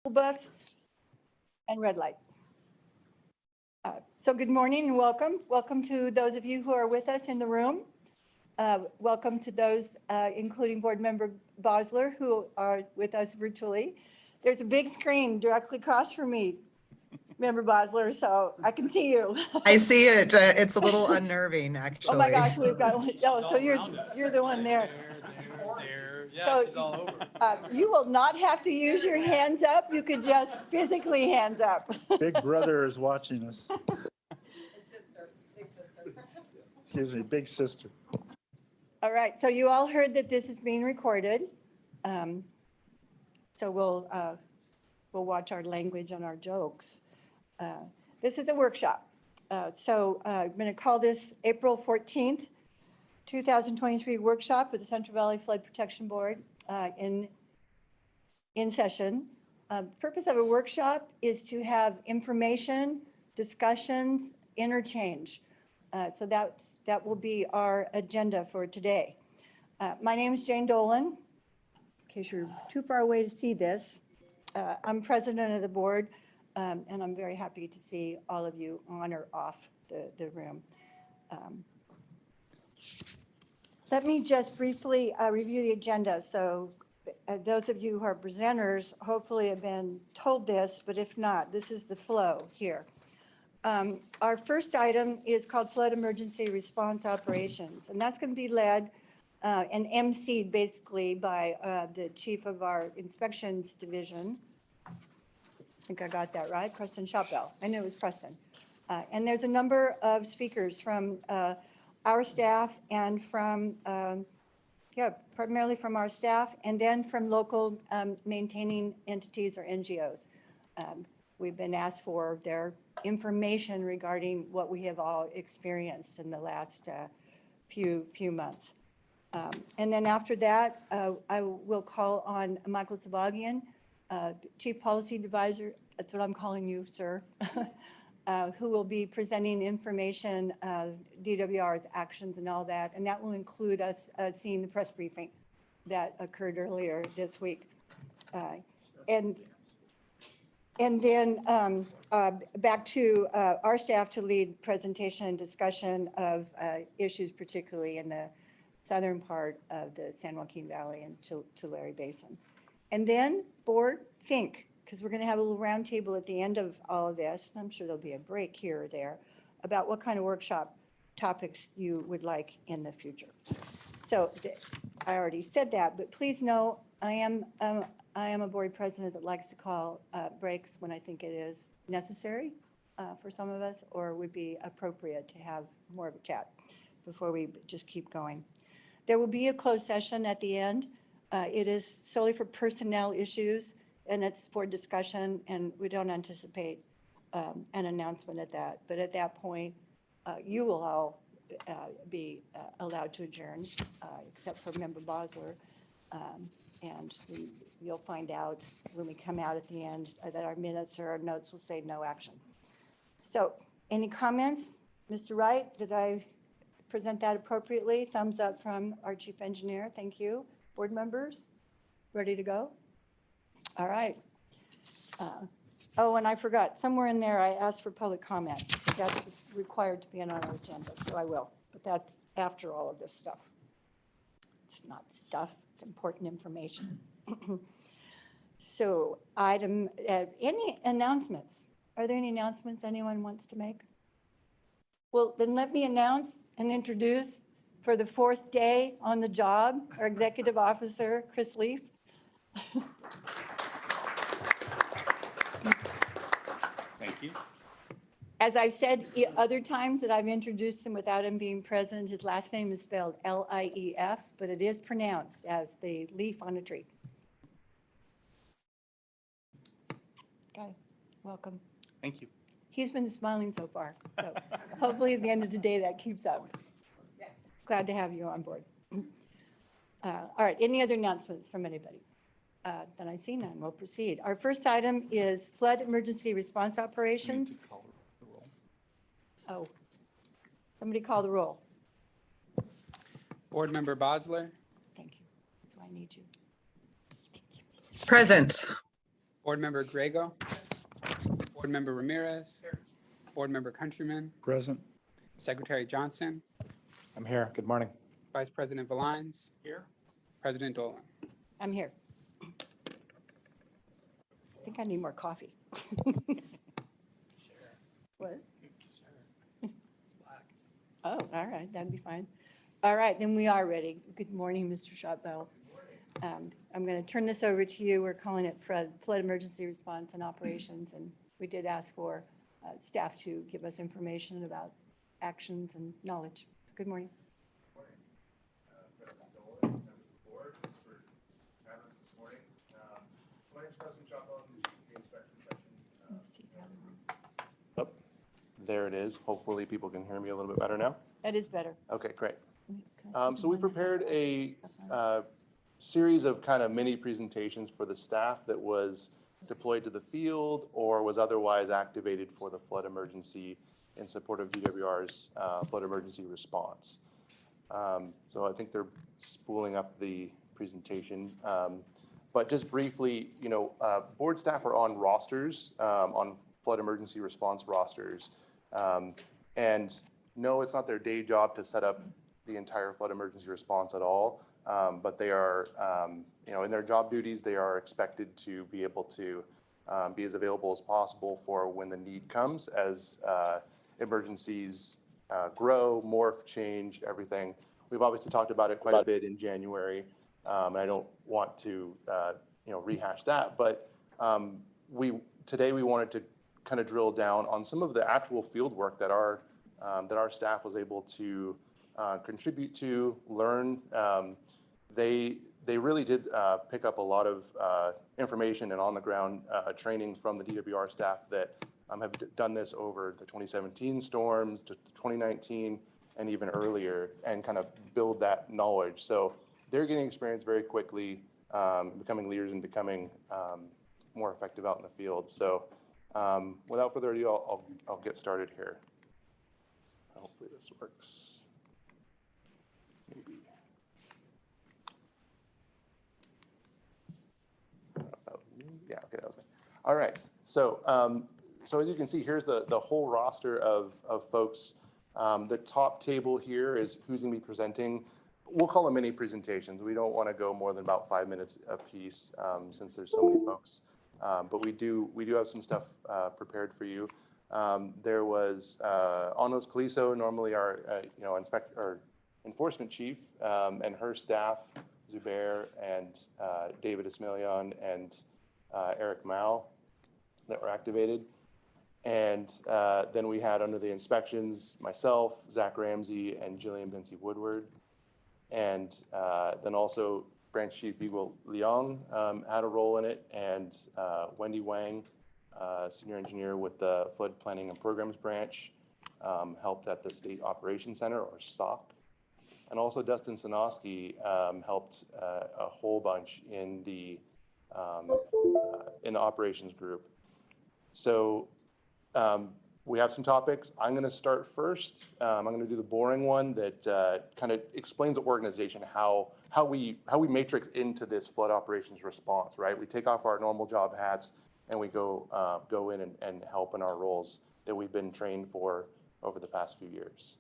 School bus and red light. So good morning and welcome. Welcome to those of you who are with us in the room. Welcome to those, including Board Member Bosler, who are with us virtually. There's a big screen directly across from me, Member Bosler, so I can see you. I see it. It's a little unnerving, actually. Oh my gosh, we've got, oh, so you're the one there. There. Yeah, So, she's all over. You will not have to use your hands up. You could just physically hands up. Big brother is watching us. Big sister. Excuse me, big sister. All right, so you all heard that this is being recorded. So we'll watch our language and our jokes. This is a workshop. So I'm going to call this April 14th, 2023 workshop with the Central Valley Flood Protection Board in session. Purpose of a workshop is to have information, discussions, interchange. So that will be our agenda for today. My name is Jane Dolan. In case you're too far away to see this, I'm president of the board, and I'm very happy to see all of you on or off the room. Let me just briefly review the agenda. So those of you who are presenters hopefully have been told this, but if not, this is the flow here. Our first item is called Flood Emergency Response Operations, and that's going to be led and emceed basically by the chief of our inspections division. I think I got that right, Preston Shopbell. I knew it was Preston. And there's a number of speakers from our staff and from, primarily from our staff, and then from local maintaining entities or NGOs. We've been asked for their information regarding what we have all experienced in the last few months. And then after that, I will call on Michael Savagian, Chief Policy Advisor, that's what I'm calling you, sir, who will be presenting information, DWR's actions and all that. And that will include us seeing the press briefing that occurred earlier this week. And then back to our staff to lead presentation and discussion of issues, particularly in the southern part of the San Joaquin Valley and Tulare Basin. And then board think, because we're going to have a little roundtable at the end of all of this. I'm sure there'll be a break here or there about what kind of workshop topics you would like in the future. So I already said that, but please know I am a board president that likes to call breaks when I think it is necessary for some of us, or would be appropriate to have more of a chat before we just keep going. There will be a closed session at the end. It is solely for personnel issues, and it's for discussion, and we don't anticipate an announcement at that. But at that point, you will all be allowed to adjourn, except for Member Bosler. And you'll find out when we come out at the end that our minutes or our notes will say no action. So any comments? Mr. Wright, did I present that appropriately? Thumbs up from our chief engineer. Thank you. Board members, ready to go? All right. Oh, and I forgot, somewhere in there I asked for public comment. That's required to be on our agenda, so I will. But that's after all of this stuff. It's not stuff, it's important information. So any announcements? Are there any announcements anyone wants to make? Well, then let me announce and introduce for the fourth day on the job, our executive officer, Chris Leaf. Thank you. As I've said other times that I've introduced him without him being present, his last name is spelled L-I-E-F, but it is pronounced as the leaf on a tree. Okay, welcome. Thank you. He's been smiling so far, so hopefully at the end of the day that keeps up. Glad to have you on board. All right, any other announcements from anybody? Then I see none, we'll proceed. Our first item is flood emergency response operations. Oh, somebody call the roll. Board Member Bosler, Thank you. That's why I need you. Present. Board Member Grego. Board Member Ramirez. Board Member Countryman. Present. Secretary Johnson. I'm here. Good morning. Vice President Valines. Here? President Dolan. I'm here. I think I need more coffee. What? It's black. Oh, all right, that'd be fine. All right, then we are ready. Good morning, Mr. Shotbell. I'm going to turn this over to you. We're calling it Flood Emergency Response and Operations, and we did ask for staff to give us information about actions and knowledge. Good morning. There it is. Hopefully people can hear me a little bit better now. That is better. Okay, great. Can I see So we the one that has prepared a series of kind of mini presentations for the staff that was deployed to the field or was otherwise activated for the flood emergency in support of DWR's flood emergency response. So I think they're spooling up the presentation. But just briefly, board staff are on rosters, on flood emergency response rosters. And no, it's not their day job to set up the entire flood emergency response at all. But they are, in their job duties, they are expected to be able to be as available as possible for when the need comes as emergencies grow, morph, change, everything. We've obviously talked about it quite a bit in January, and I don't want to, rehash that. But today we wanted to kind of drill down on some of the actual field work that our staff was able to contribute to, learn. They really did pick up a lot of information and on-the-ground training from the DWR staff that have done this over the 2017 storms to 2019 and even earlier, and kind of build that knowledge. So they're getting experience very quickly, becoming leaders and becoming more effective out in the field. So without further ado, I'll get started here. Hopefully this works. Maybe. I don't know if that was me. Yeah, okay, that was me. All right. So as you can see, here's the whole roster of folks. The top table here is who's going to be presenting. We'll call them mini presentations. We don't want to go more than about 5 minutes a piece since there's so many folks. But we do have some stuff prepared for you. There was Anos Caliso, normally our enforcement chief, and her staff, Zubair and David Ismailian and Eric Mao, that were activated. And then we had under the inspections myself, Zach Ramsey, and Jillian Bency Woodward. And then also Branch Chief Yigo Liang had a role in it, and Wendy Wang, senior engineer with the Flood Planning and Programs Branch, helped at the State Operations Center, or SOC. And also Dustin Sanoski helped a whole bunch in the operations group. So we have some topics. I'm going to start first. I'm going to do the boring one that kind of explains the organization, how we matrix into this flood operations response, right? We take off our normal job hats and we go in and help in our roles that we've been trained for over the past few years.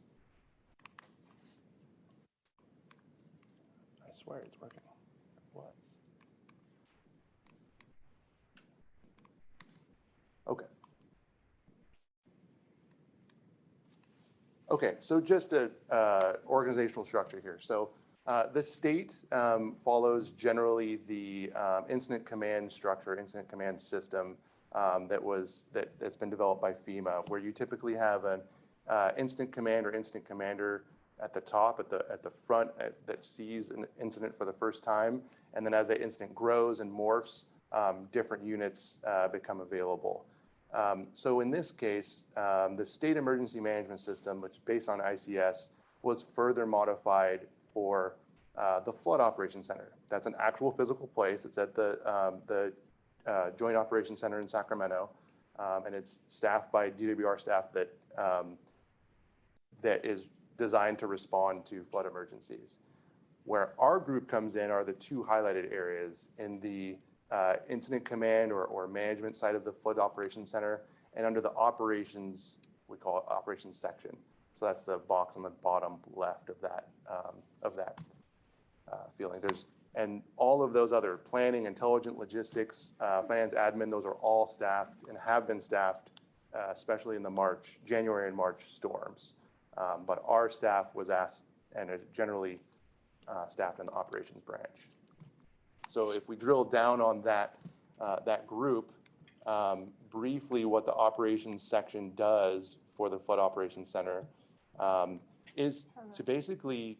I swear it's working. It was. Okay. Okay, so just a organizational structure here. So the state follows generally the incident command structure, incident command system that's been developed by FEMA, where you typically have an incident command or incident commander at the top, at the front, that sees an incident for the first time, and then as that incident grows and morphs, different units become available. So in this case, the State Emergency Management System, which is based on ICS, was further modified for the Flood Operations Center. That's an actual physical place. It's at the Joint Operations Center in Sacramento, and it's staffed by DWR staff that is designed to respond to flood emergencies. Where our group comes in are the two highlighted areas in the incident command or management side of the Flood Operations Center. And under the operations, we call it operations section. So that's the box on the bottom left of that feeling. And all of those other planning, intelligent logistics, finance, admin, those are all staffed and have been staffed, especially in the January and March storms. But our staff was asked and is generally staffed in the operations branch. So if we drill down on that group, briefly what the operations section does for the Flood Operations Center is to basically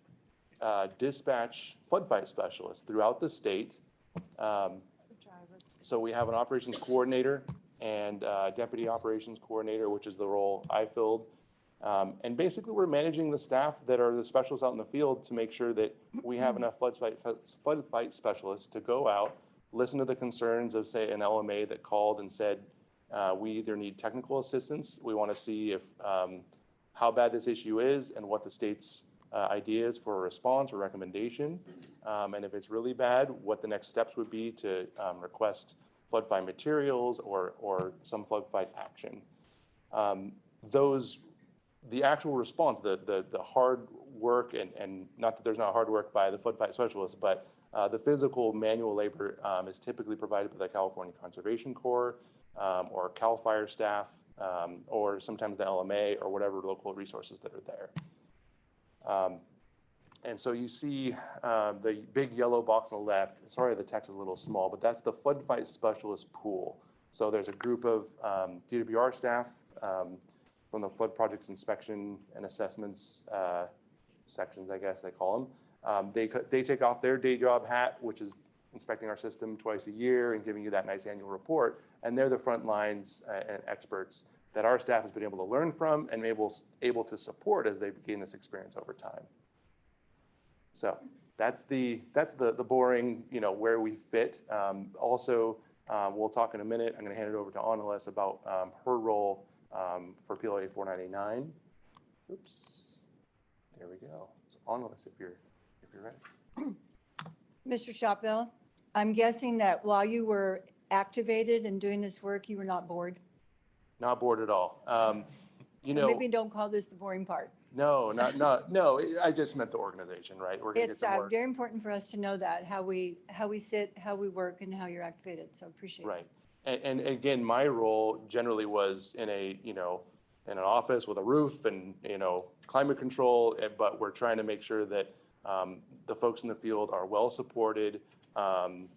dispatch flood fight specialists throughout the state. So we have an operations coordinator and deputy operations coordinator, which is the role I filled. And basically we're managing the staff that are the specialists out in the field to make sure that we have enough flood fight specialists to go out, listen to the concerns of, say, an LMA that called and said, we either need technical assistance, we want to see if how bad this issue is and what the state's ideas for a response or recommendation. And if it's really bad, what the next steps would be to request flood fight materials or some flood fight action. The actual response, the hard work, and not that there's not hard work by the flood fight specialists, but the physical manual labor is typically provided by the California Conservation Corps or CAL FIRE staff, or sometimes the LMA or whatever local resources that are there. And so you see the big yellow box on the left. Sorry, the text is a little small, but that's the flood fight specialist pool. So there's a group of DWR staff from the flood projects inspection and assessments sections, I guess they call them. They take off their day job hat, which is inspecting our system twice a year and giving you that nice annual report. And they're the front lines and experts that our staff has been able to learn from and able to support as they gain this experience over time. So that's the boring, where we fit. Also, we'll talk in a minute. I'm going to hand it over to Annalise about her role for PLA 499. Oops, there we go. So Annalise, if you're ready. Mr. Shopbell, I'm guessing that while you were activated and doing this work, you were not bored? Not bored at all. So maybe don't call this the boring part. No, I just meant the organization, right? We're gonna get It's to work. very important for us to know that, how we sit, how we work, and how you're activated, so appreciate it. Right. And again, my role generally was in an office with a roof and, climate control, but we're trying to make sure that the folks in the field are well supported. And,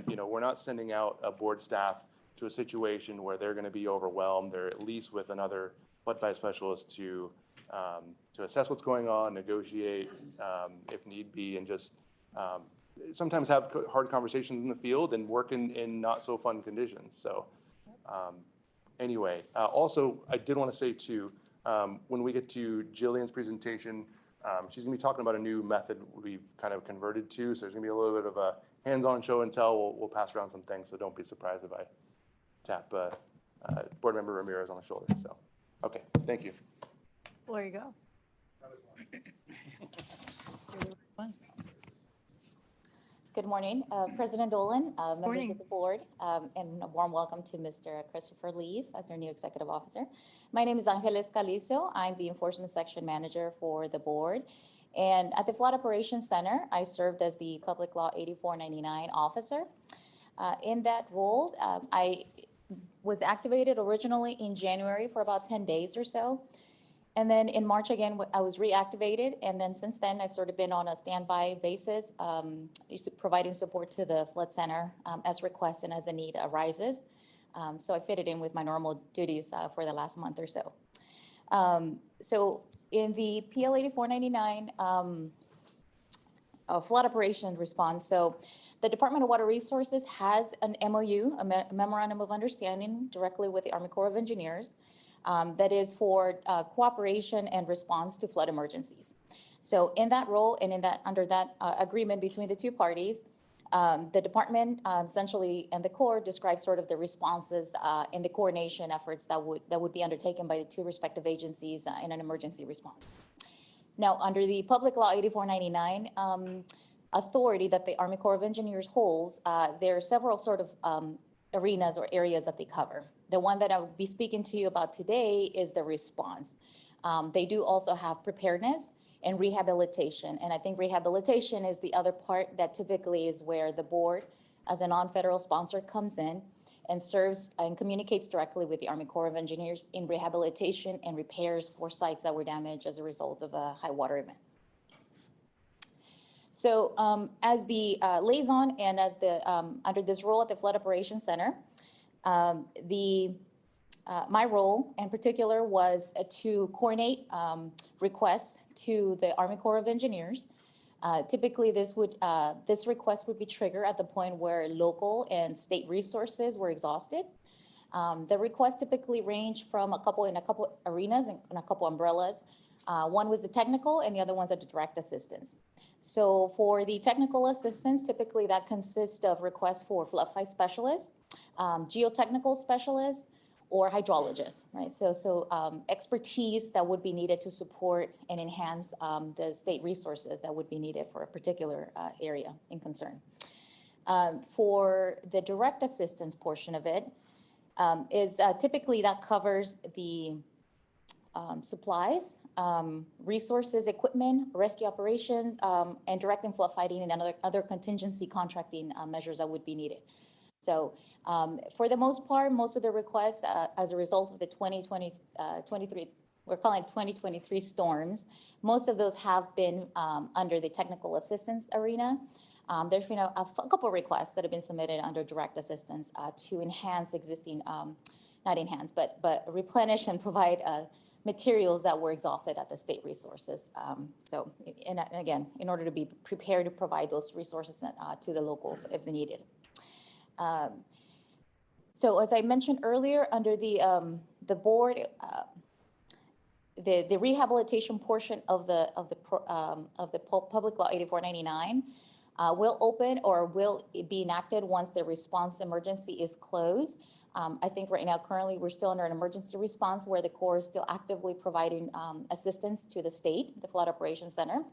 we're not sending out a board staff to a situation where they're going to be overwhelmed. They're at least with another flood fight specialist to assess what's going on, negotiate if need be, and just sometimes have hard conversations in the field and work in not so fun conditions. So anyway, also I did want to say too, when we get to Jillian's presentation, she's gonna be talking about a new method we've kind of converted to. So there's gonna be a little bit of a hands-on show and tell. We'll pass around some things, so don't be surprised if I tap Board Member Ramirez on the shoulder. So, okay, thank you. There you go. Good morning, President Dolan, members Morning. of the board, and a warm welcome to Mr. Christopher Leaf as our new executive officer. My name is Angeles Calizo. I'm the enforcement section manager for the board. And at the Flood Operations Center, I served as the Public Law 8499 officer. In that role, I was activated originally in January for about 10 days or so. And then in March again, I was reactivated. And then since then, I've sort of been on a standby basis, providing support to the Flood Center as requested and as the need arises. So I fitted in with my normal duties for the last month or so. So in the PL 8499 flood operation response, so the Department of Water Resources has an MOU, a memorandum of understanding directly with the Army Corps of Engineers. That is for cooperation and response to flood emergencies. So in that role and under that agreement between the two parties, the department essentially and the Corps describe sort of the responses and the coordination efforts that would be undertaken by the two respective agencies in an emergency response. Now, under the Public Law 8499, authority that the Army Corps of Engineers holds, there are several sort of arenas or areas that they cover. The one that I will be speaking to you about today is the response. They do also have preparedness and rehabilitation. And I think rehabilitation is the other part that typically is where the board, as a non-federal sponsor, comes in and serves and communicates directly with the Army Corps of Engineers in rehabilitation and repairs for sites that were damaged as a result of a high water event. So as the liaison and as the under this role at the Flood Operations Center, my role in particular was to coordinate requests to the Army Corps of Engineers. Typically, this request would be triggered at the point where local and state resources were exhausted. The requests typically range from a couple arenas and a couple umbrellas. One was the technical and the other one's a direct assistance. So for the technical assistance, typically that consists of requests for flood fight specialists, geotechnical specialists, or hydrologists, right? So expertise that would be needed to support and enhance the state resources that would be needed for a particular area in concern. For the direct assistance portion of it, is typically that covers the supplies, resources, equipment, rescue operations, and direct and flood fighting and other contingency contracting measures that would be needed. So for the most part, most of the requests as a result of the 2023, we're calling it 2023 storms, most of those have been under the technical assistance arena. There's been a couple of requests that have been submitted under direct assistance to enhance existing, not enhance, but replenish and provide materials that were exhausted at the state resources. So, and again, in order to be prepared to provide those resources to the locals if they needed. So as I mentioned earlier, under the board, the rehabilitation portion of the Public Law 8499 will open or will be enacted once the response emergency is closed. I think right now, currently, we're still under an emergency response where the Corps is still actively providing assistance to the state, the Flood Operations Center.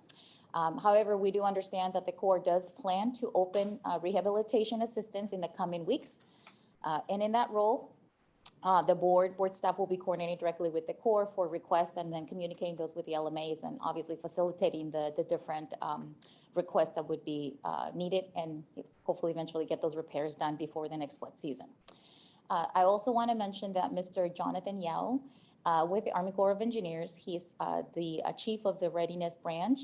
However, we do understand that the Corps does plan to open rehabilitation assistance in the coming weeks. And in that role, the board staff will be coordinating directly with the Corps for requests and then communicating those with the LMAs and obviously facilitating the different requests that would be needed and hopefully eventually get those repairs done before the next flood season. I also want to mention that Mr. Jonathan Yao with the Army Corps of Engineers, he's the chief of the readiness branch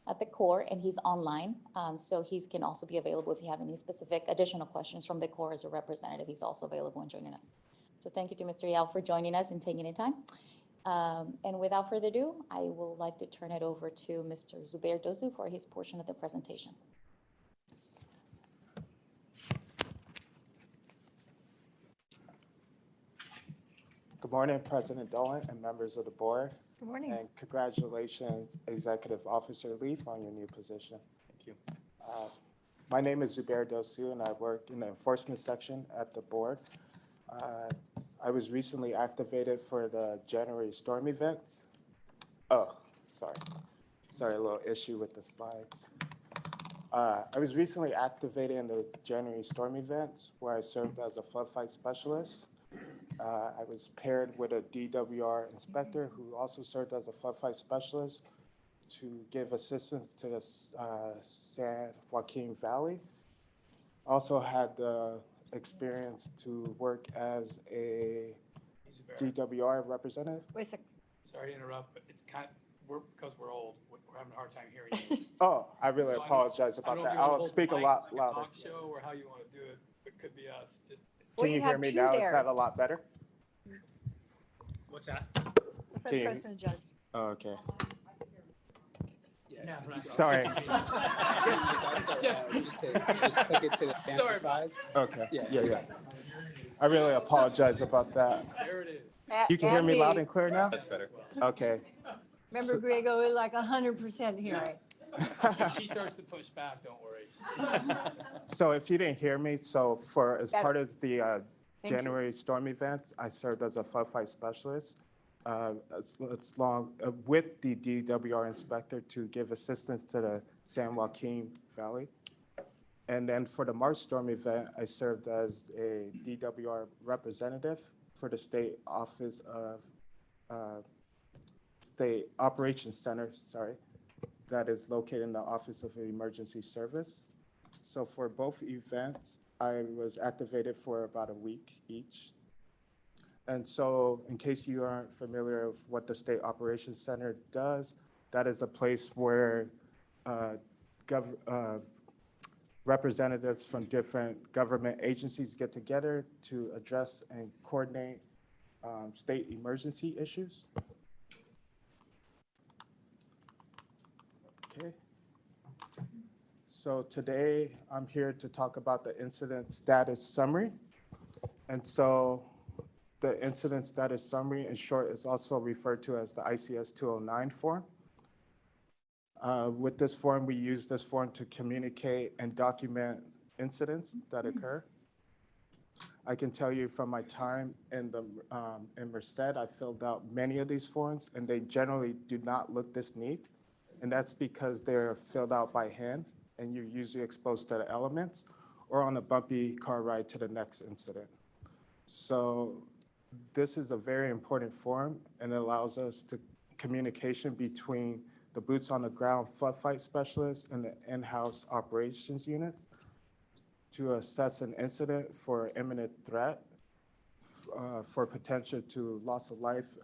at the Corps, and he's online. So he can also be available if you have any specific additional questions from the Corps as a representative. He's also available and joining us. So thank you to Mr. Yao for joining us and taking the time. And without further ado, I would like to turn it over to Mr. Zubair Dozu for his portion of the presentation. Good morning, President Dolan and members of the board. Good morning. And congratulations, Executive Officer Leaf, on your new position. Thank you. My name is Zubair Dosu, and I work in the enforcement section at the board. I was recently activated for the January storm events. Oh, sorry. Sorry, a little issue with the slides. I was recently activated in the January storm events where I served as a flood fight specialist. I was paired with a DWR inspector who also served as a flood fight specialist to give assistance to the San Joaquin Valley. Also had the experience to work as a DWR representative. Wait a second. Sorry to interrupt, but it's because we're old, we're having a hard time hearing you. Oh, I really So apologize I don't about know if that. you wanna I'll hold the speak a mic lot like louder. Talk show or how you want to do it. It could be us. Just Well, Can you you hear have me two now? Is there. that a lot better? what's that? Let's Can you- have President adjust. Oh, okay. Yeah. right. Sorry. It's just click it to the Sorry advanced about slides. Okay. Yeah. Yeah. I really apologize about that. There it is. You can hear me loud Andy, and clear now? That's better. Okay. remember Grego, we're like 100% hearing. If she starts to push back, don't worry. So if you didn't hear me, so as Got it. part of the you. January storm events, I served as a flood fight specialist. with the DWR inspector to give assistance to the San Joaquin Valley. And then for the March storm event, I served as a DWR representative for the State Office of State Operations Center, that is located in the Office of Emergency Service. So for both events, I was activated for about a week each. And so in case you aren't familiar with what the State Operations Center does, that is a place where representatives from different government agencies get together to address and coordinate state emergency issues. Okay. So today I'm here to talk about the incident status summary. And so the incident status summary, in short, is also referred to as the ICS 209 form. With this form, we use this form to communicate and document incidents that occur. I can tell you from my time in Merced, I filled out many of these forms, and they generally do not look this neat. And that's because they're filled out by hand, and you're usually exposed to the elements or on a bumpy car ride to the next incident. So this is a very important form, and it allows us to communication between the boots on the ground flood fight specialist and the in-house operations unit to assess an incident for imminent threat, for potential to loss of life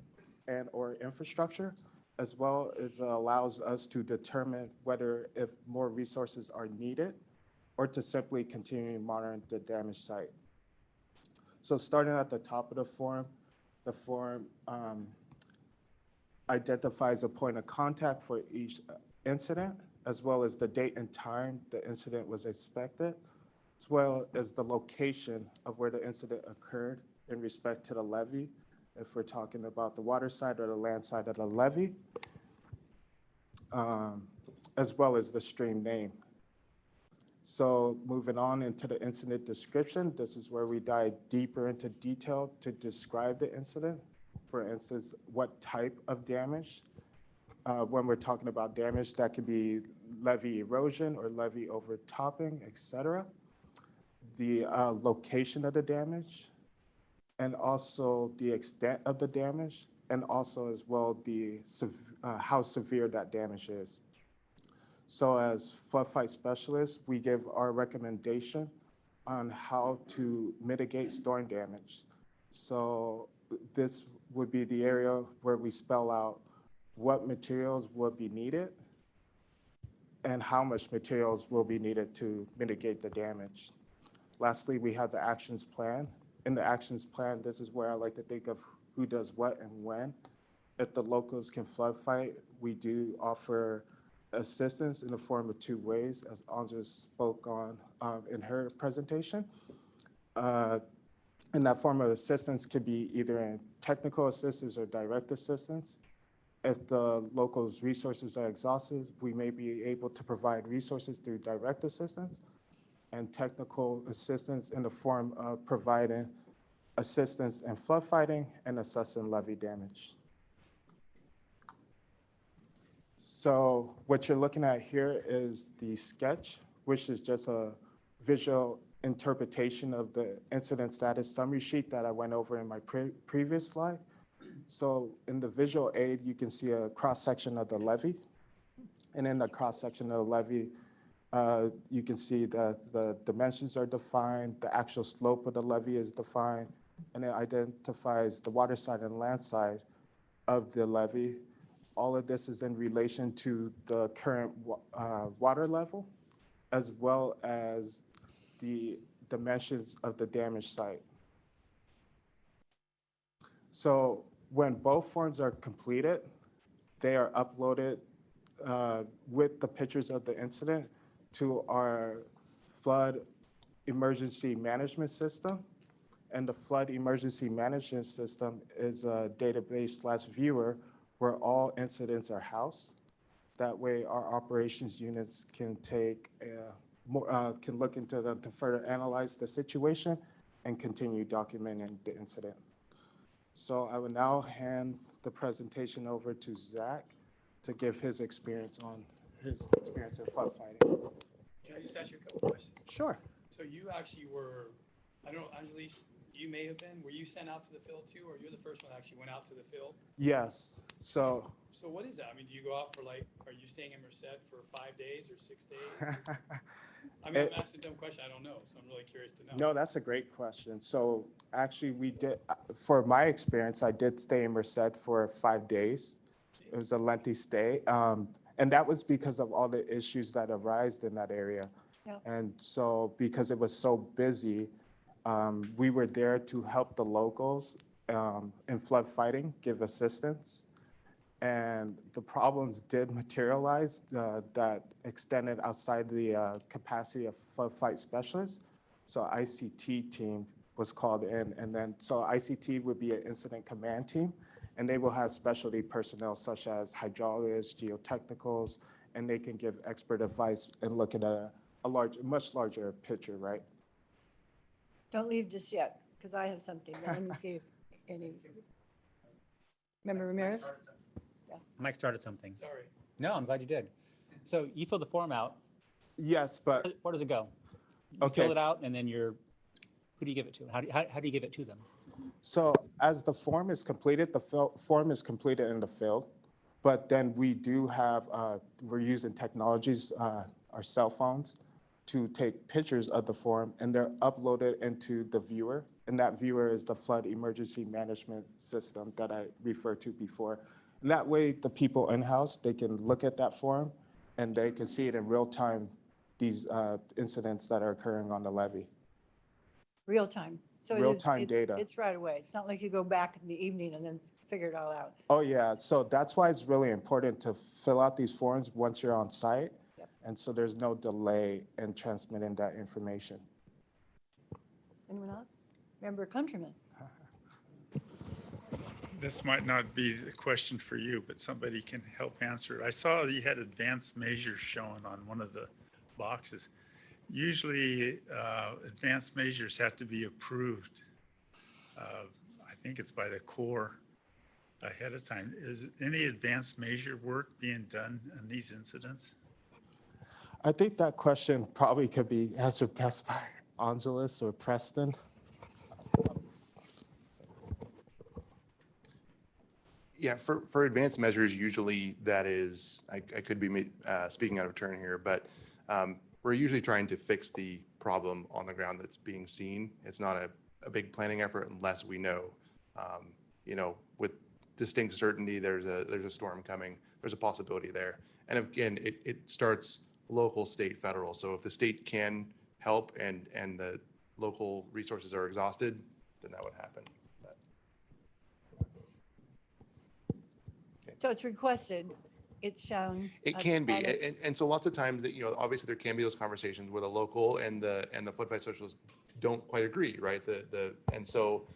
and or infrastructure, as well as allows us to determine whether if more resources are needed or to simply continue monitoring the damaged site. So starting at the top of the form identifies a point of contact for each incident, as well as the date and time the incident was expected, as well as the location of where the incident occurred in respect to the levee, if we're talking about the water side or the land side of the levee, as well as the stream name. So moving on into the incident description, this is where we dive deeper into detail to describe the incident. For instance, what type of damage. When we're talking about damage, that could be levee erosion or levee overtopping, et cetera. The location of the damage, and also the extent of the damage, and also as well the how severe that damage is. So as flood fight specialists, we give our recommendation on how to mitigate storm damage. So this would be the area where we spell out what materials would be needed and how much materials will be needed to mitigate the damage. Lastly, we have the actions plan. In the actions plan, this is where I like to think of who does what and when. If the locals can flood fight, we do offer assistance in the form of two ways, as Anja spoke on in her presentation. And that form of assistance could be either in technical assistance or direct assistance. If the locals' resources are exhausted, we may be able to provide resources through direct assistance and technical assistance in the form of providing assistance in flood fighting and assessing levee damage. So what you're looking at here is the sketch, which is just a visual interpretation of the incident status summary sheet that I went over in my previous slide. So in the visual aid, you can see a cross-section of the levee. And in the cross-section of the levee, you can see that the dimensions are defined, the actual slope of the levee is defined, and it identifies the water side and land side of the levee. All of this is in relation to the current water level, as well as the dimensions of the damaged site. So when both forms are completed, they are uploaded with the pictures of the incident to our flood emergency management system. And the flood emergency management system is a database/viewer where all incidents are housed. That way our operations units can can look into them to further analyze the situation and continue documenting the incident. So I will now hand the presentation over to Zach to give his experience in flood fighting. Can I just ask you a couple questions? Sure. So you actually were, I don't know, Angelis, you may have been, were you sent out to the field too, or you're the first one that actually went out to the field? Yes. So So what is that? I mean, do you go out for like, are you staying in Merced for 5 days or 6 days? I mean, I'm asking a dumb question, I don't know, so I'm really curious to know. no, that's a great question. So actually, we did, for my experience, I did stay in Merced for 5 days. It was a lengthy stay. And that was because of all the issues that arised in that area. Yeah. And so because it was so busy, we were there to help the locals in flood fighting, give assistance. And the problems did materialize that extended outside the capacity of flood fight specialists. So ICT team was called in, and then so ICT would be an incident command team, and they will have specialty personnel such as hydraulics, geotechnicals, and they can give expert advice and look at a much larger picture, right? Don't leave just yet, because I have something, but let me see if any. Member Ramirez? Mike started something. Sorry. No, I'm glad you did. So you fill the form out. Yes, but Where does it go? You Okay, fill it out and then who do you give it to? How do you give it to them? so as the form is completed, the form is completed in the field, but then we do have, we're using technologies, our cell phones, to take pictures of the form, and they're uploaded into the viewer. And that viewer is the flood emergency management system that I referred to before. And that way, the people in-house, they can look at that form, and they can see it in real time, these incidents that are occurring on the levee. Real time. So it is- Real-time it's- data. It's right away. It's not like you go back in the evening and then figure it all out. Oh, yeah. So that's why it's really important to fill out these forms once you're on site. Yep. And so there's no delay in transmitting that information. Anyone else? Member Countryman? This might not be the question for you, but somebody can help answer it. I saw you had advanced measures shown on one of the boxes. Usually, advanced measures have to be approved. I think it's by the Corps ahead of time. Is any advanced measure work being done in these incidents? I think that question probably could be answered best by Angeles or Preston. Yeah, for advanced measures, usually that is, I could be speaking out of turn here, but we're usually trying to fix the problem on the ground that's being seen. It's not a big planning effort unless we know, with distinct certainty, there's a storm coming, there's a possibility there. And again, it starts local, state, federal. So if the state can help and the local resources are exhausted, then that would happen. So it's requested, it's shown. It can be, and it's- and so lots of times that, obviously there can be those conversations where the local and the flood fight specialists don't quite agree, right? And so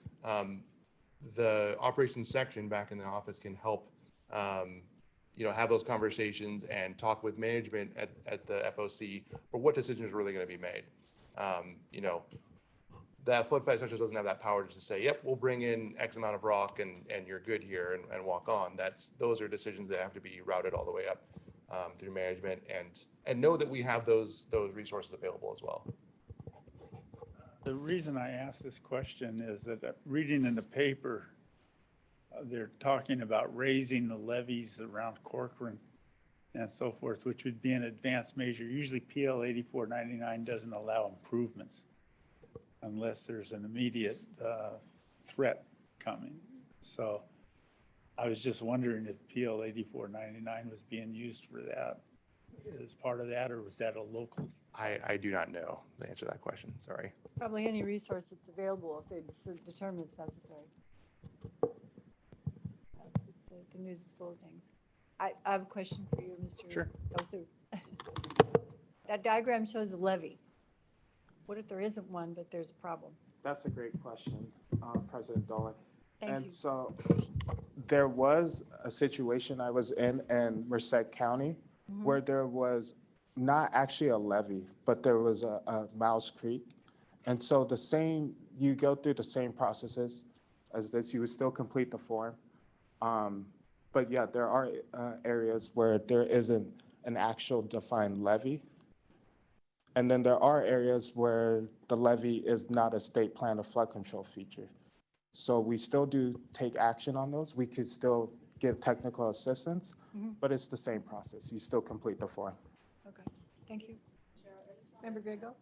the operations section back in the office can help, have those conversations and talk with management at the FOC for what decisions are really going to be made. That flood fight specialist doesn't have that power just to say, yep, we'll bring in X amount of rock and you're good here and walk on. Those are decisions that have to be routed all the way up through management and know that we have those resources available as well. The reason I ask this question is that reading in the paper, they're talking about raising the levees around Corcoran and so forth, which would be an advanced measure. Usually PL 8499 doesn't allow improvements unless there's an immediate threat coming. So I was just wondering if PL 8499 was being used for that as part of that, or was that a local? I do not know the answer to that question, sorry. Probably any resource that's available if they determine it's necessary. The news is full of things. I have a question for you, Mr. Sure. Osu. That diagram shows a levee. What if there isn't one, but there's a problem? That's a great question, President Dolan. Thank And you. so there was a situation I was in Merced County where there was not actually a levee, but there was a Mouse Creek. And so you go through the same processes. as this. You would still complete the form. But yeah, there are areas where there isn't an actual defined levee. And then there are areas where the levee is not a state plan or flood control feature. So we still do take action on those. We could still give technical assistance, but it's the same process. You still complete the form. Okay, thank you. Member Grego?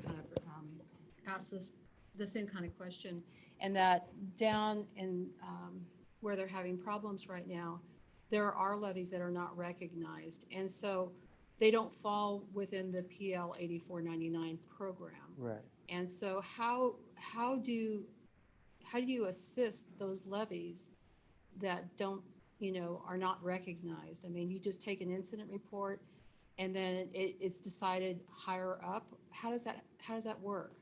kind of ask the same kind of question, and that down in where they're having problems right now, there are levies that are not recognized, and so they don't fall within the PL 8499 program. Right. And so how do you assist those levies that don't, are not recognized? I mean, you just take an incident report and then it's decided higher up. How does that work?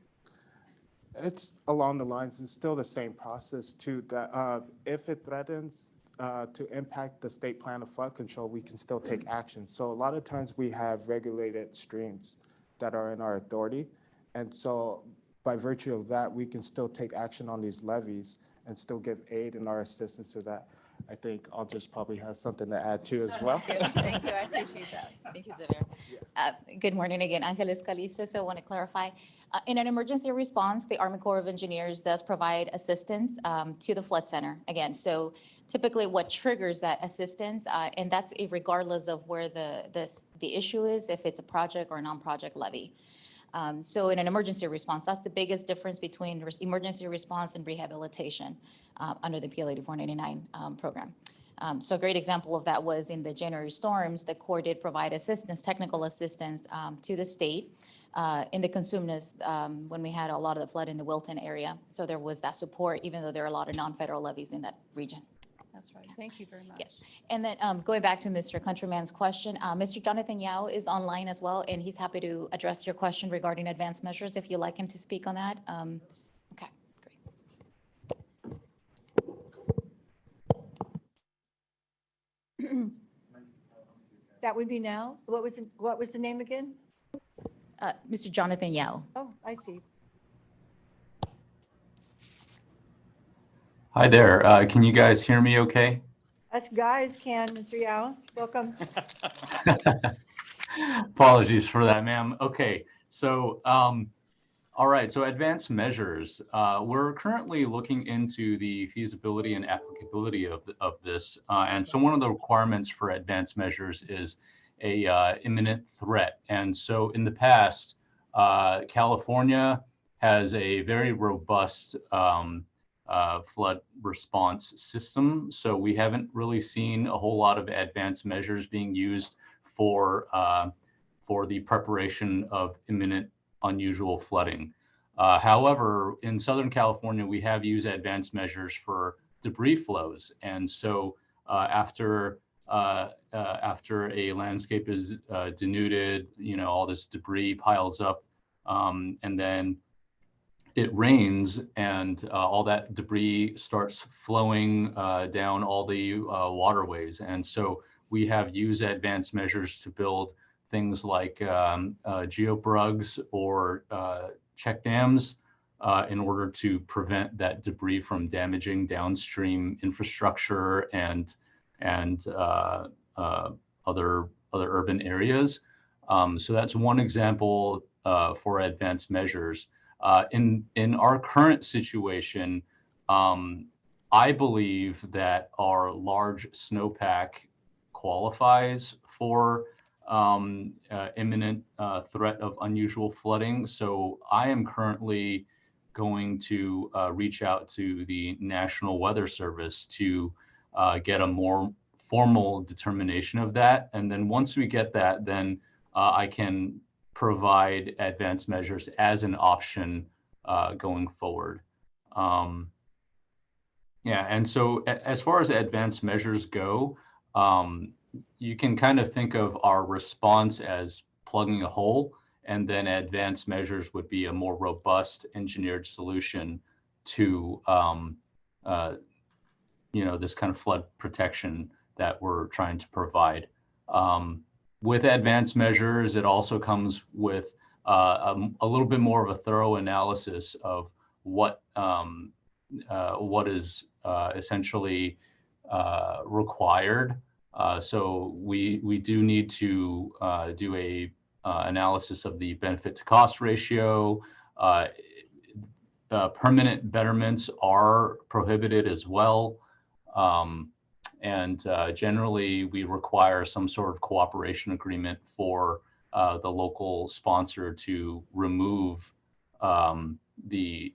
It's along the lines, it's still the same process too, that if it threatens to impact the state plan of flood control, we can still take action. So a lot of times we have regulated streams that are in our authority. And so by virtue of that, we can still take action on these levies and still give aid in our assistance to that. I think Aldris probably has something to add too as well. Thank you, I appreciate that. Thank you, Xavier. Good morning again, Angeles Calizo. So I want to clarify, in an emergency response, the Army Corps of Engineers does provide assistance to the flood center. Again, so typically what triggers that assistance, and that's regardless of where the issue is, if it's a project or a non-project levy. So in an emergency response, that's the biggest difference between emergency response and rehabilitation under the PL 8499 program. So a great example of that was in the January storms. The Corps did provide assistance, technical assistance to the state in the Consumnes when we had a lot of the flood in the Wilton area. So there was that support, even though there are a lot of non-federal levies in that region. That's right. Thank you very much. Yes. And then going back to Mr. Countryman's question, Mr. Jonathan Yao is online as well, and he's happy to address your question regarding advanced measures if you'd like him to speak on that. Okay, great. That would be now? What was the name again? Mr. Jonathan Yao. Oh, I see. Hi there. Can you guys hear me okay? Us guys can, Mr. Yao. Welcome. Apologies for that, ma'am. Okay, so, all right, so advanced measures. We're currently looking into the feasibility and applicability of this. And so one of the requirements for advanced measures is a imminent threat. And so in the past, California has a very robust flood response system. So we haven't really seen a whole lot of advanced measures being used for the preparation of imminent unusual flooding. However, in Southern California, we have used advanced measures for debris flows. And so after a landscape is denuded, all this debris piles up, and then it rains and all that debris starts flowing down all the waterways. And so we have used advanced measures to build things like geoprugs or check dams in order to prevent that debris from damaging downstream infrastructure and other urban areas. So that's one example for advanced measures. In our current situation, I believe that our large snowpack qualifies for imminent threat of unusual flooding. So I am currently going to reach out to the National Weather Service to get a more formal determination of that. And then once we get that, then I can provide advanced measures as an option going forward. Yeah, and so as far as advanced measures go, you can kind of think of our response as plugging a hole, and then advanced measures would be a more robust engineered solution to this kind of flood protection that we're trying to provide. With advanced measures, it also comes with a little bit more of a thorough analysis of what what is essentially required. So we do need to do a analysis of the benefit to cost ratio. Permanent betterments are prohibited as well. And generally, we require some sort of cooperation agreement for the local sponsor to remove the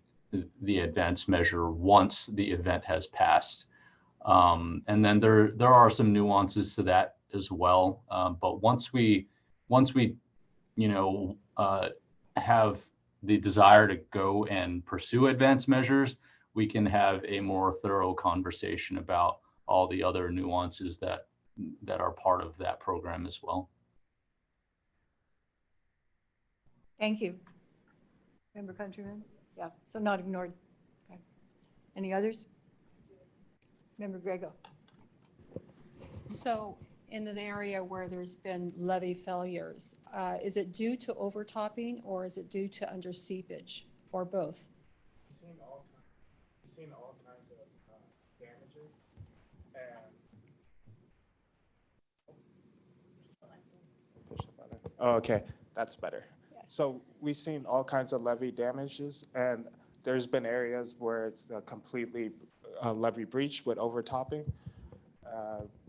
advanced measure once the event has passed. And then there are some nuances to that as well. But once we have the desire to go and pursue advanced measures, we can have a more thorough conversation about all the other nuances that are part of that program as well. Thank you. Member Countryman? Yeah, so not ignored. Okay. Any others? Member Grego? So in an area where there's been levee failures, is it due to overtopping or is it due to under seepage or both? We've seen all kinds of damages, and push the button. Oh, okay, that's better. Yes. So we've seen all kinds of levee damages, and there's been areas where it's a completely levee breach with overtopping.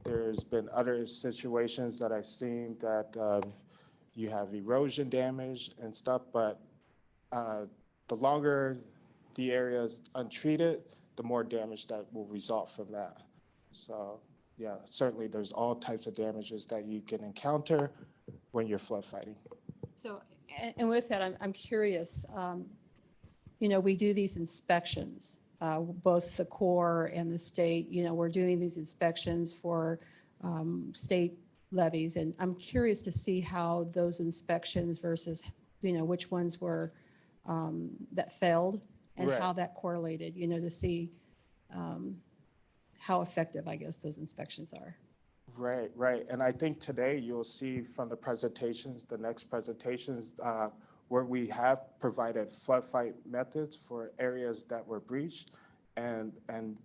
There's been other situations that I've seen that you have erosion damage and stuff, but the longer the area is untreated, the more damage that will result from that. So yeah, certainly there's all types of damages that you can encounter when you're flood fighting. So, and with that, I'm curious, we do these inspections, both the Corps and the state, we're doing these inspections for state levies. And I'm curious to see how those inspections versus, which ones were that failed and Right. how that correlated, to see how effective, I guess, those inspections are. Right, right. And I think today you'll see from the presentations, the next presentations, where we have provided flood fight methods for areas that were breached. And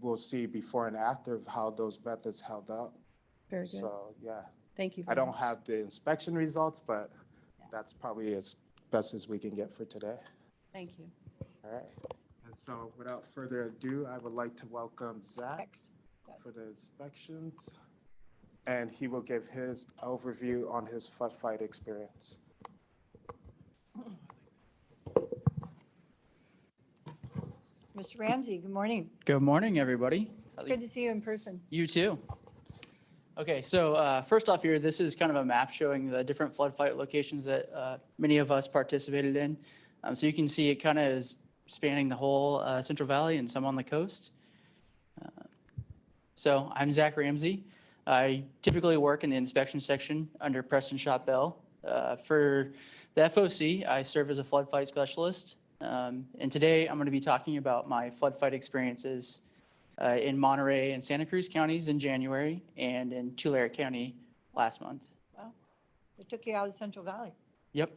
we'll see before and after of how those methods held up. Very good. So, yeah. Thank you. I very don't much. have the inspection results, but that's probably as best as we can get for today. Thank you. All right. And so without further ado, I would like to welcome Zach Next. for the inspections. And he will give his overview on his flood fight experience. Mr. Ramsey, good morning. Good morning, everybody. It's good to see you in person. You too. Okay, so first off here, this is kind of a map showing the different flood fight locations that many of us participated in. So you can see it kind of is spanning the whole Central Valley and some on the coast. So I'm Zach Ramsey. I typically work in the inspection section under Preston Schott Bell. For the FOC, I serve as a flood fight specialist. And today I'm going to be talking about my flood fight experiences in Monterey and Santa Cruz counties in January and in Tulare County last month. Wow. They took you out of Central Valley. Yep.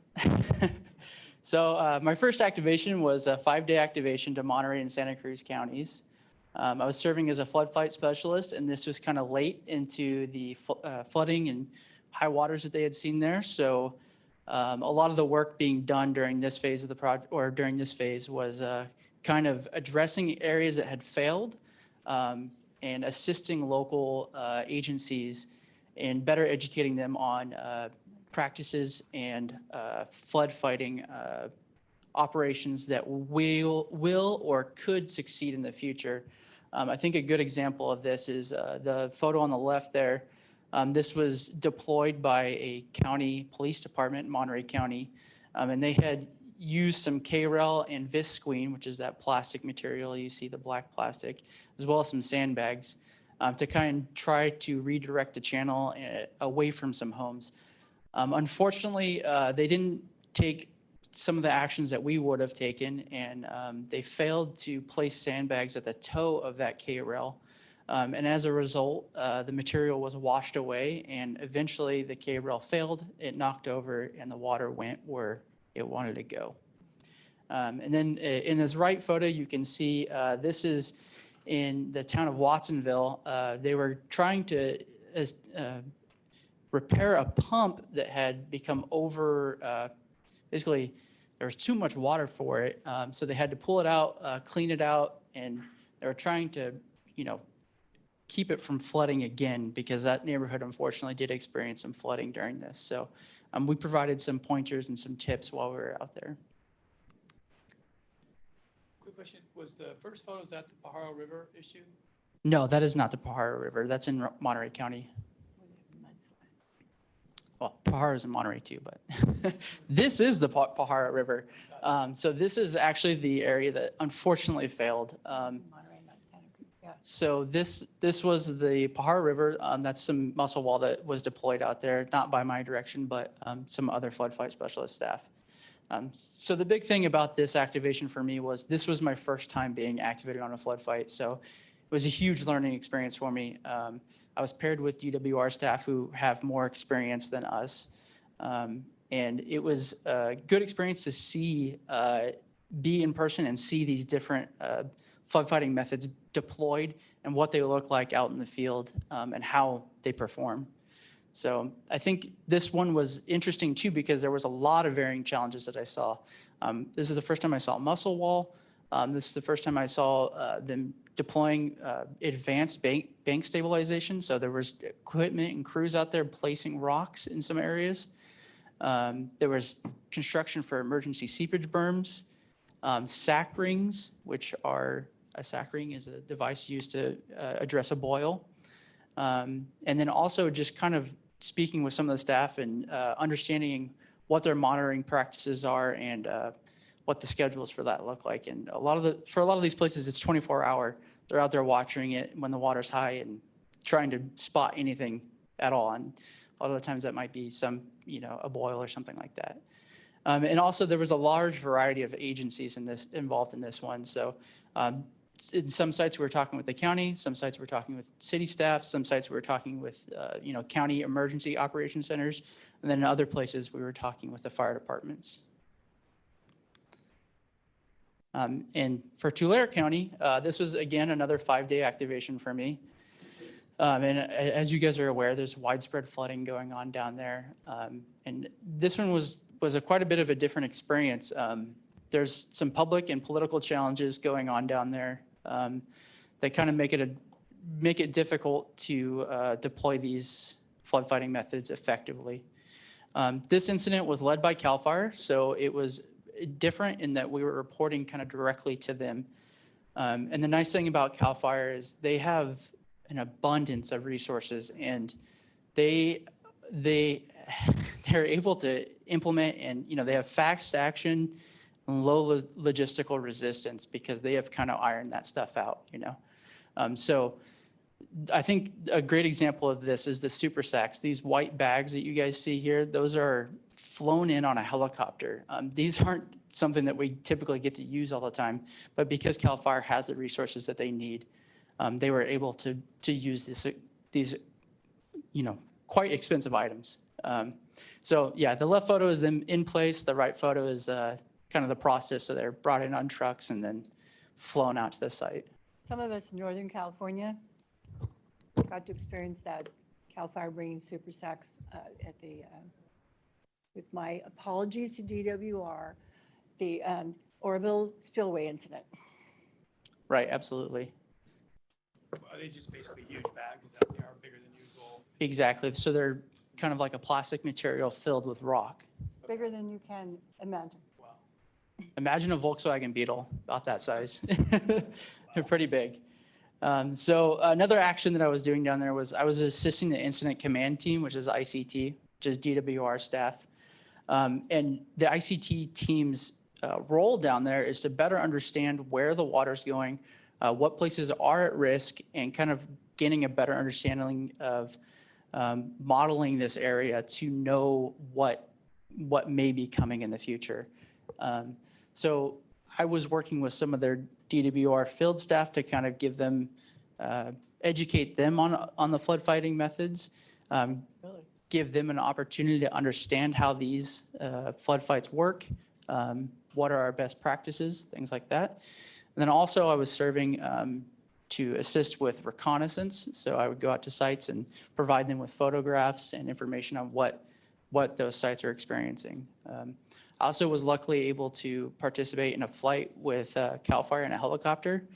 So my first activation was a 5-day activation to Monterey and Santa Cruz counties. I was serving as a flood fight specialist, and this was kind of late into the flooding and high waters that they had seen there. So a lot of the work being done during this phase of the project, or during this phase, was kind of addressing areas that had failed and assisting local agencies in better educating them on practices and flood fighting operations that will or could succeed in the future. I think a good example of this is the photo on the left there. This was deployed by a county police department in Monterey County, and they had used some K-Rail and Visqueen, which is that plastic material you see, the black plastic, as well as some sandbags to kind of try to redirect the channel away from some homes. Unfortunately, they didn't take some of the actions that we would have taken, and they failed to place sandbags at the toe of that K-Rail. And as a result, the material was washed away, and eventually the K-Rail failed, it knocked over, and the water went where it wanted to go. And then in this right photo, you can see this is in the town of Watsonville. They were trying to repair a pump that had become basically there was too much water for it. So they had to pull it out, clean it out, and they were trying to, keep it from flooding again because that neighborhood unfortunately did experience some flooding during this. So we provided some pointers and some tips while we were out there. Quick question, was the first photo, is that the Pajaro River issue? No, that is not the Pajaro River. That's in Monterey County. Well, Pajaro is in Monterey too, but this is the Pajaro River. So this is actually the area that unfortunately failed. So this was the Pajaro River. That's some muscle wall that was deployed out there, not by my direction, but some other flood fight specialist staff. So the big thing about this activation for me was this was my first time being activated on a flood fight. So it was a huge learning experience for me. I was paired with DWR staff who have more experience than us. And it was a good experience to see, be in person and see these different flood fighting methods deployed and what they look like out in the field and how they perform. So I think this one was interesting too because there was a lot of varying challenges that I saw. This is the first time I saw a muscle wall. This is the first time I saw them deploying advanced bank stabilization. So there was equipment and crews out there placing rocks in some areas. There was construction for emergency seepage berms, sack rings, which are a sack ring is a device used to address a boil. And then also just kind of speaking with some of the staff and understanding what their monitoring practices are and what the schedules for that look like. And for a lot of these places, it's 24-hour. They're out there watching it when the water's high and trying to spot anything at all. And a lot of the times that might be some, a boil or something like that. And also there was a large variety of agencies involved in this one. So in some sites we were talking with the county, some sites we were talking with city staff, some sites we were talking with, county emergency operation centers, and then in other places we were talking with the fire departments. And for Tulare County, this was again another 5-day activation for me. And as you guys are aware, there's widespread flooding going on down there. And this one was quite a bit of a different experience. There's some public and political challenges going on down there that kind of make it difficult to deploy these flood fighting methods effectively. This incident was led by CAL FIRE, so it was different in that we were reporting kind of directly to them. And the nice thing about CAL FIRE is they have an abundance of resources and they're able to implement and, they have fast action and low logistical resistance because they have kind of ironed that stuff out, So I think a great example of this is the super sacks. These white bags that you guys see here, those are flown in on a helicopter. These aren't something that we typically get to use all the time, but because CAL FIRE has the resources that they need, they were able to use these, quite expensive items. So yeah, the left photo is them in place. The right photo is kind of the process. So they're brought in on trucks and then flown out to the site. Some of us in Northern California got to experience that CAL FIRE bringing super sacks at the, with my apologies to DWR, the Oroville spillway incident. Right, absolutely. Are they just basically huge bags? Is that they are bigger than usual? Exactly. So they're kind of like a plastic material filled with rock. Bigger than you can imagine. Wow. Imagine a Volkswagen Beetle, about that size. They're pretty big. So another action that I was doing down there was I was assisting the incident command team, which is ICT, which is DWR staff. And the ICT team's role down there is to better understand where the water's going, what places are at risk, and kind of gaining a better understanding of modeling this area to know what may be coming in the future. So I was working with some of their DWR field staff to kind of give them, educate them on the flood fighting methods, give them an opportunity to understand how these flood fights work, what are our best practices, things like that. And then also I was serving to assist with reconnaissance. So I would go out to sites and provide them with photographs and information on what those sites are experiencing. I also was luckily able to participate in a flight with CAL FIRE in a helicopter.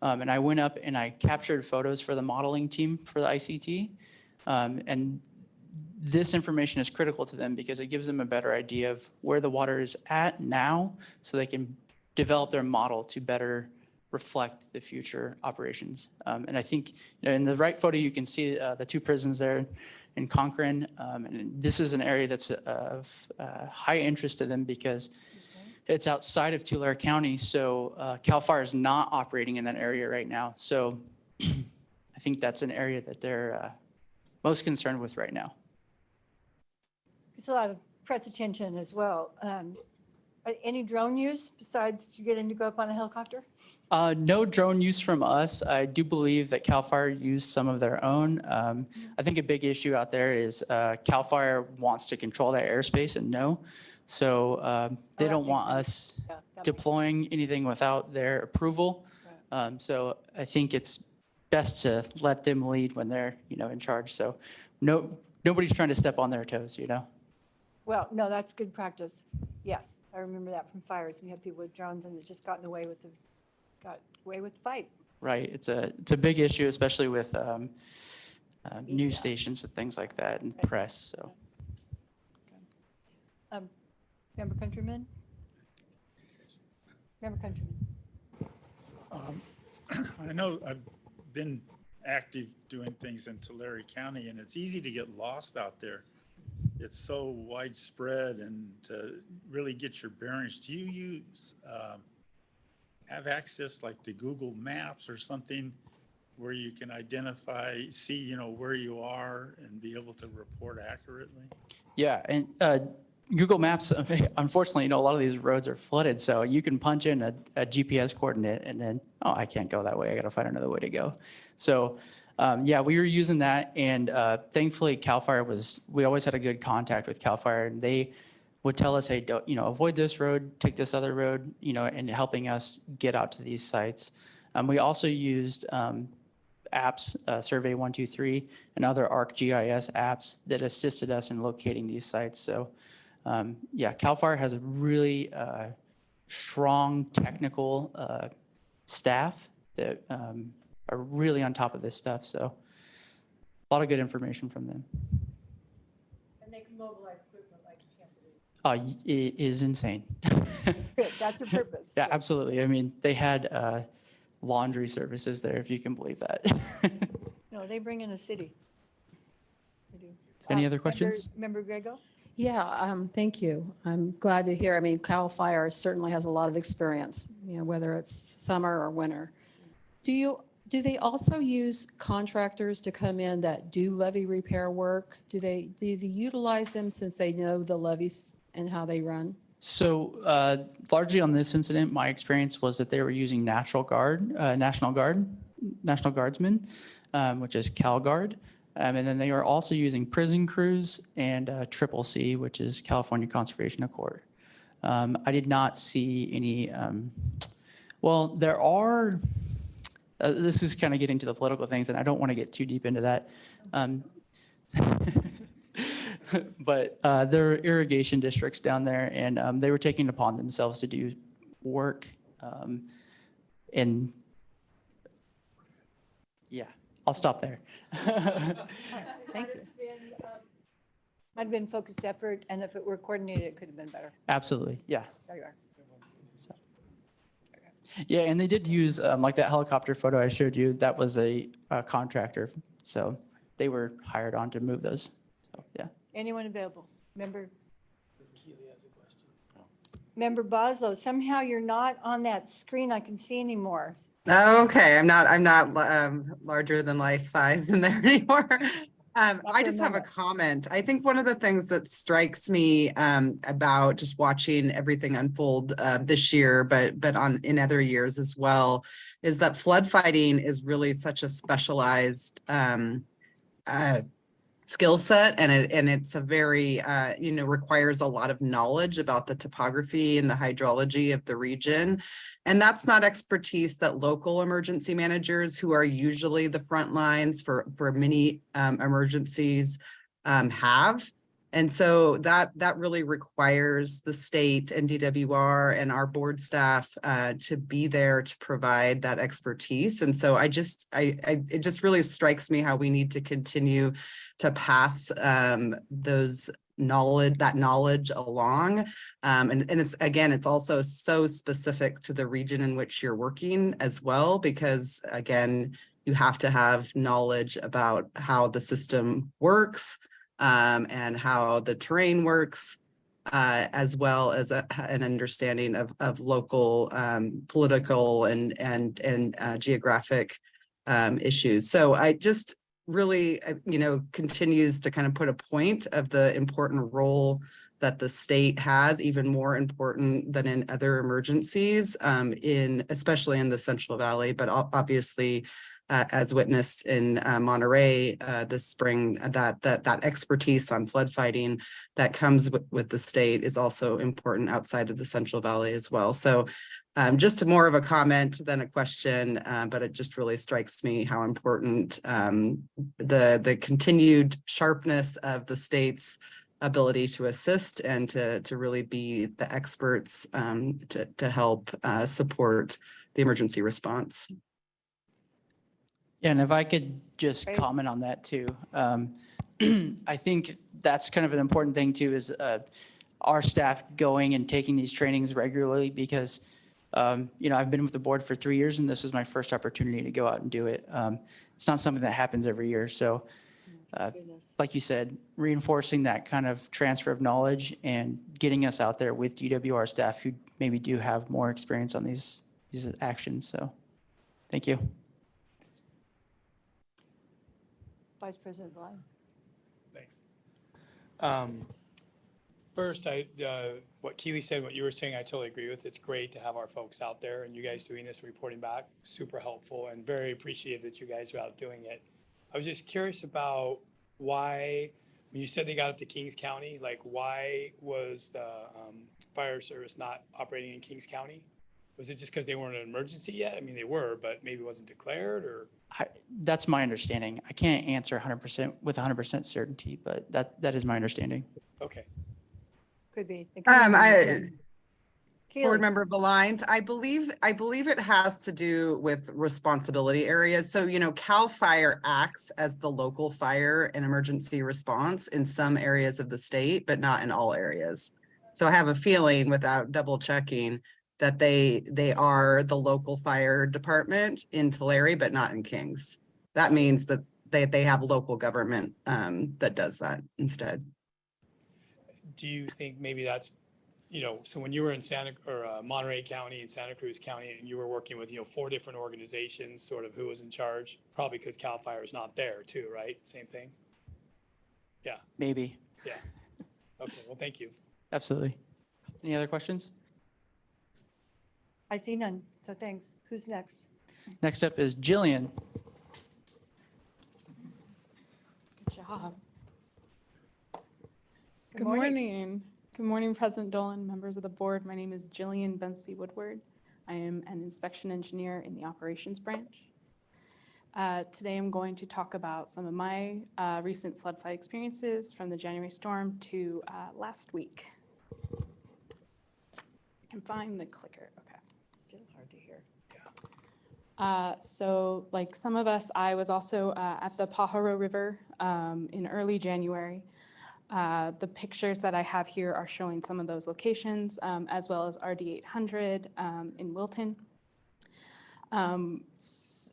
And I went up and I captured photos for the modeling team for the ICT. And this information is critical to them because it gives them a better idea of where the water is at now so they can develop their model to better reflect the future operations. And I think in the right photo, you can see the two prisons there in Conklin. And this is an area that's of high interest to them because it's outside of Tulare County. So CAL FIRE is not operating in that area right now. So I think that's an area that they're most concerned with right now. There's a lot of press attention as well. Any drone use besides you getting to go up on a helicopter? No drone use from us. I do believe that CAL FIRE used some of their own. I think a big issue out there is CAL FIRE wants to control that airspace and no. So they that don't makes want sense. us Yeah, that makes deploying anything without their approval. So I think it's best to let them lead when they're, in charge. So nobody's trying to step on their toes, Well, no, that's good practice. Yes, I remember that from fires. We had people with drones and it just got away with the fight. Right. It's a big issue, especially with news stations and things like that and press. So Member Countryman? Member Countryman. I know I've been active doing things in Tulare County, and it's easy to get lost out there. It's so widespread, and to really get your bearings, do you have access like to Google Maps or something where you can identify, see, where you are and be able to report accurately? yeah, and Google Maps, unfortunately, a lot of these roads are flooded, so you can punch in a GPS coordinate and then, oh, I can't go that way. I got to find another way to go. So, yeah, we were using that, and thankfully, CAL FIRE we always had a good contact with CAL FIRE, and they would tell us, hey, don't, avoid this road, take this other road, and helping us get out to these sites. We also used apps, Survey 123, and other ArcGIS apps that assisted us in locating these sites. So, yeah, CAL FIRE has a really strong technical staff that are really on top of this stuff. So a lot of good information from them. And they can mobilize equipment like you can't believe. It is insane. Good, that's a purpose. Yeah, So, absolutely. I mean, they had laundry services there, if you can believe that. No, they bring in a city. They do. Any other questions? Member Grego? Yeah, thank you. I'm glad to hear. I mean, CAL FIRE certainly has a lot of experience, whether it's summer or winter. Do they also use contractors to come in that do levee repair work? Do they utilize them since they know the levees and how they run? So largely on this incident, my experience was that they were using National Guardsmen, which is CalGuard. And then they are also using prison crews and CCC, which is California Conservation Accord. I did not see any, well, there are, this is kind of getting to the political things, and I don't want to get too deep into that. But there are irrigation districts down there, and they were taking it upon themselves to do work. And yeah, I'll stop there. Thank you. Might have been focused effort, and if it were coordinated, it could have been better. Absolutely, yeah. There you are. Yeah, and they did use, like that helicopter photo I showed you, that was a contractor. So they were hired on to move those. So, yeah. Anyone available? Member Boslow, somehow you're not on that screen I can see anymore. Okay, I'm not larger than life size in there anymore. I just have a comment. I think one of the things that strikes me about just watching everything unfold this year, but in other years as well, is that flood fighting is really such a specialized skill set, and it's a very requires a lot of knowledge about the topography and the hydrology of the region. And that's not expertise that local emergency managers, who are usually the front lines for many emergencies, have. And so that really requires the state and DWR and our board staff to be there to provide that expertise. And so it just really strikes me how we need to continue to pass that knowledge along. And it's also so specific to the region in which you're working as well, because again, you have to have knowledge about how the system works, and how the terrain works, as well as an understanding of local political and geographic issues. So I just really, continues to kind of put a point of the important role that the state has, even more important than in other emergencies, especially in the Central Valley, but obviously as witnessed in Monterey this spring, that expertise on flood fighting that comes with the state is also important outside of the Central Valley as well. So just more of a comment than a question, but it just really strikes me how important the continued sharpness of the state's ability to assist and to really be the experts to help support the emergency response. Yeah, and if I could just Great. comment on that too. I think that's kind of an important thing too, is our staff going and taking these trainings regularly, because I've been with the board for 3 years and this is my first opportunity to go out and do it. It's not something that happens every year. So like you said, reinforcing that kind of transfer of knowledge and getting us out there with DWR staff who maybe do have more experience on these actions. So thank you. Vice President Blind. Thanks. First, what Keely said, what you were saying, I totally agree with. It's great to have our folks out there, and you guys doing this, reporting back, super helpful, and very appreciative that you guys are out doing it. I was just curious about why, when you said they got up to Kings County, like why was the fire service not operating in Kings County? Was it just because they weren't an emergency yet? I mean, they were, but maybe it wasn't declared, or? That's my understanding. I can't answer 100% with 100% certainty, but that is my understanding. Okay. Could be. It could be. Keely. Board Member Belines, I believe it has to do with responsibility areas. So, CAL FIRE acts as the local fire and emergency response in some areas of the state, but not in all areas. So I have a feeling, without double checking, that they are the local fire department in Tulare, but not in Kings. That means that they have local government that does that instead. Do you think maybe that's, so when you were in Monterey County and Santa Cruz County, and you were working with, 4 different organizations, sort of who was in charge? Probably because CAL FIRE is not there too, right? Same thing? Yeah. Maybe. Yeah. Okay, well, thank you. Absolutely. Any other questions? I see none, so thanks. Who's next? Next up is Jillian. Good job. Good Good morning. Good morning, President Dolan, members of the board. My name is Jillian Bensley Woodward. I am an inspection engineer in the operations branch. Today I'm going to talk about some of my recent flood fight experiences from the January storm to last week. I can find the clicker. Okay. Still hard to hear. So like some of us, I was also at the Pajaro River in early January. The pictures that I have here are showing some of those locations, as well as RD 800 in Wilton.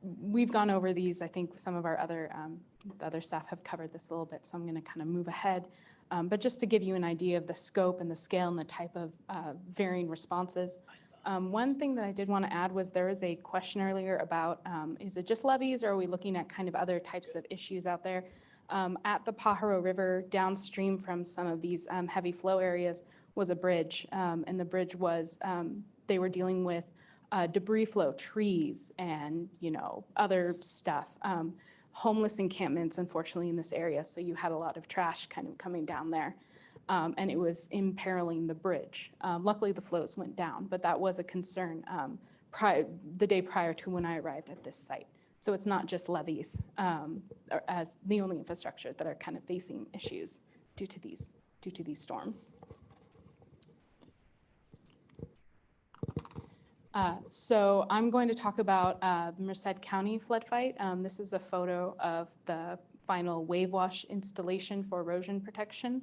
We've gone over these. I think some of our other staff have covered this a little bit, so I'm going to kind of move ahead. But just to give you an idea of the scope and the scale and the type of varying responses. One thing that I did want to add was there was a question earlier about, is it just levees, or are we looking at kind of other types of issues out there? At the Pajaro River, downstream from some of these heavy flow areas, was a bridge. And the bridge was, they were dealing with debris flow, trees, and other stuff. homeless encampments, unfortunately, in this area. So you had a lot of trash kind of coming down there. And it was imperiling the bridge. Luckily, the flows went down, but that was a concern the day prior to when I arrived at this site. So it's not just levees as the only infrastructure that are kind of facing issues due to these storms. So I'm going to talk about the Merced County flood fight. This is a photo of the final wave wash installation for erosion protection.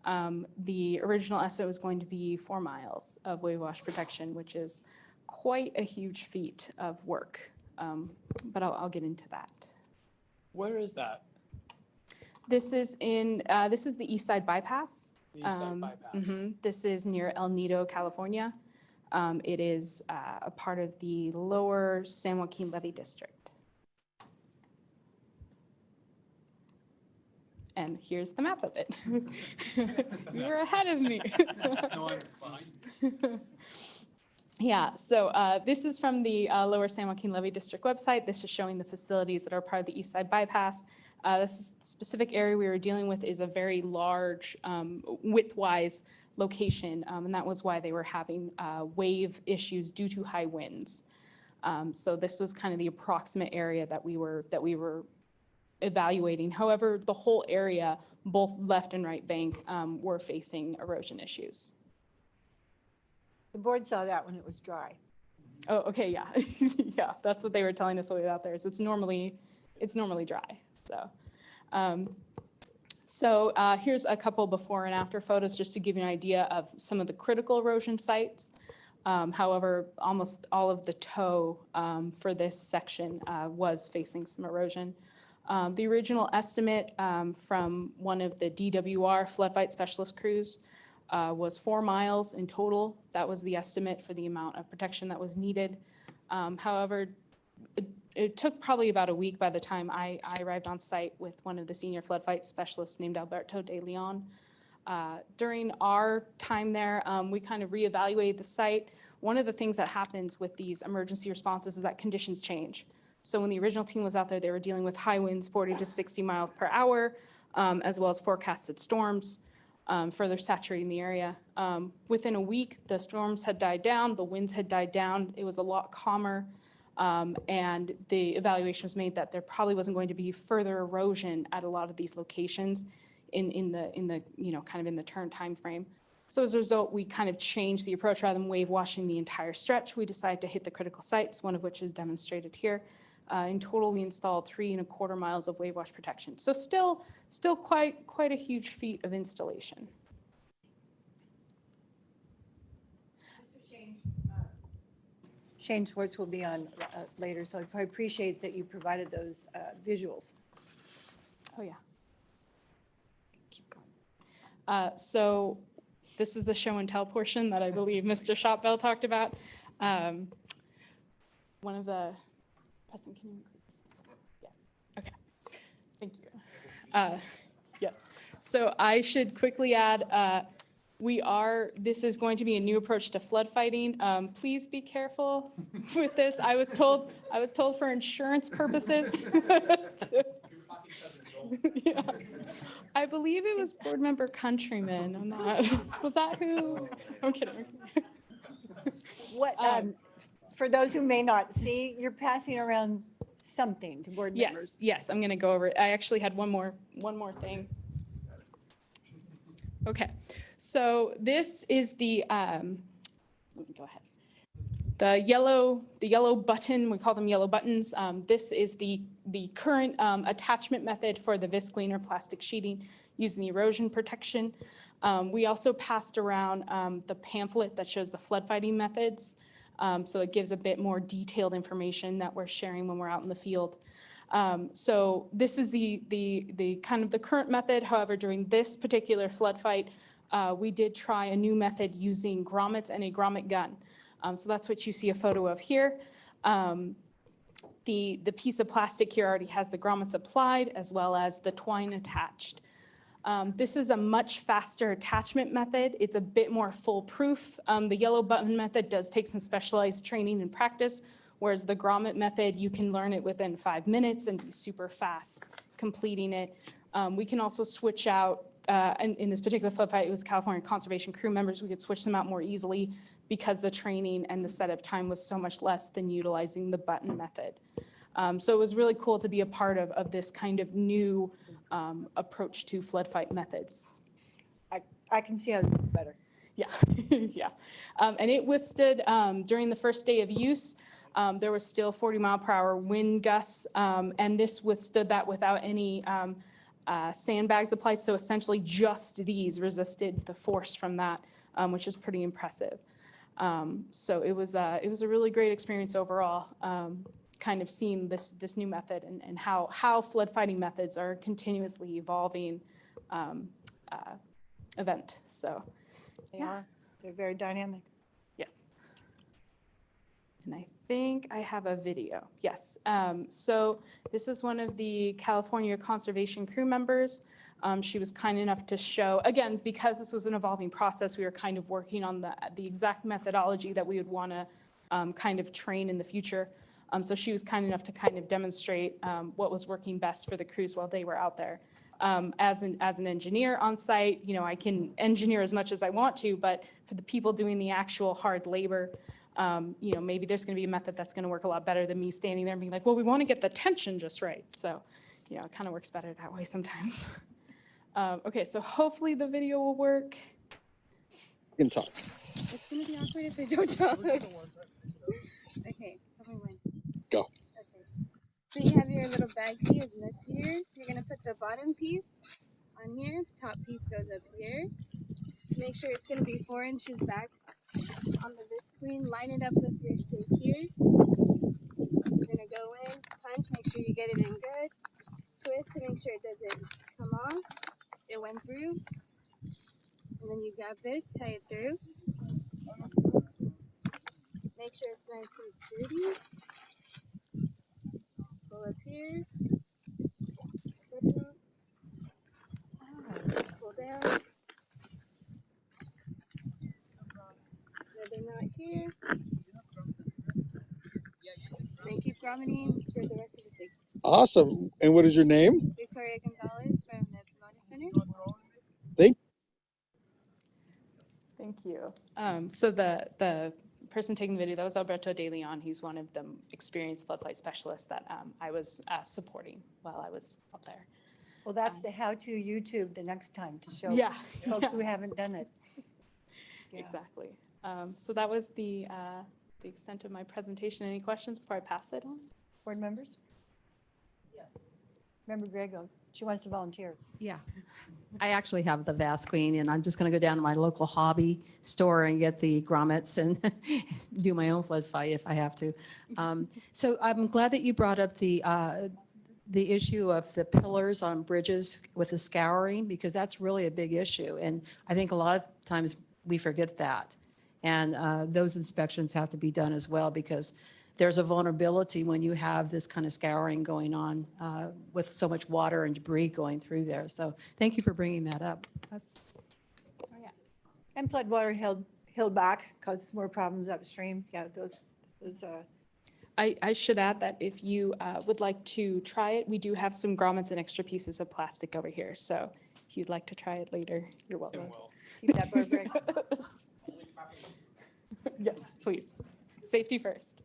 The original estimate was going to be 4 miles of wave wash protection, which is quite a huge feat of work, but I'll get into that. Where is that? This is the East Side Bypass. The East Side Bypass. This is near El Nido, California. It is a part of the lower San Joaquin Levee District. And here's the map of it. You're ahead of me. No, I'm fine. Yeah, so this is from the Lower San Joaquin Levee District website. This is showing the facilities that are part of the East Side Bypass. This specific area we were dealing with is a very large, width-wise location, and that was why they were having wave issues due to high winds. So this was kind of the approximate area that we were evaluating. However, the whole area, both left and right bank, were facing erosion issues. The board saw that when it was dry. Oh, okay, yeah. Yeah, that's what they were telling us while we were out there. So it's normally dry. So here's a couple before and after photos just to give you an idea of some of the critical erosion sites. However, almost all of the toe for this section was facing some erosion. The original estimate from one of the DWR flood fight specialist crews was 4 miles in total. That was the estimate for the amount of protection that was needed. However, it took probably about a week by the time I arrived on site with one of the senior flood fight specialists named Alberto de Leon. During our time there, we kind of reevaluated the site. One of the things that happens with these emergency responses is that conditions change. So when the original team was out there, they were dealing with high winds, 40 to 60 miles per hour, as well as forecasted storms, further saturating the area. Within a week, the storms had died down, the winds had died down. It was a lot calmer. And the evaluation was made that there probably wasn't going to be further erosion at a lot of these locations in the kind of in the turn time frame. So as a result, we kind of changed the approach. Rather than wave washing the entire stretch, we decided to hit the critical sites, one of which is demonstrated here. In total, we installed 3¼ miles of wave wash protection. So still quite a huge feat of installation. Shane Schwartz will be on later, so I appreciate that you provided those visuals. Oh, yeah. Keep going. So this is the show and tell portion that I believe Mr. Shopbell talked about. One of the, Preston, can you include this? Yes, okay, thank you. Yes, so I should quickly add, this is going to be a new approach to flood fighting. Please be careful with this. I was told for insurance purposes. Yeah. I believe it was board member Countryman. I'm not, was that who? I'm kidding. What, for those who may not see, you're passing around something to board members. Yes, I'm gonna go over it. I actually had one more thing. Okay, so this is the, let me go ahead. The yellow button, we call them yellow buttons. This is the current attachment method for the visqueen or plastic sheeting using the erosion protection. We also passed around the pamphlet that shows the flood fighting methods. So it gives a bit more detailed information that we're sharing when we're out in the field. So this is the kind of the current method. However, during this particular flood fight, we did try a new method using grommets and a grommet gun. So that's what you see a photo of here. The piece of plastic here already has the grommets applied as well as the twine attached. This is a much faster attachment method. It's a bit more foolproof. The yellow button method does take some specialized training and practice, Whereas the grommet method, you can learn it within 5 minutes and be super fast completing it. We can also switch out, in this particular flood fight, it was California Conservation crew members. We could switch them out more easily because the training and the setup time was so much less than utilizing the button method. So it was really cool to be a part of this kind of new approach to flood fight methods. I can see how this is better. Yeah, yeah. And it withstood, during the first day of use, there was still 40-mile-per-hour wind gusts, and this withstood that without any sandbags applied. So essentially just these resisted the force from that, which is pretty impressive. So it was a really great experience overall, kind of seeing this new method and how flood fighting methods are continuously evolving event. So They are. They're very dynamic. yes. And I think I have a video. Yes. So this is one of the California Conservation crew members. She was kind enough to show, again, because this was an evolving process, we were kind of working on the exact methodology that we would want to kind of train in the future. So she was kind enough to kind of demonstrate what was working best for the crews while they were out there. As an engineer on site, you know, I can engineer as much as I want to, but for the people doing the actual hard labor, you know, maybe there's going to be a method that's going to work a lot better than me standing there and being like, well, we want to get the tension just right. So, you know, it kind of works better that way sometimes. Okay, so hopefully the video will work. You can talk. It's going to be awkward if I don't talk. Okay, tell me when. Go. Okay. So you have your little baggie of nuts here. You're going to put the bottom piece on here. Top piece goes up here. Make sure it's going to be 4 inches back on the visqueen. Line it up with your stake here. You're going to go in, punch, make sure you get it in good. Twist to make sure it doesn't come off. It went through. And then you grab this, tie it through. Make sure it's nice and sturdy. Pull up here. Set it up. Pull down. Another knot here. Then keep grommeting for the rest of the sticks. Awesome. And what is your name? Victoria Gonzalez from the Pomona Center. Thank you. So the person taking the video, that was Alberto De Leon. He's one of the experienced flood fight specialists that I was supporting while I was up there. Well, that's the how-to YouTube the next time to show Yeah, folks yeah. who haven't done it. Yeah. Exactly. So that was the extent of my presentation. Any questions before I pass it on? Board members? Yeah. Member Grego, she wants to volunteer. Yeah, I actually have the Vasqueen, and I'm just going to go down to my local hobby store and get the grommets and do my own flood fight if I have to. So I'm glad that you brought up the issue of the pillars on bridges with the scouring, because that's really a big issue. And I think a lot of times we forget that. And those inspections have to be done as well, because there's a vulnerability when you have this kind of scouring going on with so much water and debris going through there. So thank you for bringing that up. That's, Oh, yeah. And floodwater held back, caused more problems upstream. Yeah, those. I should add that if you would like to try it, we do have some grommets and extra pieces of plastic over here. So if you'd like to try it later, you're welcome. Keep that burger. Yes, please. Safety first.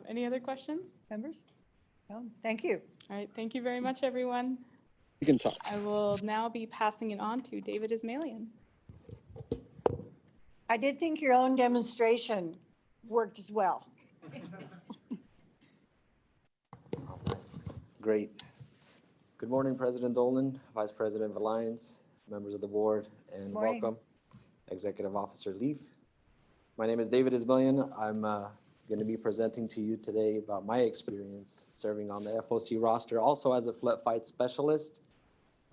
Any other questions? Members? No, thank you. All right, thank you very much, everyone. You can talk. I will now be passing it on to David Ismailian. I did think your own demonstration worked as well. Great. Good morning, President Dolan, Vice President of Alliance, members of the board, and Morning. welcome, Executive Officer Leaf. My name is David Ismailian. I'm going to be presenting to you today about my experience serving on the FOC roster, also as a flood fight specialist.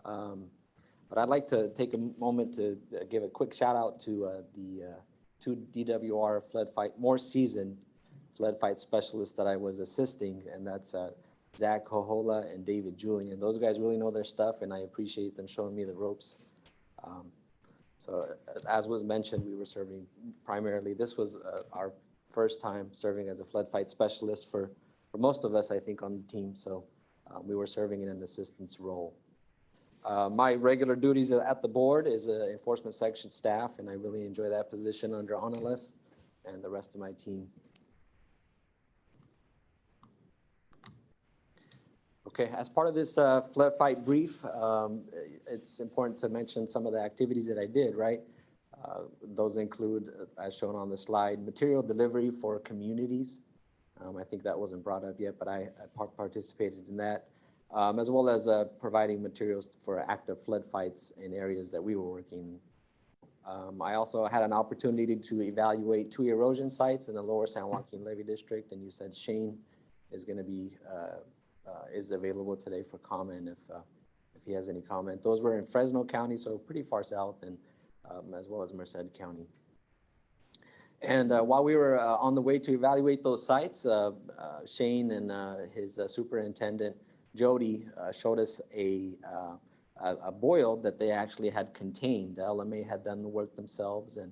But I'd like to take a moment to give a quick shout out to the two DWR flood fight, more seasoned flood fight specialists that I was assisting, and that's Zach Hohola and David Julian. Those guys really know their stuff, and I appreciate them showing me the ropes. So as was mentioned, we were serving primarily, this was our first time serving as a flood fight specialist for most of us, I think, on the team. So we were serving in an assistance role. My regular duties at the board is enforcement section staff, and I really enjoy that position under Analyst and the rest of my team. Okay, as part of this flood fight brief, it's important to mention some of the activities that I did, right? Those include, as shown on the slide, material delivery for communities. I think that wasn't brought up yet, but I participated in that, as well as providing materials for active flood fights in areas that we were working. I also had an opportunity to evaluate 2 erosion sites in the lower San Joaquin Levee District, and you said Shane is going to be is available today for comment if he has any comment. Those were in Fresno County, so pretty far south, and as well as Merced County. And while we were on the way to evaluate those sites, Shane and his superintendent, Jody, showed us a boil that they actually had contained. The LMA had done the work themselves, and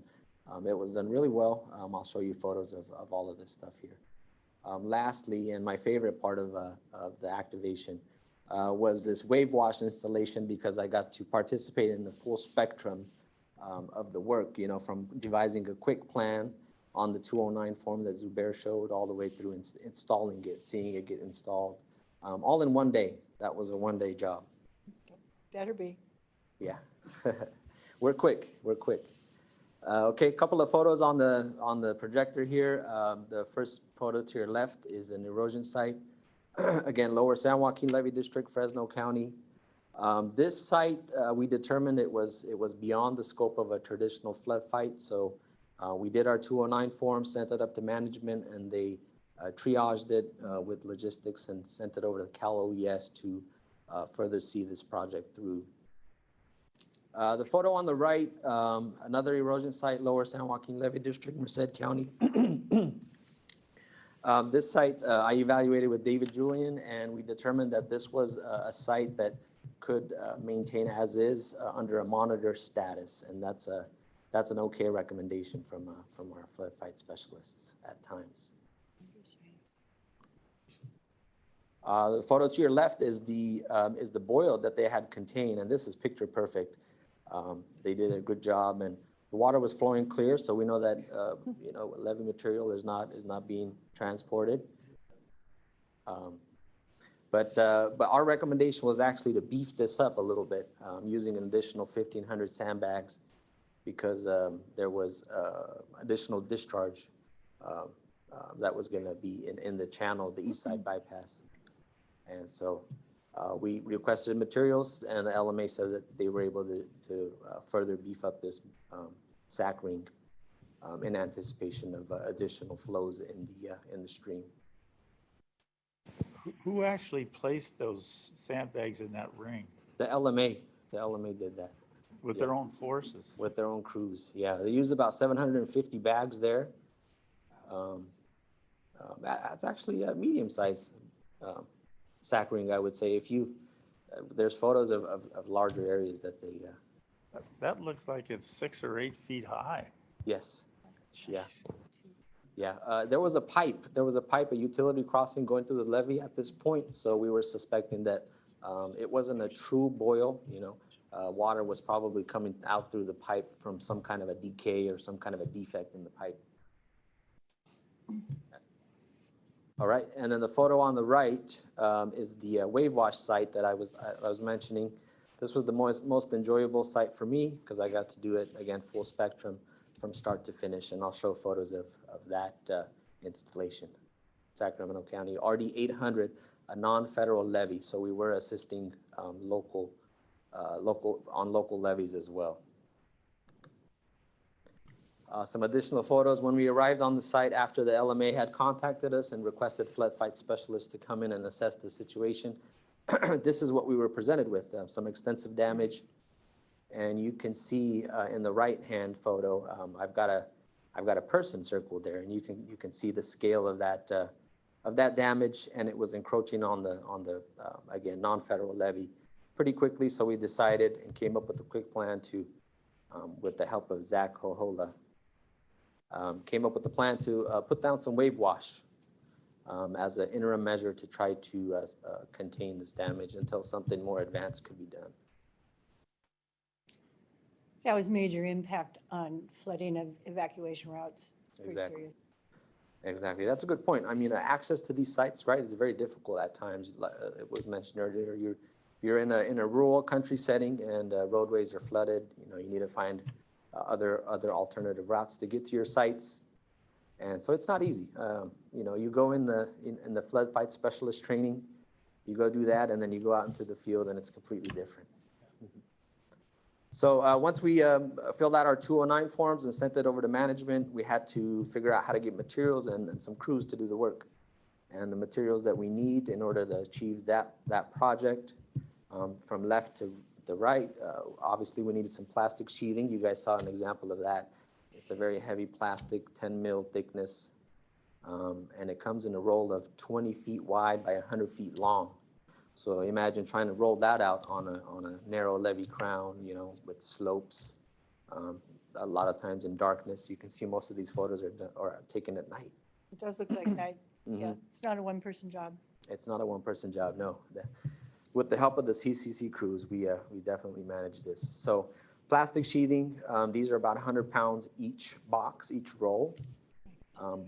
it was done really well. I'll show you photos of all of this stuff here. Lastly, and my favorite part of the activation was this wave wash installation, because I got to participate in the full spectrum of the work, you know, from devising a quick plan on the 209 form that Zubair showed, all the way through installing it, seeing it get installed, all in one day. That was a one-day job. Better be. Yeah, we're quick. Okay, a couple of photos on the projector here. The first photo to your left is an erosion site. Again, lower San Joaquin Levee District, Fresno County. This site, we determined it was beyond the scope of a traditional flood fight. So we did our 209 form, sent it up to management, and they triaged it with logistics and sent it over to Cal OES to further see this project through. The photo on the right, another erosion site, lower San Joaquin Levee District, Merced County. This site I evaluated with David Julian, and we determined that this was a site that could maintain as is under a monitor status, and that's an okay recommendation from our flood fight specialists at times. The photo to your left is the boil that they had contained, and this is picture perfect. They did a good job, and the water was flowing clear, so we know that you know, levee material is not being transported. But our recommendation was actually to beef this up a little bit, using an additional 1,500 sandbags, because there was additional discharge that was going to be in the channel, the east side bypass. And so we requested materials, and the LMA said that they were able to further beef up this sack ring in anticipation of additional flows in the stream. Who actually placed those sandbags in that ring? The LMA did that. With their own forces? With their own crews, yeah. They used about 750 bags there. That's actually a medium-sized sack ring, I would say. There's photos of larger areas that they. That looks like it's 6 or 8 feet high. Yes, yeah. Yeah, there was a pipe, a utility crossing going through the levee at this point, so we were suspecting that it wasn't a true boil, you know. Water was probably coming out through the pipe from some kind of a decay or some kind of a defect in the pipe. All right, and then the photo on the right is the wave wash site that I was mentioning. This was the most enjoyable site for me, because I got to do it, again, full spectrum from start to finish, and I'll show photos of that installation. Sacramento County, RD 800, a non-federal levy, so we were assisting on local levies as well. Some additional photos. When we arrived on the site after the LMA had contacted us and requested flood fight specialists to come in and assess the situation, this is what we were presented with, some extensive damage. And you can see in the right-hand photo, I've got a person circled there, and you can see the scale of that damage, and it was encroaching on the again, non-federal levy pretty quickly. So we decided and came up with a quick plan to, with the help of Zach Hohola, came up with a plan to put down some wave wash as an interim measure to try to contain this damage until something more advanced could be done. That was major impact on flooding of evacuation routes. It's pretty Exactly. serious. Exactly. That's a good point. I mean, access to these sites, right, is very difficult at times. It was mentioned earlier. You're in a rural country setting and roadways are flooded. You know, you need to find other alternative routes to get to your sites, and so it's not easy. You know, you go in the flood fight specialist training, you go do that, and then you go out into the field, and it's completely different. So once we filled out our 209 forms and sent it over to management, we had to figure out how to get materials and some crews to do the work. And the materials that we need in order to achieve that project, from left to the right, obviously we needed some plastic sheathing. You guys saw an example of that. It's a very heavy plastic, 10 mil thickness, and it comes in a roll of 20 feet wide by 100 feet long. So imagine trying to roll that out on a narrow levee crown, you know, with slopes. A lot of times in darkness. You can see most of these photos are taken at night. It does look like night. Yeah, Mhm. it's not a one-person job. It's not a one-person job, no. With the help of the CCC crews, we definitely managed this. So plastic sheathing, these are about 100 pounds each box, each roll.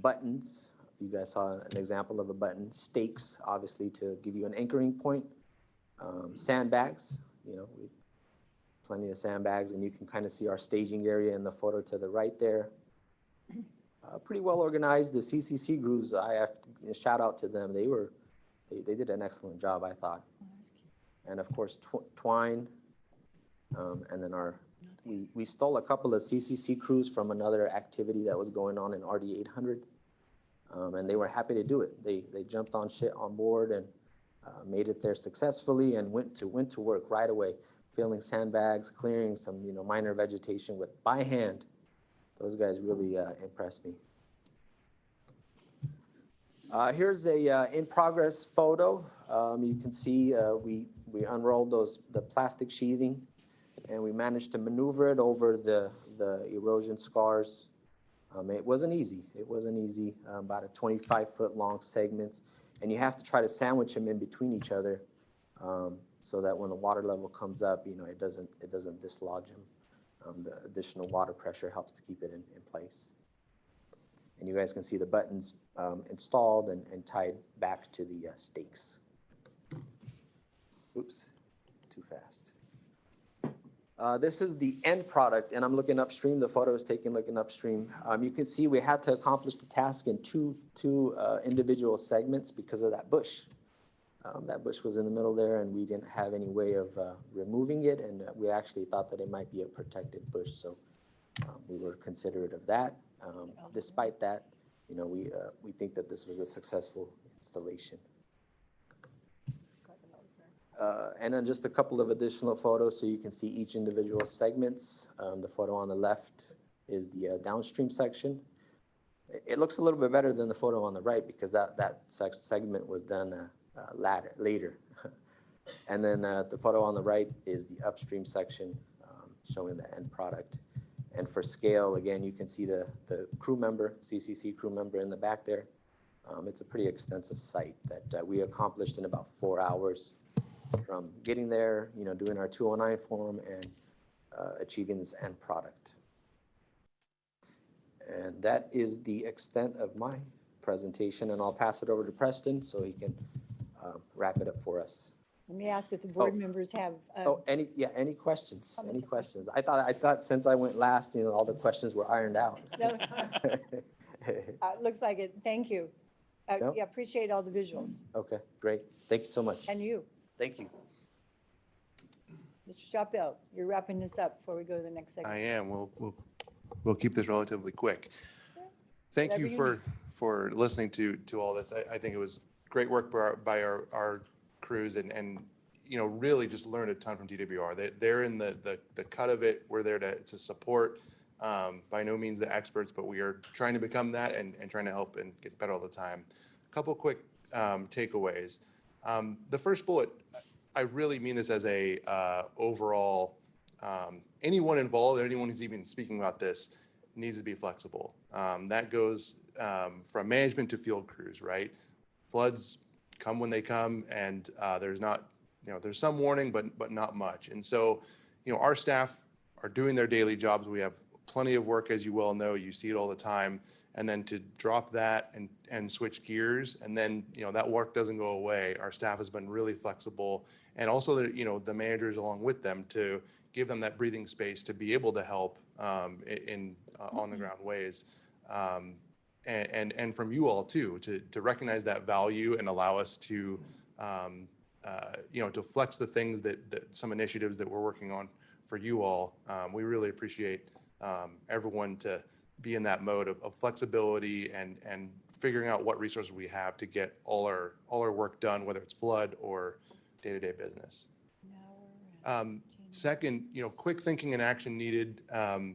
Buttons, you guys saw an example of a button. Stakes, obviously, to give you an anchoring point. Sandbags, you know, plenty of sandbags, and you can kind of see our staging area in the photo to the right there. Pretty well organized. The CCC crews, I have to shout out to them. They did an excellent job, I thought. And of course, twine, and then we stole a couple of CCC crews from another activity that was going on in RD 800. And they were happy to do it. They jumped on board and made it there successfully and went to work right away, filling sandbags, clearing some minor vegetation by hand. Those guys really impressed me. Here's a in progress photo. You can see we unrolled the plastic sheathing and we managed to maneuver it over the erosion scars. It wasn't easy. It wasn't easy. About a 25-foot long segments, and you have to try to sandwich them in between each other, so that when the water level comes up, it doesn't dislodge them. The additional water pressure helps to keep it in place. And you guys can see the buttons installed and tied back to the stakes. Oops, too fast. This is the end product, and I'm looking upstream. The photo is taken looking upstream. You can see we had to accomplish the task in two individual segments because of that bush. That bush was in the middle there, and we didn't have any way of removing it, and we actually thought that it might be a protected bush, so we were considerate of that. Despite that, we think that this was a successful installation. And then just a couple of additional photos so you can see each individual segments. The photo on the left is the downstream section. It looks a little bit better than the photo on the right because that segment was done later. And then the photo on the right is the upstream section showing the end product. And for scale, again, you can see the crew member, CCC crew member in the back there. It's a pretty extensive site that we accomplished in about 4 hours. From getting there, doing our 209 form and achieving this end product. And that is the extent of my presentation, and I'll pass it over to Preston so he can wrap it up for us. Let me ask if the board members have. Any questions? Any questions? I thought since I went last, all the questions were ironed out. No. Looks like it. Thank you. No? Yeah, appreciate all the visuals. Okay, great. Thank you so much. And you. Thank you. Mr. Chappell, you're wrapping this up before we go to the next segment. I am. We'll keep this relatively quick. Thank Whatever you you for listening to all this. I think it was great work by our crews and really just learned a ton from TWR. They're in the cut of it. We're there to support. By no means the experts, but we are trying to become that and trying to help and get better all the time. A couple quick takeaways. The first bullet, I really mean this as a overall, anyone involved, anyone who's even speaking about this, needs to be flexible. That goes from management to field crews, right? Floods come when they come, and there's not, there's some warning, but not much. And so, our staff are doing their daily jobs. We have plenty of work, as you well know. You see it all the time. And then to drop that and switch gears, and then that work doesn't go away. Our staff has been really flexible, and also the managers along with them, to give them that breathing space to be able to help in on the ground ways, and from you all too, to recognize that value and allow us to to flex the things that some initiatives that we're working on for you all. We really appreciate everyone to be in that mode of flexibility and figuring out what resources we have to get all our work done, whether it's flood or day-to-day business. Second, quick thinking and action needed. I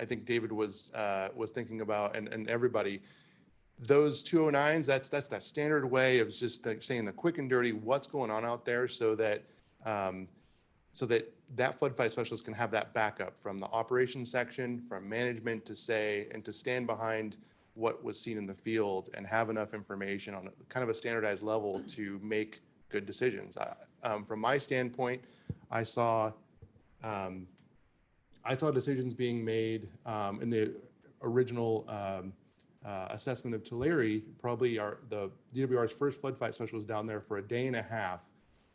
think David was thinking about, and everybody, those 209s, that's that standard way of just saying the quick and dirty, what's going on out there, so that that flood fight specialist can have that backup from the operations section, from management, to say and to stand behind what was seen in the field and have enough information on kind of a standardized level to make good decisions. From my standpoint, I saw decisions being made in the original assessment of Tulare. Probably the DWR's first flood fight specialist was down there for a day and a half,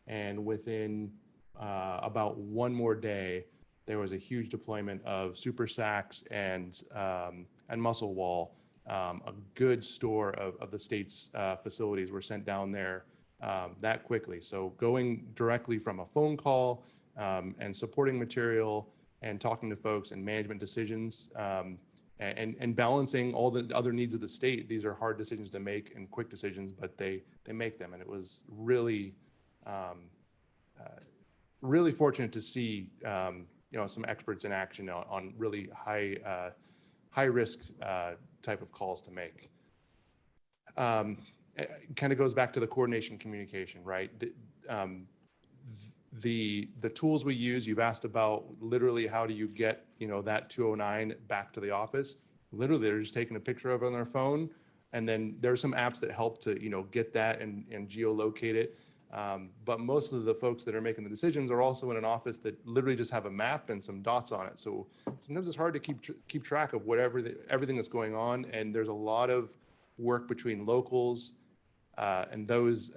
and within about one more day, there was a huge deployment of super sacks and muscle wall. A good store of the state's facilities were sent down there that quickly. So going directly from a phone call and supporting material and talking to folks and management decisions and balancing all the other needs of the state. These are hard decisions to make and quick decisions, but they make them. And it was really really fortunate to see some experts in action on really high risk type of calls to make. It kind of goes back to the coordination communication, right? The tools we use, you've asked about literally how do you get that 209 back to the office. Literally, they're just taking a picture of it on their phone, and then there's some apps that help to get that and geolocate it. But most of the folks that are making the decisions are also in an office that literally just have a map and some dots on it. So sometimes it's hard to keep track of everything that's going on. And there's a lot of work between locals and those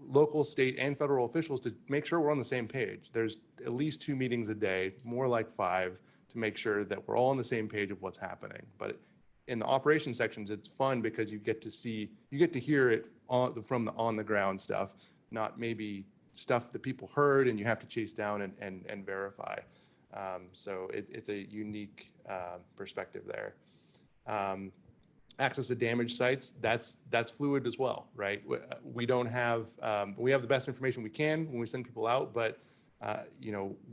local, state, and federal officials to make sure we're on the same page. There's at least 2 meetings a day, more like 5, to make sure that we're all on the same page of what's happening. But in the operations sections, it's fun because you get to hear it from the on the ground stuff, not maybe stuff that people heard and you have to chase down and verify. So it's a unique perspective there. Access to damaged sites, that's fluid as well, right? We don't have, we have the best information we can when we send people out, but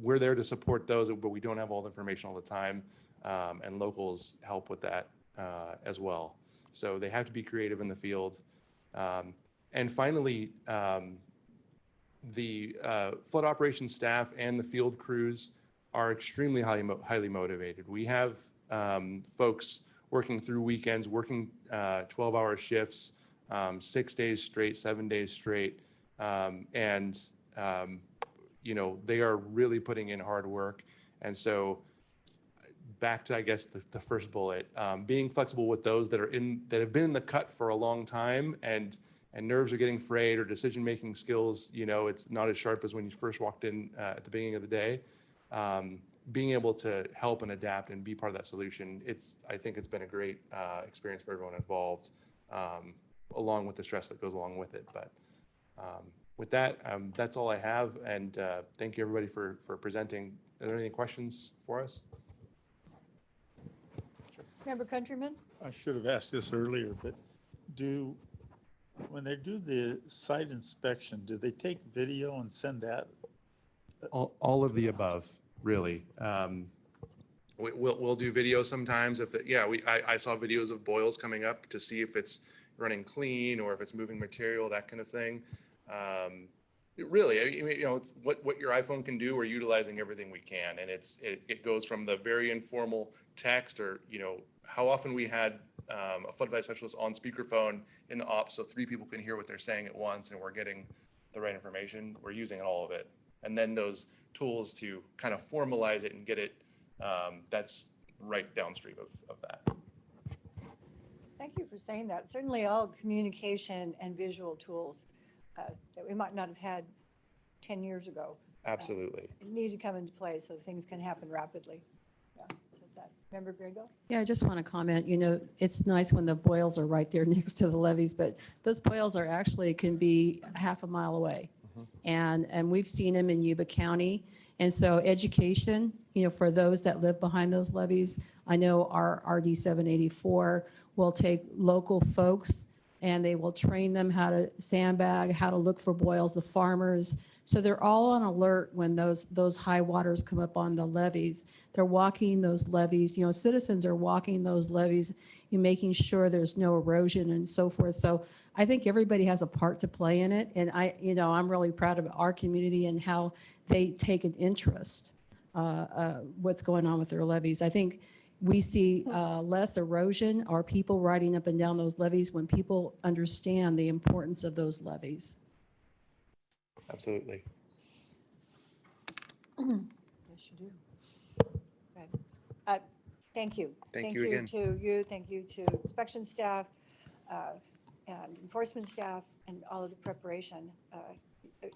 we're there to support those, but we don't have all the information all the time, and locals help with that as well. So they have to be creative in the field. And finally, the flood operations staff and the field crews are extremely highly motivated. We have folks working through weekends, working 12-hour shifts, 6 days straight, 7 days straight. And they are really putting in hard work. And so back to, I guess, the first bullet, being flexible with those that have been in the cut for a long time and nerves are getting frayed, or decision-making skills, it's not as sharp as when you first walked in at the beginning of the day. Being able to help and adapt and be part of that solution, I think it's been a great experience for everyone involved, along with the stress that goes along with it. But with that, that's all I have. And thank you, everybody, for presenting. Are there any questions for us? Member Countryman? I should have asked this earlier, but when they do the site inspection, do they take video and send that? All of the above, really. We'll do video sometimes. I saw videos of boils coming up to see if it's running clean or if it's moving material, that kind of thing. Really, I mean, it's what your iPhone can do. We're utilizing everything we can, and it goes from the very informal text, or how often we had a flood advice specialist on speakerphone in the ops, so 3 people can hear what they're saying at once, and we're getting the right information. We're using all of it, and then those tools to kind of formalize it and get it. That's right downstream of that. Thank you for saying that. Certainly all communication and visual tools that we might not have had 10 years ago Absolutely. need to come into play so things can happen rapidly. Yeah, so that. Member Grego? Yeah, I just want to comment, it's nice when the boils are right there next to the levees, but those boils are actually can be half a mile away. And we've seen them in Yuba County. And so education, for those that live behind those levees, I know our RD 784 will take local folks and they will train them how to sandbag, how to look for boils, the farmers. So they're all on alert when those high waters come up on the levees. They're walking those levees, citizens are walking those levees, making sure there's no erosion and so forth. So I think everybody has a part to play in it. And I'm really proud of our community and how they take an interest, what's going on with their levees. I think we see less erosion or people riding up and down those levees when people understand the importance of those levees. Absolutely. Yes, you do. Good. Thank you. Thank you again. To you. Thank you to inspection staff and enforcement staff and all of the preparation.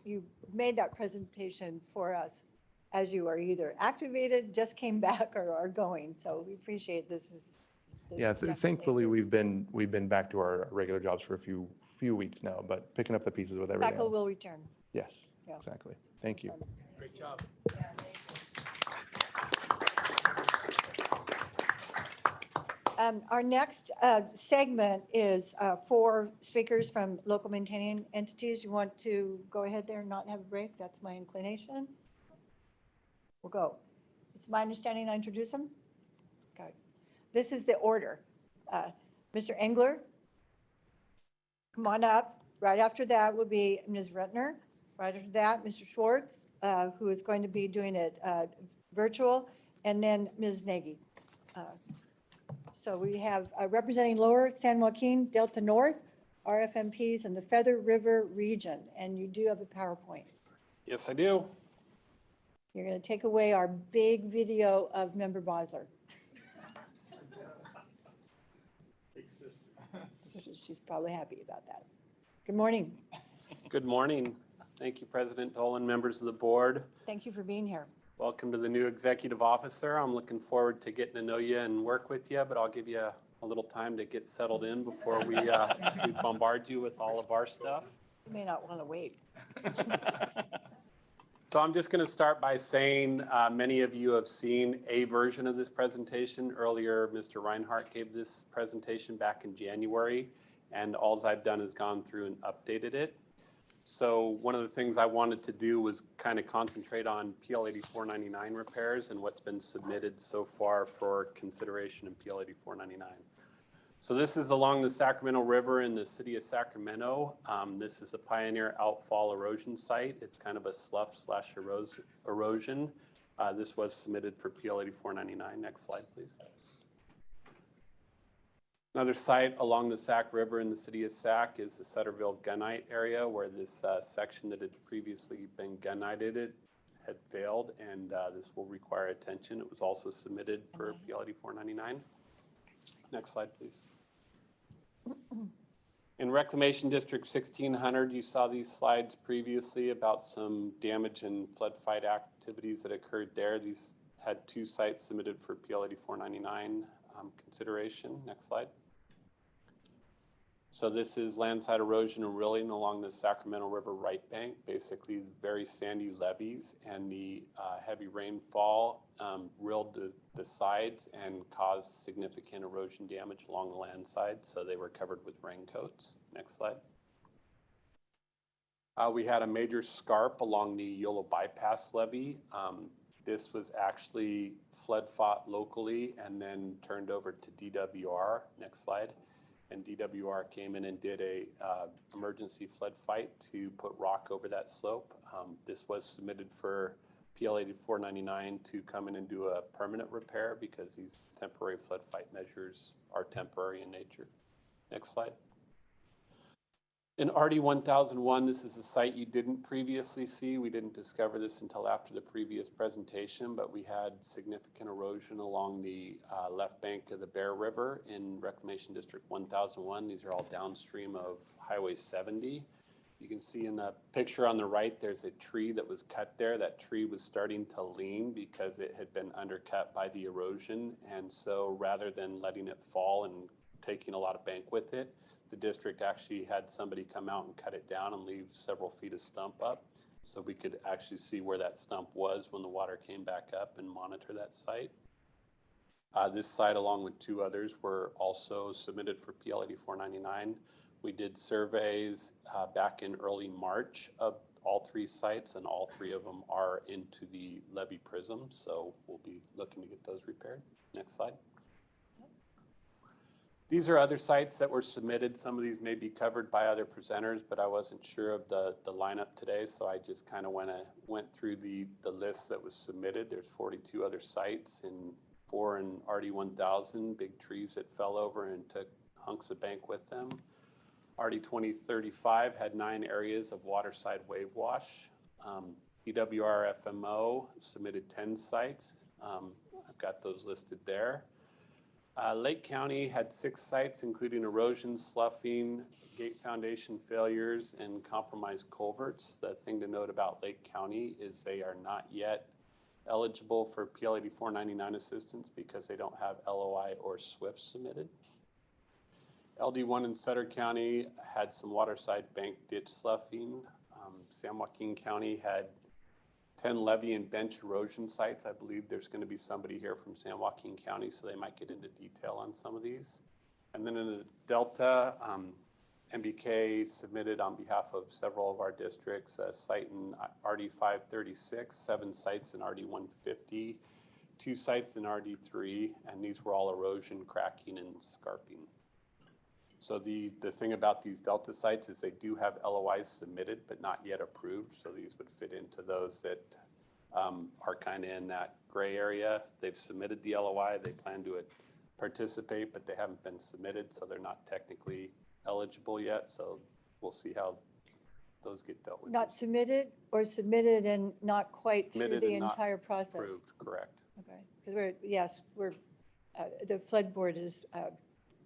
You made that presentation for us as you are either activated, just came back, or are going. So we appreciate this. Yeah, thankfully we've been back to our regular jobs for a few weeks now, but picking up the pieces with everything Cycle else. will return. Yes, Yeah. exactly. Thank you. Great job. Our next segment is 4 speakers from local maintaining entities. You want to go ahead there and not have a break? That's my inclination. We'll go. It's my understanding I introduce them. Okay. This is the order. Mr. Engler, come on up. Right after that will be Ms. Rentner. Right after that, Mr. Schwartz, who is going to be doing it virtual, and then Ms. Nagy. So we have representing Lower San Joaquin, Delta North, RFMPs, and the Feather River region. And you do have a PowerPoint. Yes, I do. You're going to take away our big video of Member Bosler. She's probably happy about that. Good morning. Good morning. Thank you, President Dolan, members of the board. Thank you for being here. Welcome to the new executive officer. I'm looking forward to getting to know you and work with you, but I'll give you a little time to get settled in before we bombard you with all of our stuff. You may not want to wait. So I'm just going to start by saying many of you have seen a version of this presentation. Earlier, Mr. Reinhardt gave this presentation back in January, and all I've done is gone through and updated it. So one of the things I wanted to do was kind of concentrate on PL 8499 repairs and what's been submitted so far for consideration in PL 8499. So this is along the Sacramento River in the city of Sacramento. This is a Pioneer Outfall erosion site. It's kind of a slough/erosion. This was submitted for PL 8499. Next slide, please. Another site along the Sac River in the city of Sac is the Sutterville gunite area, where this section that had previously been gunnited had failed, and this will require attention. It was also submitted for PL 8499. Next slide, please. In Reclamation District 1600, you saw these slides previously about some damage and flood fight activities that occurred there. These had 2 sites submitted for PL 8499 consideration. Next slide. So this is landslide erosion and rilling along the Sacramento River right bank, basically very sandy levees, and the heavy rainfall rilled the sides and caused significant erosion damage along the land side, so they were covered with raincoats. Next slide. We had a major scarp along the Yolo Bypass levee. This was actually flood fought locally and then turned over to DWR. Next slide. and DWR came in and did a emergency flood fight to put rock over that slope. This was submitted for PL 8499 to come in and do a permanent repair because these temporary flood fight measures are temporary in nature. Next slide. In RD 1001, this is a site you didn't previously see. We didn't discover this until after the previous presentation, but we had significant erosion along the left bank of the Bear River in Reclamation District 1001. These are all downstream of Highway 70. You can see in the picture on the right, there's a tree that was cut there. That tree was starting to lean because it had been undercut by the erosion. And so rather than letting it fall and taking a lot of bank with it, the district actually had somebody come out and cut it down and leave several feet of stump up. So we could actually see where that stump was when the water came back up and monitor that site. This site, along with two others, were also submitted for PL 8499. We did surveys back in early March of all three sites, and all three of them are into the levee prism. So we'll be looking to get those repaired. Next slide. These are other sites that were submitted. Some of these may be covered by other presenters, but I wasn't sure of the lineup today, so I just kind of went through the list that was submitted. There's 42 other sites and 4 in RD 1000, big trees that fell over and took hunks of bank with them. RD 2035 had 9 areas of waterside wave wash. DWR FMO submitted 10 sites. I've got those listed there. Lake County had 6 sites, including erosion, sloughing, gate foundation failures, and compromised culverts. The thing to note about Lake County is they are not yet eligible for PL 8499 assistance because they don't have LOI or SWIFT submitted. LD1 in Sutter County had some waterside bank ditch sloughing. San Joaquin County had 10 levee and bench erosion sites. I believe there's going to be somebody here from San Joaquin County, so they might get into detail on some of these. And then in the Delta, MBK submitted on behalf of several of our districts a site in RD 536, 7 sites in RD 150, 2 sites in RD 3, and these were all erosion, cracking, and scarping. So the thing about these Delta sites is they do have LOIs submitted, but not yet approved. So these would fit into those that are kind of in that gray area. They've submitted the LOI, they plan to participate, but they haven't been submitted, so they're not technically eligible yet. So we'll see how those get dealt with. Not submitted or submitted and not quite through Submitted the and not entire process? Approved, correct. Okay, because the flood board is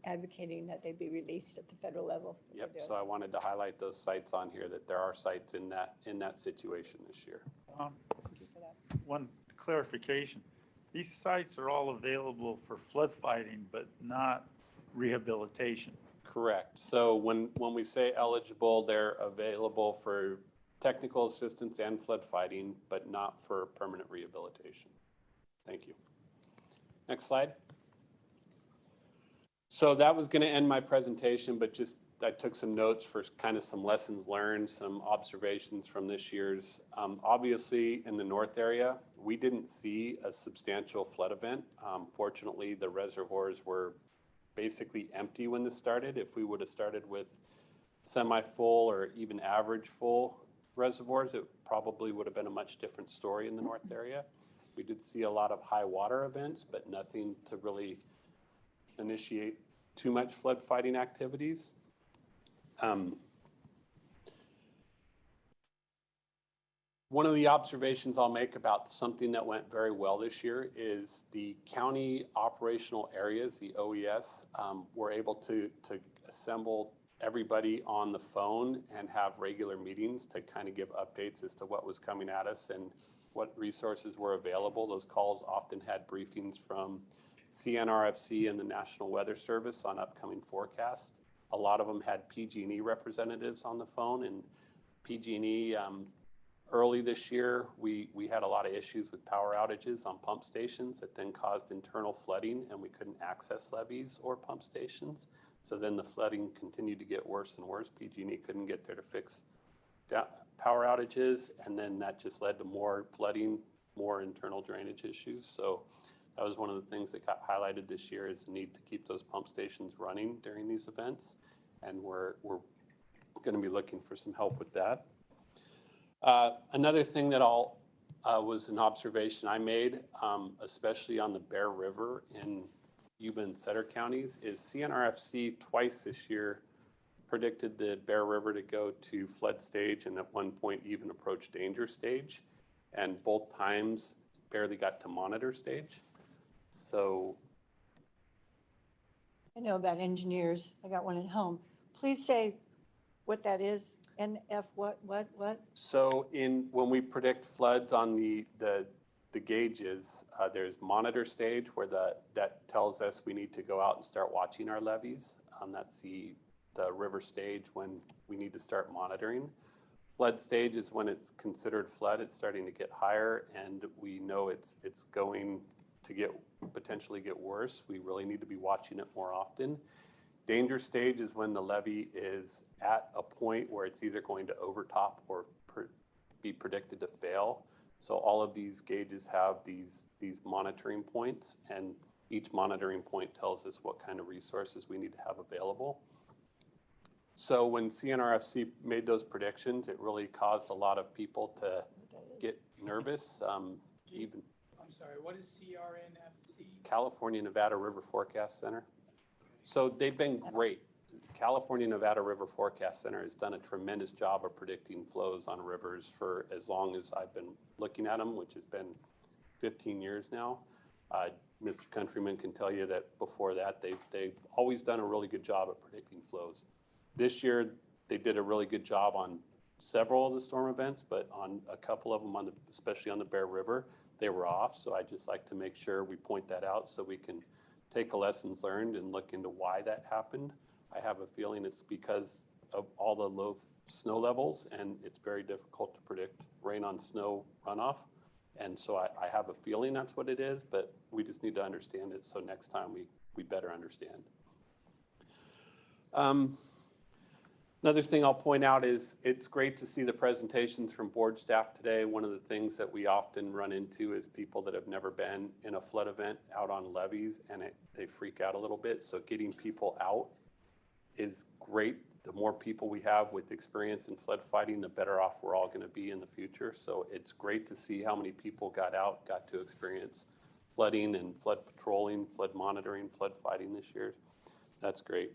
advocating that they be released at the federal level. Yep, so I wanted to highlight those sites on here, that there are sites in that situation this year. One clarification. These sites are all available for flood fighting, but not rehabilitation. Correct. So when we say eligible, they're available for technical assistance and flood fighting, but not for permanent rehabilitation. Thank you. Next slide. So that was going to end my presentation, but just I took some notes for kind of some lessons learned, some observations from this year's. Obviously, in the north area, we didn't see a substantial flood event. Fortunately, the reservoirs were basically empty when this started. If we would have started with semi-full or even average full reservoirs, it probably would have been a much different story in the north area. We did see a lot of high water events, but nothing to really initiate too much flood fighting activities. One of the observations I'll make about something that went very well this year is the county operational areas, the OES, were able to assemble everybody on the phone and have regular meetings to kind of give updates as to what was coming at us and what resources were available. Those calls often had briefings from CNRFC and the National Weather Service on upcoming forecasts. A lot of them had PG&E representatives on the phone, and PG&E, early this year, we had a lot of issues with power outages on pump stations that then caused internal flooding, and we couldn't access levees or pump stations. So then the flooding continued to get worse and worse. PG&E couldn't get there to fix power outages, and then that just led to more flooding, more internal drainage issues. So That was one of the things that got highlighted this year, is the need to keep those pump stations running during these events. And we're going to be looking for some help with that. Another thing that was an observation I made, especially on the Bear River in Yuba and Sutter counties, is CNRFC twice this year predicted the Bear River to go to flood stage and at one point even approach danger stage. And both times barely got to monitor stage. So I know about engineers. I got one at home. Please say what that is. NF what? So when we predict floods on the gauges, there's monitor stage where that tells us we need to go out and start watching our levees. That's the river stage when we need to start monitoring. Flood stage is when it's considered flood. It's starting to get higher, and we know it's going to potentially get worse. We really need to be watching it more often. Danger stage is when the levee is at a point where it's either going to overtop or be predicted to fail. So all of these gauges have these monitoring points, and each monitoring point tells us what kind of resources we need to have available. So when CNRFC made those predictions, it really caused a lot of people to get nervous. I'm sorry, what is CRNFC? California Nevada River Forecast Center. So they've been great. California Nevada River Forecast Center has done a tremendous job of predicting flows on rivers for as long as I've been looking at them, which has been 15 years now. Mr. Countryman can tell you that before that, they've always done a really good job at predicting flows. This year, they did a really good job on several of the storm events, but on a couple of them, especially on the Bear River, they were off. So I just like to make sure we point that out so we can take a lessons learned and look into why that happened. I have a feeling it's because of all the low snow levels, and it's very difficult to predict rain on snow runoff. And so I have a feeling that's what it is, but we just need to understand it so next time we better understand. Another thing I'll point out is it's great to see the presentations from board staff today. One of the things that we often run into is people that have never been in a flood event out on levees, and they freak out a little bit. So getting people out is great. The more people we have with experience in flood fighting, the better off we're all going to be in the future. So it's great to see how many people got out, got to experience flooding and flood patrolling, flood monitoring, flood fighting this year. That's great.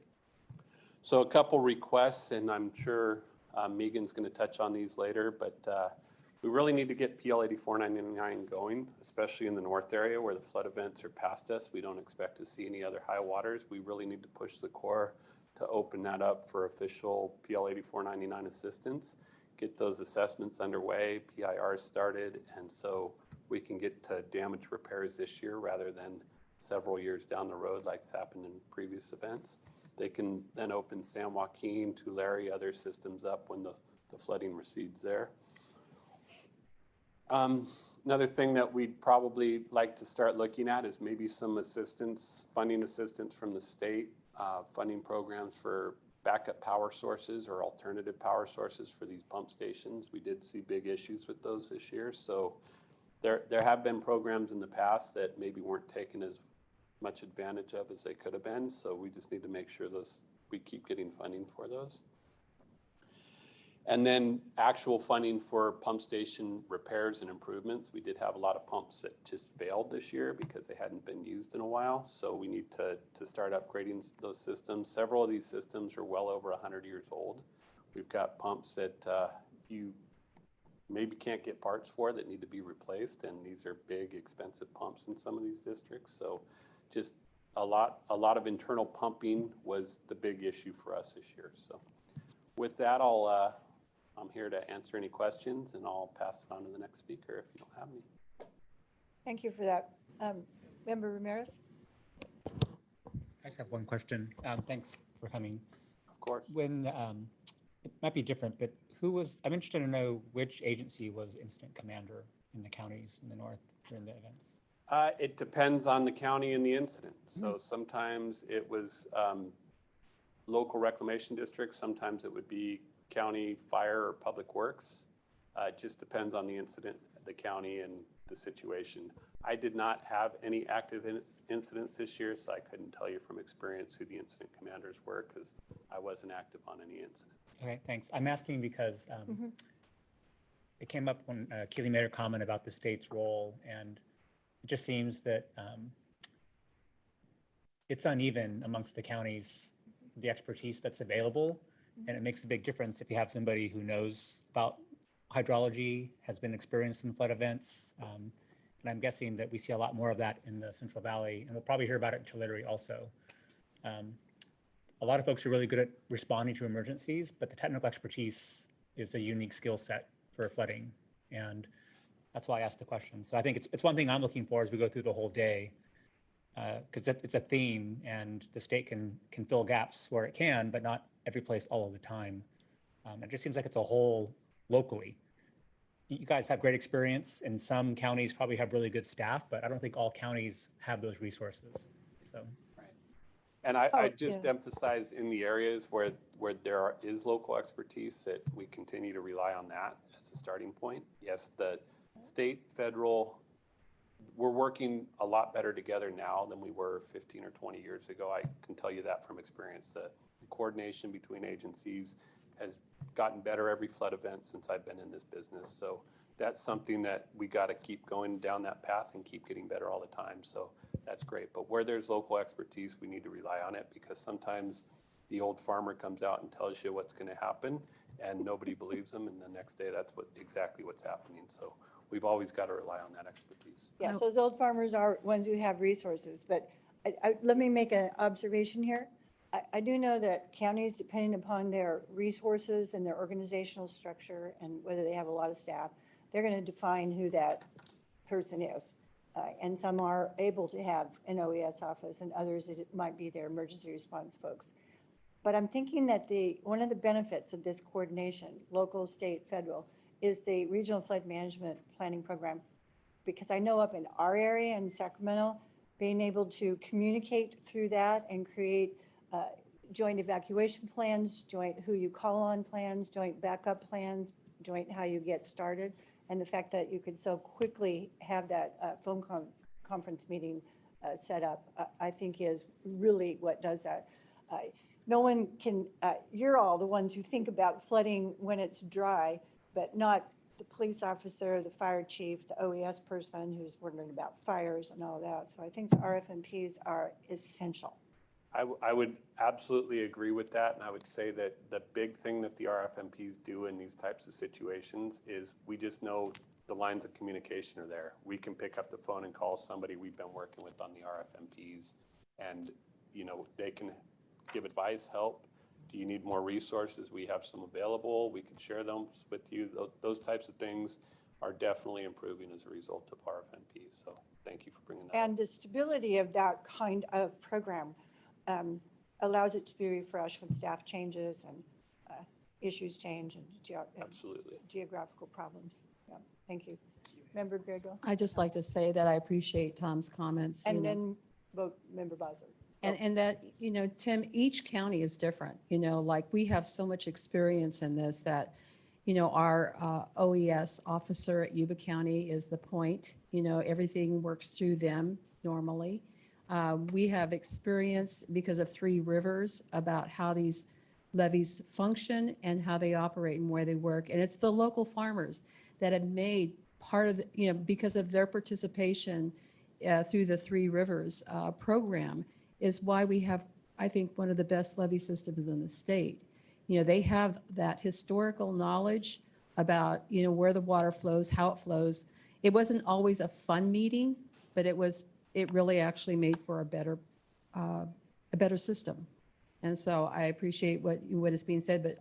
So a couple requests, and I'm sure Megan's going to touch on these later, but we really need to get PL 8499 going, especially in the north area where the flood events are past us. We don't expect to see any other high waters. We really need to push the Corps to open that up for official PL 8499 assistance, get those assessments underway, PIRs started, and so we can get to damage repairs this year rather than several years down the road like's happened in previous events. They can then open San Joaquin, Tulare, other systems up when the flooding recedes there. Another thing that we'd probably like to start looking at is maybe some assistance, funding assistance from the state, funding programs for backup power sources or alternative power sources for these pump stations. We did see big issues with those this year. So there have been programs in the past that maybe weren't taken as much advantage of as they could have been. So we just need to make sure we keep getting funding for those. And then actual funding for pump station repairs and improvements. We did have a lot of pumps that just failed this year because they hadn't been used in a while. So we need to start upgrading those systems. Several of these systems are well over 100 years old. We've got pumps that you maybe can't get parts for that need to be replaced. And these are big, expensive pumps in some of these districts. So just a lot of internal pumping was the big issue for us this year. So with that, I'm here to answer any questions, and I'll pass it on to the next speaker if you don't have any. Thank you for that. Member Ramirez? I just have one question. Thanks for coming. Of course. When it might be different, but I'm interested to know which agency was incident commander in the counties in the north during the events. It depends on the county and the incident. So sometimes it was local reclamation districts. Sometimes it would be county fire or public works. It just depends on the incident, the county, and the situation. I did not have any active incidents this year, so I couldn't tell you from experience who the incident commanders were because I wasn't active on any incident. Okay, thanks. I'm asking because it came up when Keely made her comment about the state's role, and it just seems that it's uneven amongst the counties, the expertise that's available, and it makes a big difference if you have somebody who knows about hydrology, has been experienced in flood events, and I'm guessing that we see a lot more of that in the Central Valley, and we'll probably hear about it in Tulare also. A lot of folks are really good at responding to emergencies, but the technical expertise is a unique skill set for flooding, and that's why I asked the question. So I think it's one thing I'm looking for as we go through the whole day, because it's a theme, and the state can fill gaps where it can, but not every place all of the time. It just seems like it's a whole locally. You guys have great experience, and some counties probably have really good staff, but I don't think all counties have those resources. So. And I just emphasize in the areas where there is local expertise that we continue to rely on that as a starting point. Yes, the state, federal, we're working a lot better together now than we were 15 or 20 years ago. I can tell you that from experience. The coordination between agencies has gotten better every flood event since I've been in this business. So that's something that we got to keep going down that path and keep getting better all the time. So that's great. But where there's local expertise, we need to rely on it, because sometimes the old farmer comes out and tells you what's going to happen and nobody believes them. And the next day, that's exactly what's happening. So we've always got to rely on that expertise. Yes, those old farmers are ones who have resources, but let me make an observation here. I do know that counties, depending upon their resources and their organizational structure and whether they have a lot of staff, they're going to define who that person is. And some are able to have an OES office, and others it might be their emergency response folks. But I'm thinking that one of the benefits of this coordination, local, state, federal, is the regional flood management planning program. Because I know up in our area in Sacramento, being able to communicate through that and create joint evacuation plans, joint who you call on plans, joint backup plans, joint how you get started, and the fact that you could so quickly have that phone conference meeting set up, I think is really what does that. No one can, you're all the ones who think about flooding when it's dry, but not the police officer, the fire chief, the OES person who's wondering about fires and all that. So I think the RFMPs are essential. I would absolutely agree with that. And I would say that the big thing that the RFMPs do in these types of situations is we just know the lines of communication are there. We can pick up the phone and call somebody we've been working with on the RFMPs, and they can give advice, help. Do you need more resources? We have some available. We can share them with you. Those types of things are definitely improving as a result of RFMPs. So thank you for bringing that up. And the stability of that kind of program allows it to be refreshed when staff changes and issues change and absolutely geographical problems. Yeah, thank you. Member Beardo. I'd just like to say that I appreciate Tom's comments. And then vote Member Bosler. And that, Tim, each county is different, like we have so much experience in this that, our OES officer at Yuba County is the point, everything works through them normally. We have experience because of Three Rivers about how these levees function and how they operate and where they work. And it's the local farmers that have made part of, because of their participation through the Three Rivers program, is why we have, I think, one of the best levee systems in the state. They have that historical knowledge about, where the water flows, how it flows. It wasn't always a fun meeting, but it really actually made for a better system. And so I appreciate what is being said, but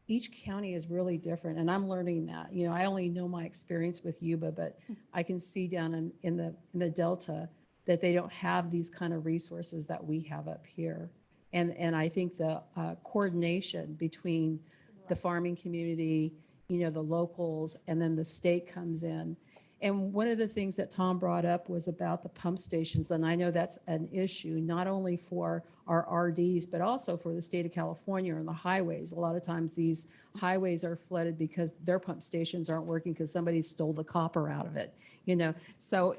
each county is really different, and I'm learning that. I only know my experience with Yuba, but I can see down in the Delta that they don't have these kind of resources that we have up here. And I think the coordination between the farming community, the locals, and then the state comes in. And one of the things that Tom brought up was about the pump stations. And I know that's an issue, not only for our RDs, but also for the state of California and the highways. A lot of times these highways are flooded because their pump stations aren't working because somebody stole the copper out of it, you know? So,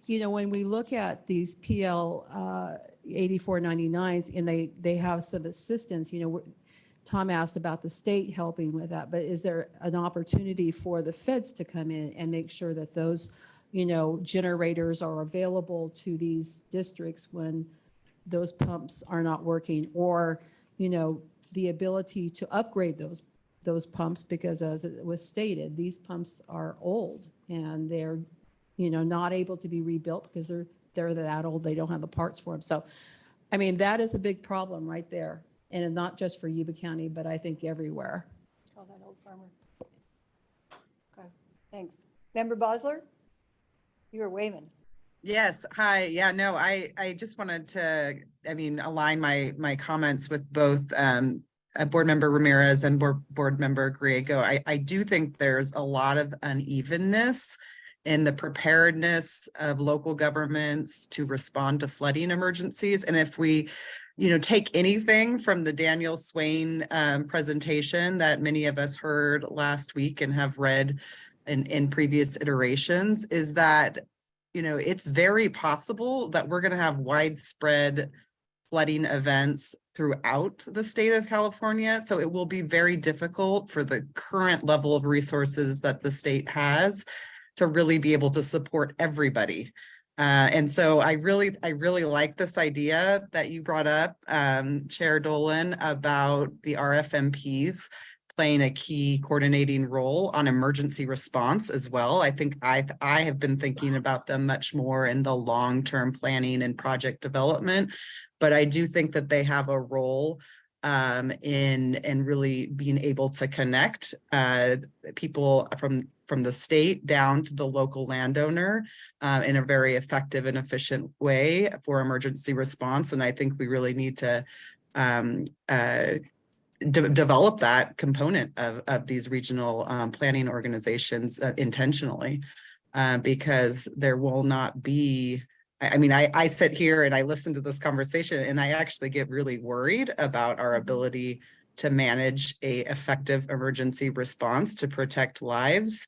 when we look at these PL 8499s and they have some assistance, Tom asked about the state helping with that, but is there an opportunity for the feds to come in and make sure that those, generators are available to these districts when those pumps are not working, or, the ability to upgrade those pumps, because as it was stated, these pumps are old and they're, not able to be rebuilt because they're that old, they don't have the parts for them. So, I mean, that is a big problem right there. And not just for Yuba County, but I think everywhere. Call that old farmer. Okay, thanks. Member Bosler? You were waving. Yes, hi. Yeah, no, I just wanted to, align my comments with both Board Member Ramirez and Board Member Griego. I do think there's a lot of unevenness in the preparedness of local governments to respond to flooding emergencies. And if we take anything from the Daniel Swain presentation that many of us heard last week and have read in previous iterations, is that, it's very possible that we're going to have widespread flooding events throughout the state of California. So it will be very difficult for the current level of resources that the state has to really be able to support everybody. And so I really like this idea that you brought up, Chair Dolan, about the RFMPs playing a key coordinating role on emergency response as well. I think I have been thinking about them much more in the long-term planning and project development, but I do think that they have a role in really being able to connect people from the state down to the local landowner in a very effective and efficient way for emergency response. And I think we really need to develop that component of these regional planning organizations intentionally, because there will not be, I sit here and I listen to this conversation and I actually get really worried about our ability to manage a effective emergency response to protect lives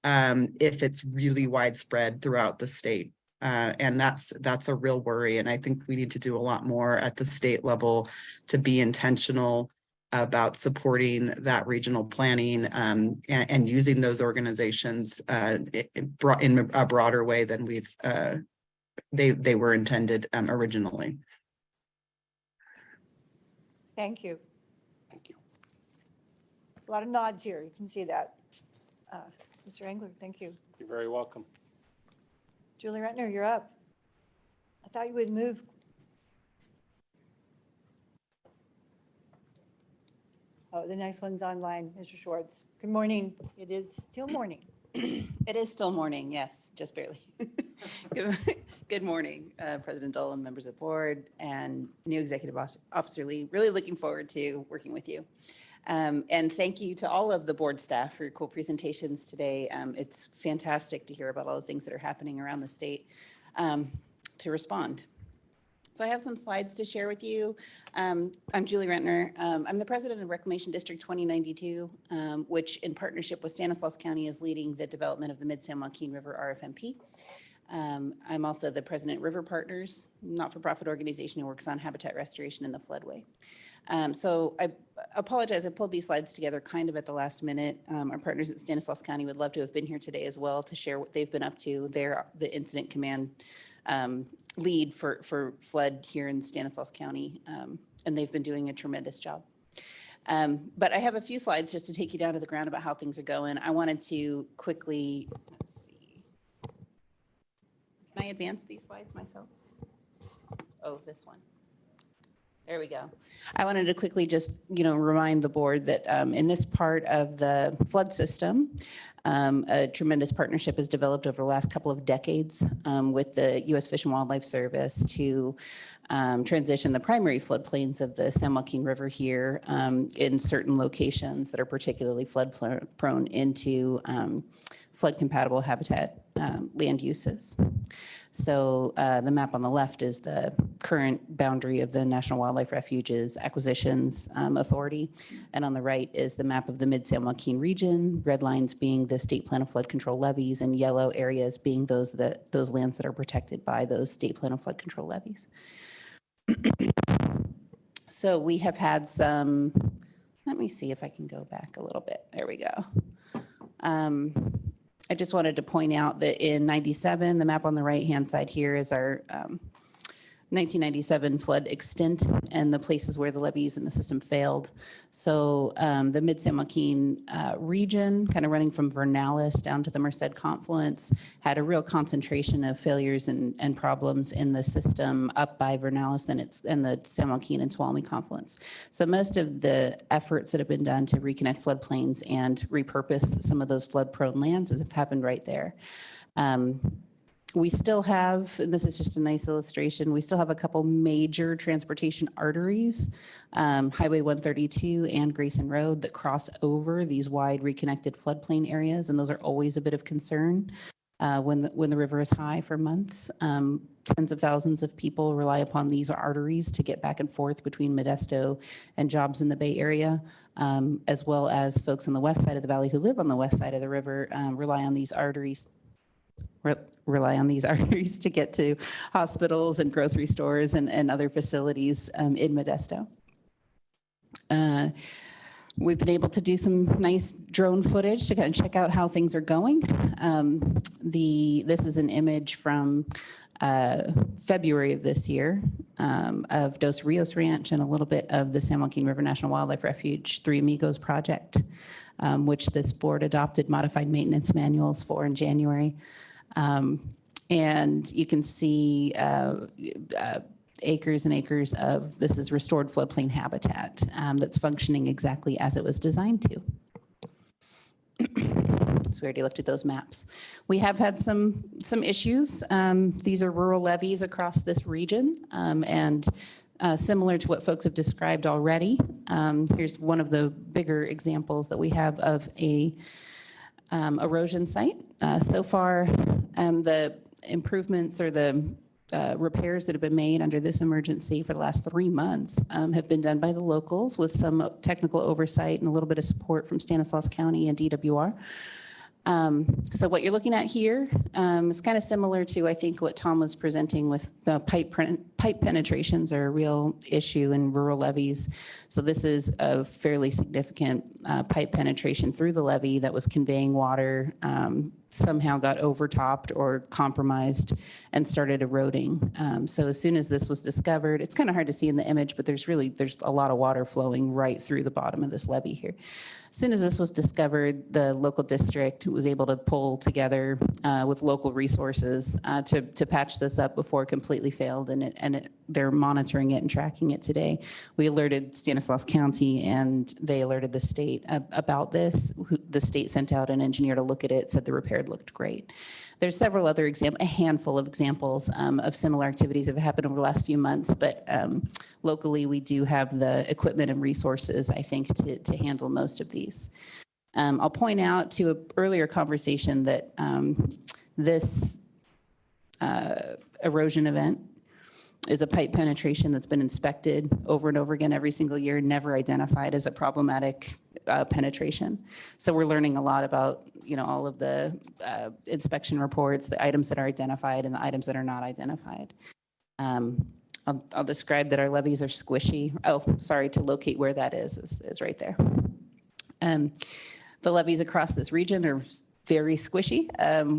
if it's really widespread throughout the state. And that's a real worry. And I think we need to do a lot more at the state level to be intentional about supporting that regional planning and using those organizations in a broader way than they were intended originally. Thank you. Thank you. A lot of nods here. You can see that. Mr. Engler, thank you. You're very welcome. Julie Rentner, you're up. I thought you would move. Oh, the next one's online, Mr. Schwartz. Good morning. It is still morning. It is still morning, yes, just barely. Good morning, President Dolan, members of the board, and new Executive Officer Lee. Really looking forward to working with you. And thank you to all of the board staff for your cool presentations today. It's fantastic to hear about all the things that are happening around the state to respond. So I have some slides to share with you. I'm Julie Rentner. I'm the president of Reclamation District 2092, which in partnership with Stanislaus County is leading the development of the Mid-San Joaquin River RFMP. I'm also the president of River Partners, not-for-profit organization who works on habitat restoration in the floodway. So I apologize, I pulled these slides together kind of at the last minute. Our partners at Stanislaus County would love to have been here today as well to share what they've been up to. They're the incident command lead for flood here in Stanislaus County, and they've been doing a tremendous job. But I have a few slides just to take you down to the ground about how things are going. I wanted to quickly, let's see. Can I advance these slides myself? Oh, this one. There we go. I wanted to quickly just, remind the board that in this part of the flood system, a tremendous partnership has developed over the last couple of decades with the U.S. Fish and Wildlife Service to transition the primary floodplains of the San Joaquin River here in certain locations that are particularly flood prone into flood compatible habitat land uses. So the map on the left is the current boundary of the National Wildlife Refuge's Acquisitions Authority. And on the right is the map of the Mid-San Joaquin region, red lines being the state plan of flood control levies, and yellow areas being those lands that are protected by those state plan of flood control levies. So we have had some, let me see if I can go back a little bit. There we go. I just wanted to point out that in 97, the map on the right-hand side here is our 1997 flood extent and the places where the levees in the system failed. So the Mid-San Joaquin region, kind of running from Vernalis down to the Merced confluence, had a real concentration of failures and problems in the system up by Vernalis and the San Joaquin and Tuolumne confluence. So most of the efforts that have been done to reconnect floodplains and repurpose some of those flood-prone lands have happened right there. We still have, and this is just a nice illustration, we still have a couple major transportation arteries, Highway 132 and Grayson Road, that cross over these wide reconnected floodplain areas, and those are always a bit of concern when the river is high for months. Tens of thousands of people rely upon these arteries to get back and forth between Modesto and jobs in the Bay Area, as well as folks on the west side of the valley who live on the west side of the river rely on these arteries to get to hospitals and grocery stores and other facilities in Modesto. We've been able to do some nice drone footage to kind of check out how things are going. This is an image from February of this year of Dos Rios Ranch and a little bit of the San Joaquin River National Wildlife Refuge Three Amigos project, which this board adopted modified maintenance manuals for in January. And you can see acres and acres of, this is restored floodplain habitat that's functioning exactly as it was designed to. So we already looked at those maps. We have had some issues. These are rural levees across this region, and similar to what folks have described already. Here's one of the bigger examples that we have of a erosion site. So far, the improvements or the repairs that have been made under this emergency for the last 3 months have been done by the locals with some technical oversight and a little bit of support from Stanislaus County and DWR. So what you're looking at here is kind of similar to, I think, what Tom was presenting with pipe penetrations are a real issue in rural levees. So this is a fairly significant pipe penetration through the levee that was conveying water, somehow got overtopped or compromised and started eroding. So as soon as this was discovered, it's kind of hard to see in the image, but there's a lot of water flowing right through the bottom of this levee here. As soon as this was discovered, the local district was able to pull together with local resources to patch this up before it completely failed, and they're monitoring it and tracking it today. We alerted Stanislaus County and they alerted the state about this. The state sent out an engineer to look at it, said the repair looked great. There's several other examples, a handful of examples of similar activities that have happened over the last few months, but locally we do have the equipment and resources, I think, to handle most of these. I'll point out to an earlier conversation that this erosion event is a pipe penetration that's been inspected over and over again every single year, never identified as a problematic penetration. So we're learning a lot about, all of the inspection reports, the items that are identified and the items that are not identified. I'll describe that our levees are squishy. Oh, sorry, to locate where that is right there. The levees across this region are very squishy.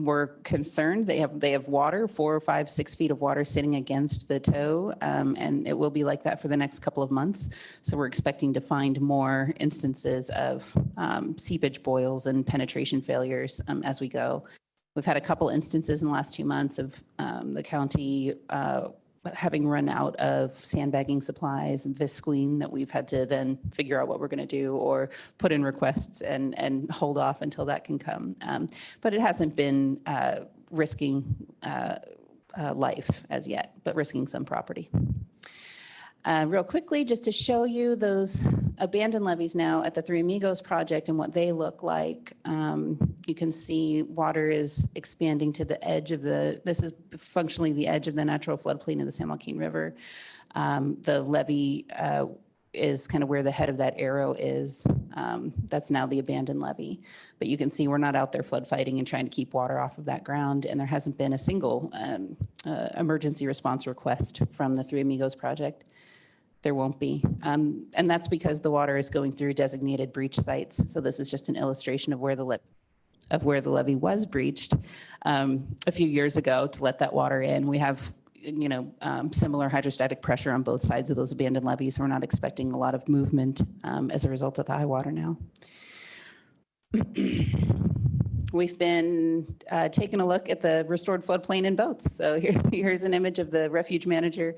We're concerned. They have water, 4 or 5, 6 feet of water sitting against the toe, and it will be like that for the next couple of months. So we're expecting to find more instances of seepage boils and penetration failures as we go. We've had a couple instances in the last 2 months of the county having run out of sandbagging supplies and visqueen that we've had to then figure out what we're going to do or put in requests and hold off until that can come. But it hasn't been risking life as yet, but risking some property. Real quickly, just to show you those abandoned levees now at the Three Amigos project and what they look like. You can see water is expanding to the edge of this is functionally the edge of the natural floodplain of the San Joaquin River. The levee is kind of where the head of that arrow is. That's now the abandoned levee. But you can see we're not out there flood fighting and trying to keep water off of that ground. And there hasn't been a single emergency response request from the Three Amigos project. There won't be. And that's because the water is going through designated breach sites. So this is just an illustration of where the levee was breached a few years ago to let that water in. We have similar hydrostatic pressure on both sides of those abandoned levees. So we're not expecting a lot of movement as a result of the high water now. We've been taking a look at the restored floodplain in boats. So here's an image of the refuge manager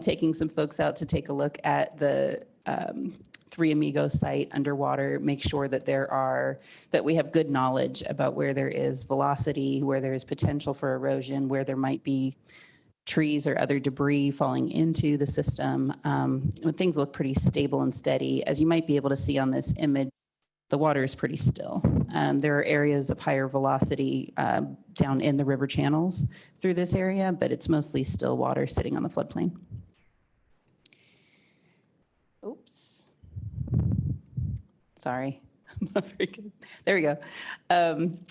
taking some folks out to take a look at the Three Amigos site underwater, make sure that that we have good knowledge about where there is velocity, where there is potential for erosion, where there might be trees or other debris falling into the system. When things look pretty stable and steady, as you might be able to see on this image, the water is pretty still. There are areas of higher velocity down in the river channels through this area, but it's mostly still water sitting on the floodplain. Oops. Sorry. Not very good. There we go.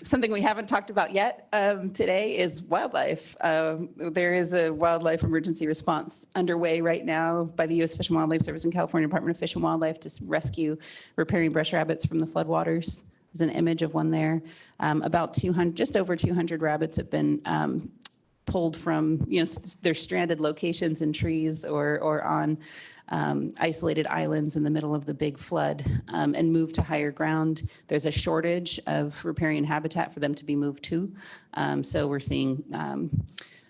Something we haven't talked about yet today is wildlife. There is a wildlife emergency response underway right now by the U.S. Fish and Wildlife Service and California Department of Fish and Wildlife to rescue riparian brush rabbits from the floodwaters. There's an image of one there. About 200, just over 200 rabbits have been pulled from, their stranded locations in trees or on isolated islands in the middle of the big flood and moved to higher ground. There's a shortage of riparian habitat for them to be moved to. So we're seeing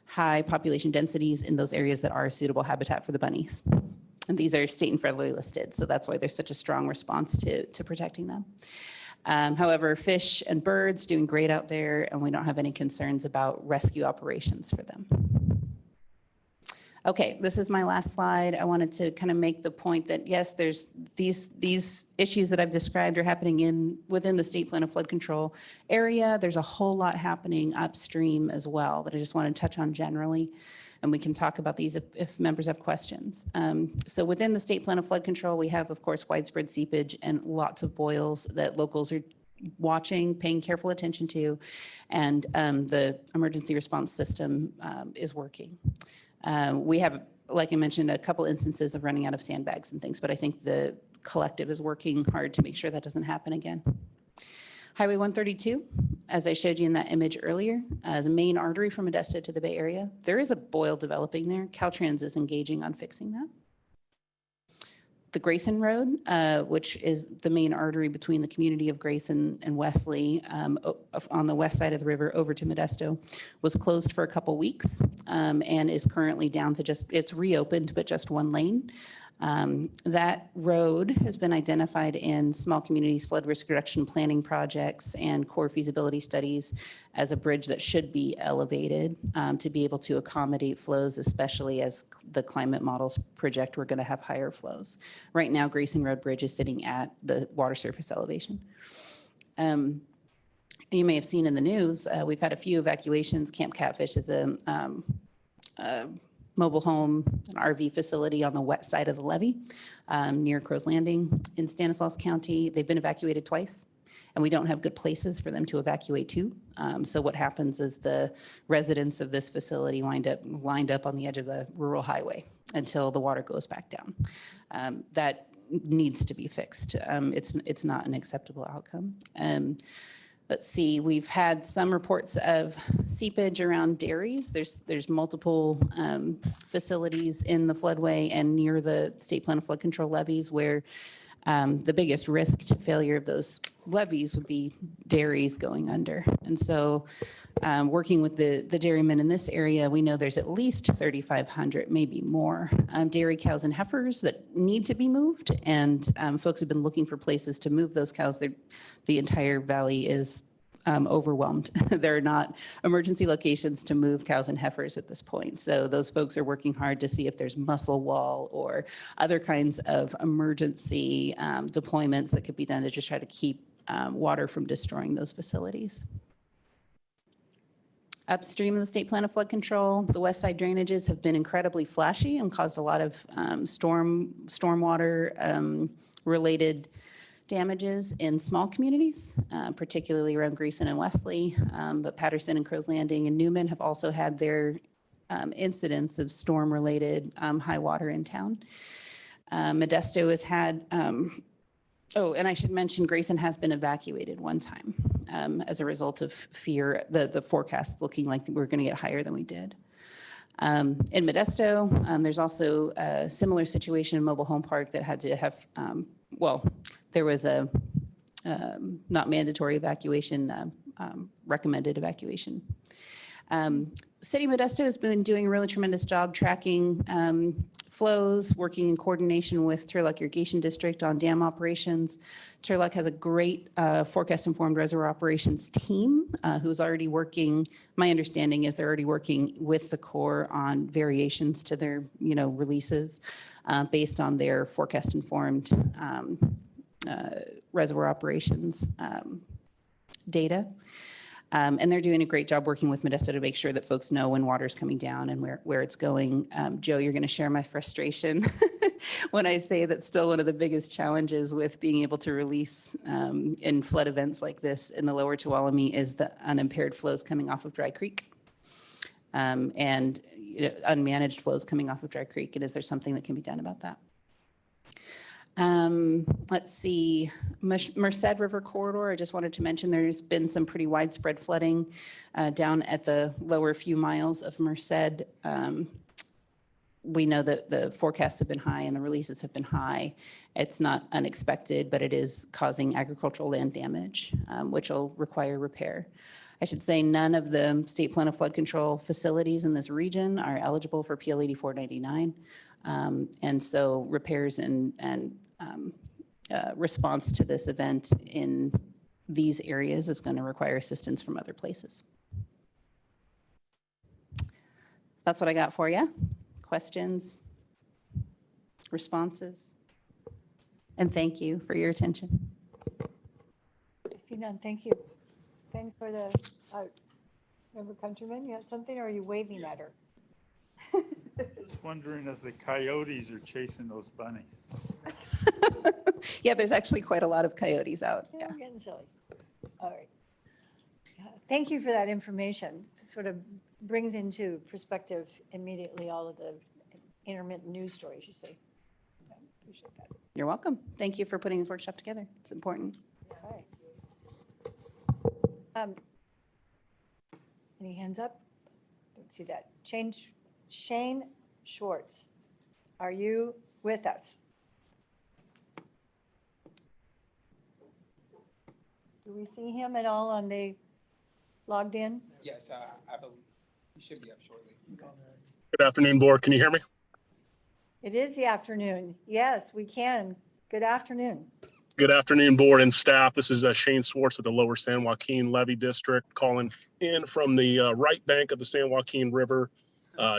high population densities in those areas that are suitable habitat for the bunnies. And these are state and federally listed. So that's why there's such a strong response to protecting them. However, fish and birds doing great out there, and we don't have any concerns about rescue operations for them. Okay, this is my last slide. I wanted to kind of make the point that yes, there's these issues that I've described are happening within the state plan of flood control area. There's a whole lot happening upstream as well that I just want to touch on generally. And we can talk about these if members have questions. So within the state plan of flood control, we have, of course, widespread seepage and lots of boils that locals are watching, paying careful attention to, and the emergency response system is working. We have, like I mentioned, a couple instances of running out of sandbags and things, but I think the collective is working hard to make sure that doesn't happen again. Highway 132, as I showed you in that image earlier, as a main artery from Modesto to the Bay Area, there is a boil developing there. Caltrans is engaging on fixing that. The Grayson Road, which is the main artery between the community of Grayson and Wesley on the west side of the river over to Modesto, was closed for a couple weeks and is currently down to it's reopened, but just one lane. That road has been identified in small communities flood risk reduction planning projects and core feasibility studies as a bridge that should be elevated to be able to accommodate flows, especially as the climate models project we're going to have higher flows. Right now, Grayson Road Bridge is sitting at the water surface elevation. You may have seen in the news, we've had a few evacuations. Camp Catfish is a mobile home, an RV facility on the west side of the levee near Crow's Landing in Stanislaus County. They've been evacuated twice, and we don't have good places for them to evacuate to. So what happens is the residents of this facility wind up lined up on the edge of the rural highway until the water goes back down. That needs to be fixed. It's not an acceptable outcome. Let's see, we've had some reports of seepage around dairies. There's multiple facilities in the floodway and near the state plan of flood control levees where the biggest risk to failure of those levees would be dairies going under. And so working with the dairymen in this area, we know there's at least 3,500, maybe more, dairy cows and heifers that need to be moved. And folks have been looking for places to move those cows. The entire valley is overwhelmed. There are not emergency locations to move cows and heifers at this point. So those folks are working hard to see if there's muscle wall or other kinds of emergency deployments that could be done to just try to keep water from destroying those facilities. Upstream of the state plan of flood control, the west side drainages have been incredibly flashy and caused a lot of stormwater related damages in small communities, particularly around Greason and Wesley. But Patterson and Crow's Landing and Newman have also had their incidents of storm related high water in town. Modesto has had, oh, and I should mention Grayson has been evacuated one time as a result of fear, the forecast looking like we're going to get higher than we did. In Modesto, there's also a similar situation in Mobile Home Park that had to have, well, there was a not mandatory evacuation, recommended evacuation. City of Modesto has been doing a really tremendous job tracking flows, working in coordination with Turlock Irrigation District on dam operations. Turlock has a great forecast-informed reservoir operations team who's already working. My understanding is they're already working with the Corps on variations to their, releases based on their forecast-informed reservoir operations data. And they're doing a great job working with Modesto to make sure that folks know when water's coming down and where it's going. Joe, you're going to share my frustration when I say that still one of the biggest challenges with being able to release in flood events like this in the lower Tuolumne is the unimpaired flows coming off of Dry Creek and unmanaged flows coming off of Dry Creek. And is there something that can be done about that? Let's see, Merced River Corridor, I just wanted to mention there's been some pretty widespread flooding down at the lower few miles of Merced. We know that the forecasts have been high and the releases have been high. It's not unexpected, but it is causing agricultural land damage, which will require repair. I should say none of the state plan of flood control facilities in this region are eligible for PL 8499. And so repairs and response to this event in these areas is going to require assistance from other places. That's what I got for you. Questions, responses, and thank you for your attention. I see none. Thank you. Thanks for the, member Countryman, you have something, or are you waving at her? Just wondering if the coyotes are chasing those bunnies. Yeah, there's actually quite a lot of coyotes out. Yeah, we're getting silly. All right. Thank you for that information. It sort of brings into perspective immediately all of the intermittent news stories you see. I appreciate that. You're welcome. Thank you for putting this workshop together. It's important. All right. Any hands up? Don't see that. Shane Schwartz, are you with us? Do we see him at all on the logged in? Yes, you should be up shortly. Good afternoon, board. Can you hear me? It is the afternoon. Yes, we can. Good afternoon. Good afternoon, board and staff. This is Shane Schwartz with the Lower San Joaquin Levee District calling in from the right bank of the San Joaquin River,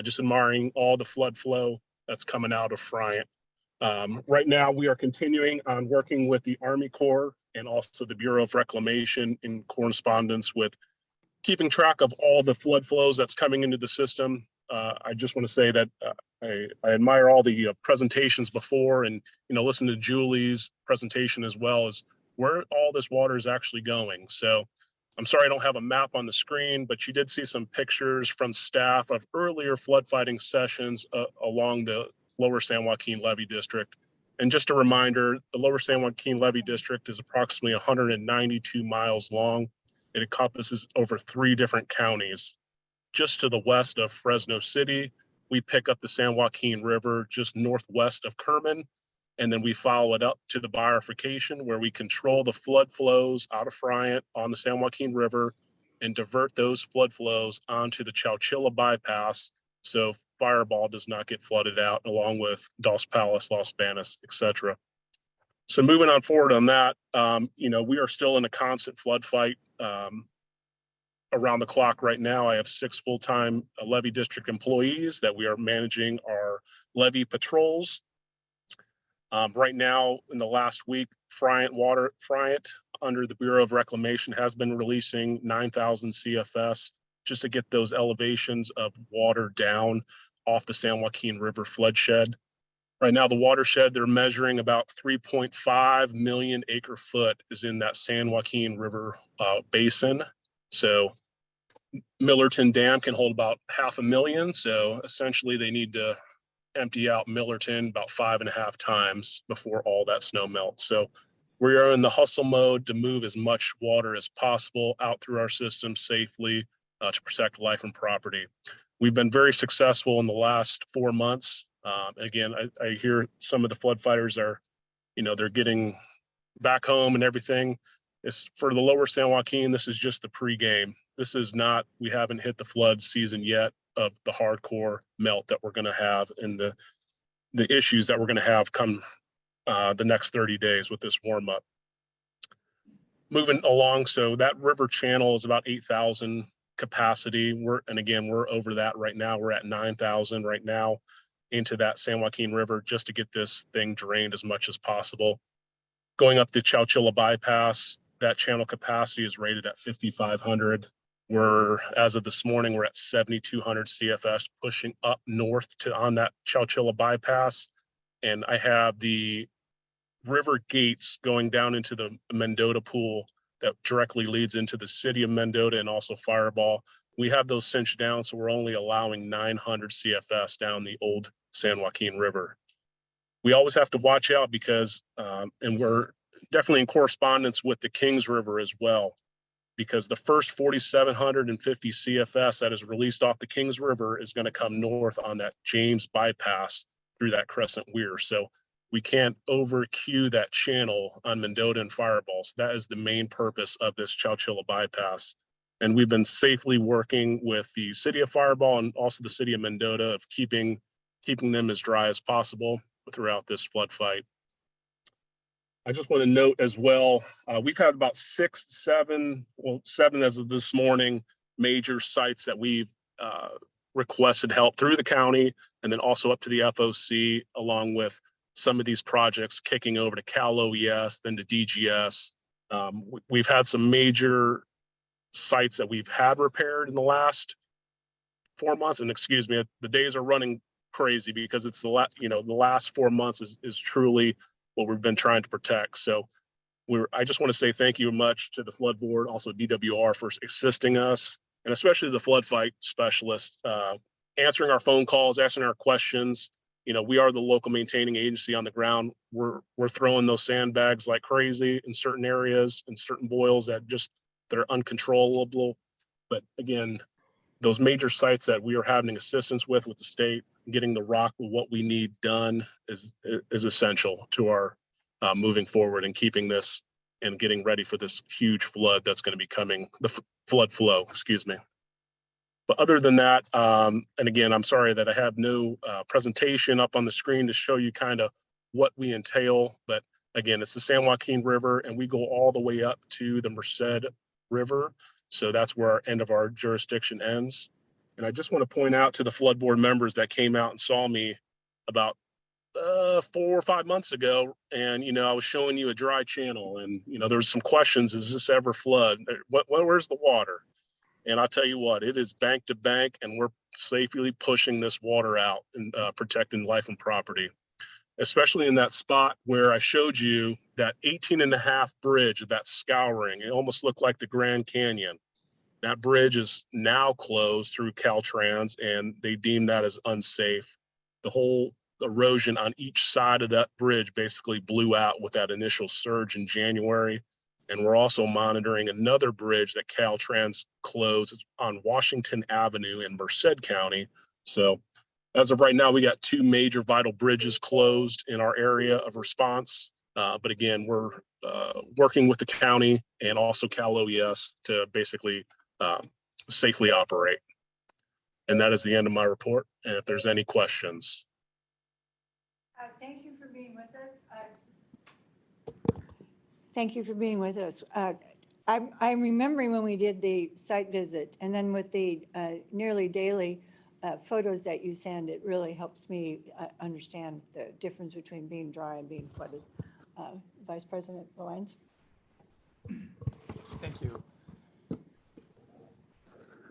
just admiring all the flood flow that's coming out of Friant. Right now, we are continuing on working with the Army Corps and also the Bureau of Reclamation in correspondence with keeping track of all the flood flows that's coming into the system. I just want to say that I admire all the presentations before and, listen to Julie's presentation as well as where all this water is actually going. So I'm sorry I don't have a map on the screen, but you did see some pictures from staff of earlier flood fighting sessions along the Lower San Joaquin Levee District. And just a reminder, the Lower San Joaquin Levee District is approximately 192 miles long. It encompasses over 3 different counties. Just to the west of Fresno City, we pick up the San Joaquin River just northwest of Kerman, and then we follow it up to the bifurcation where we control the flood flows out of Friant on the San Joaquin River and divert those flood flows onto the Chowchilla bypass so Fireball does not get flooded out, along with Dos Palos, Los Banos, etc. So moving on forward on that, we are still in a constant flood fight. Around the clock right now, I have 6 full-time levee district employees that we are managing our levee patrols. Right now, in the last week, Friant under the Bureau of Reclamation has been releasing 9,000 CFS just to get those elevations of water down off the San Joaquin River floodshed. Right now, the watershed they're measuring about 3.5 million acre foot is in that San Joaquin River basin. So Millerton Dam can hold about 500,000. So essentially they need to empty out Millerton about 5.5 times before all that snow melts. So we are in the hustle mode to move as much water as possible out through our system safely to protect life and property. We've been very successful in the last 4 months. Again, I hear some of the flood fighters are, they're getting back home and everything. It's for the lower San Joaquin, this is just the pregame. This is not, we haven't hit the flood season yet of the hardcore melt that we're going to have and the issues that we're going to have come the next 30 days with this warm up. Moving along, so that river channel is about 8,000 capacity. We're over that right now. We're at 9,000 right now into that San Joaquin River just to get this thing drained as much as possible. Going up the Chowchilla bypass, that channel capacity is rated at 5,500. As of this morning, we're at 7,200 CFS pushing up north on that Chowchilla bypass. And I have the river gates going down into the Mendota pool that directly leads into the city of Mendota and also Fireball. We have those cinched down, so we're only allowing 900 CFS down the old San Joaquin River. We always have to watch out because, and we're definitely in correspondence with the Kings River as well, because the first 4,750 CFS that is released off the Kings River is going to come north on that James bypass through that Crescent Weir. So we can't over queue that channel on Mendota and Fireball. So that is the main purpose of this Chowchilla bypass. And we've been safely working with the city of Fireball and also the city of Mendota of keeping them as dry as possible throughout this flood fight. I just want to note as well, we've had about 7 as of this morning, major sites that we've requested help through the county and then also up to the FOC, along with some of these projects kicking over to Cal OES, then to DGS. We've had some major sites that we've had repaired in the last 4 months. And excuse me, the days are running crazy because it's the last 4 months is truly what we've been trying to protect. So I just want to say thank you much to the flood board, also DWR for assisting us, and especially the flood fight specialists, answering our phone calls, asking our questions. We are the local maintaining agency on the ground. We're throwing those sandbags like crazy in certain areas and certain boils that are uncontrollable. But again, those major sites that we are having assistance with the state, getting the rock with what we need done is essential to our moving forward and keeping this and getting ready for this huge flood that's going to be coming, the flood flow, excuse me. But other than that, and again, I'm sorry that I have no presentation up on the screen to show you kind of what we entail. But again, it's the San Joaquin River and we go all the way up to the Merced River. So that's where our end of our jurisdiction ends. And I just want to point out to the flood board members that came out and saw me about 4 or 5 months ago. And, I was showing you a dry channel and, there was some questions. Is this ever flood? Where's the water? And I'll tell you what, it is bank to bank and we're safely pushing this water out and protecting life and property, especially in that spot where I showed you that 18.5 bridge of that scouring. It almost looked like the Grand Canyon. That bridge is now closed through Caltrans and they deem that as unsafe. The whole erosion on each side of that bridge basically blew out with that initial surge in January. And we're also monitoring another bridge that Caltrans closed on Washington Avenue in Merced County. So as of right now, we got 2 major vital bridges closed in our area of response. But again, we're working with the county and also Cal OES to basically safely operate. And that is the end of my report. And if there's any questions. Thank you for being with us. Thank you for being with us. I'm remembering when we did the site visit and then with the nearly daily photos that you send, it really helps me understand the difference between being dry and being flooded. Vice President Valens? Thank you.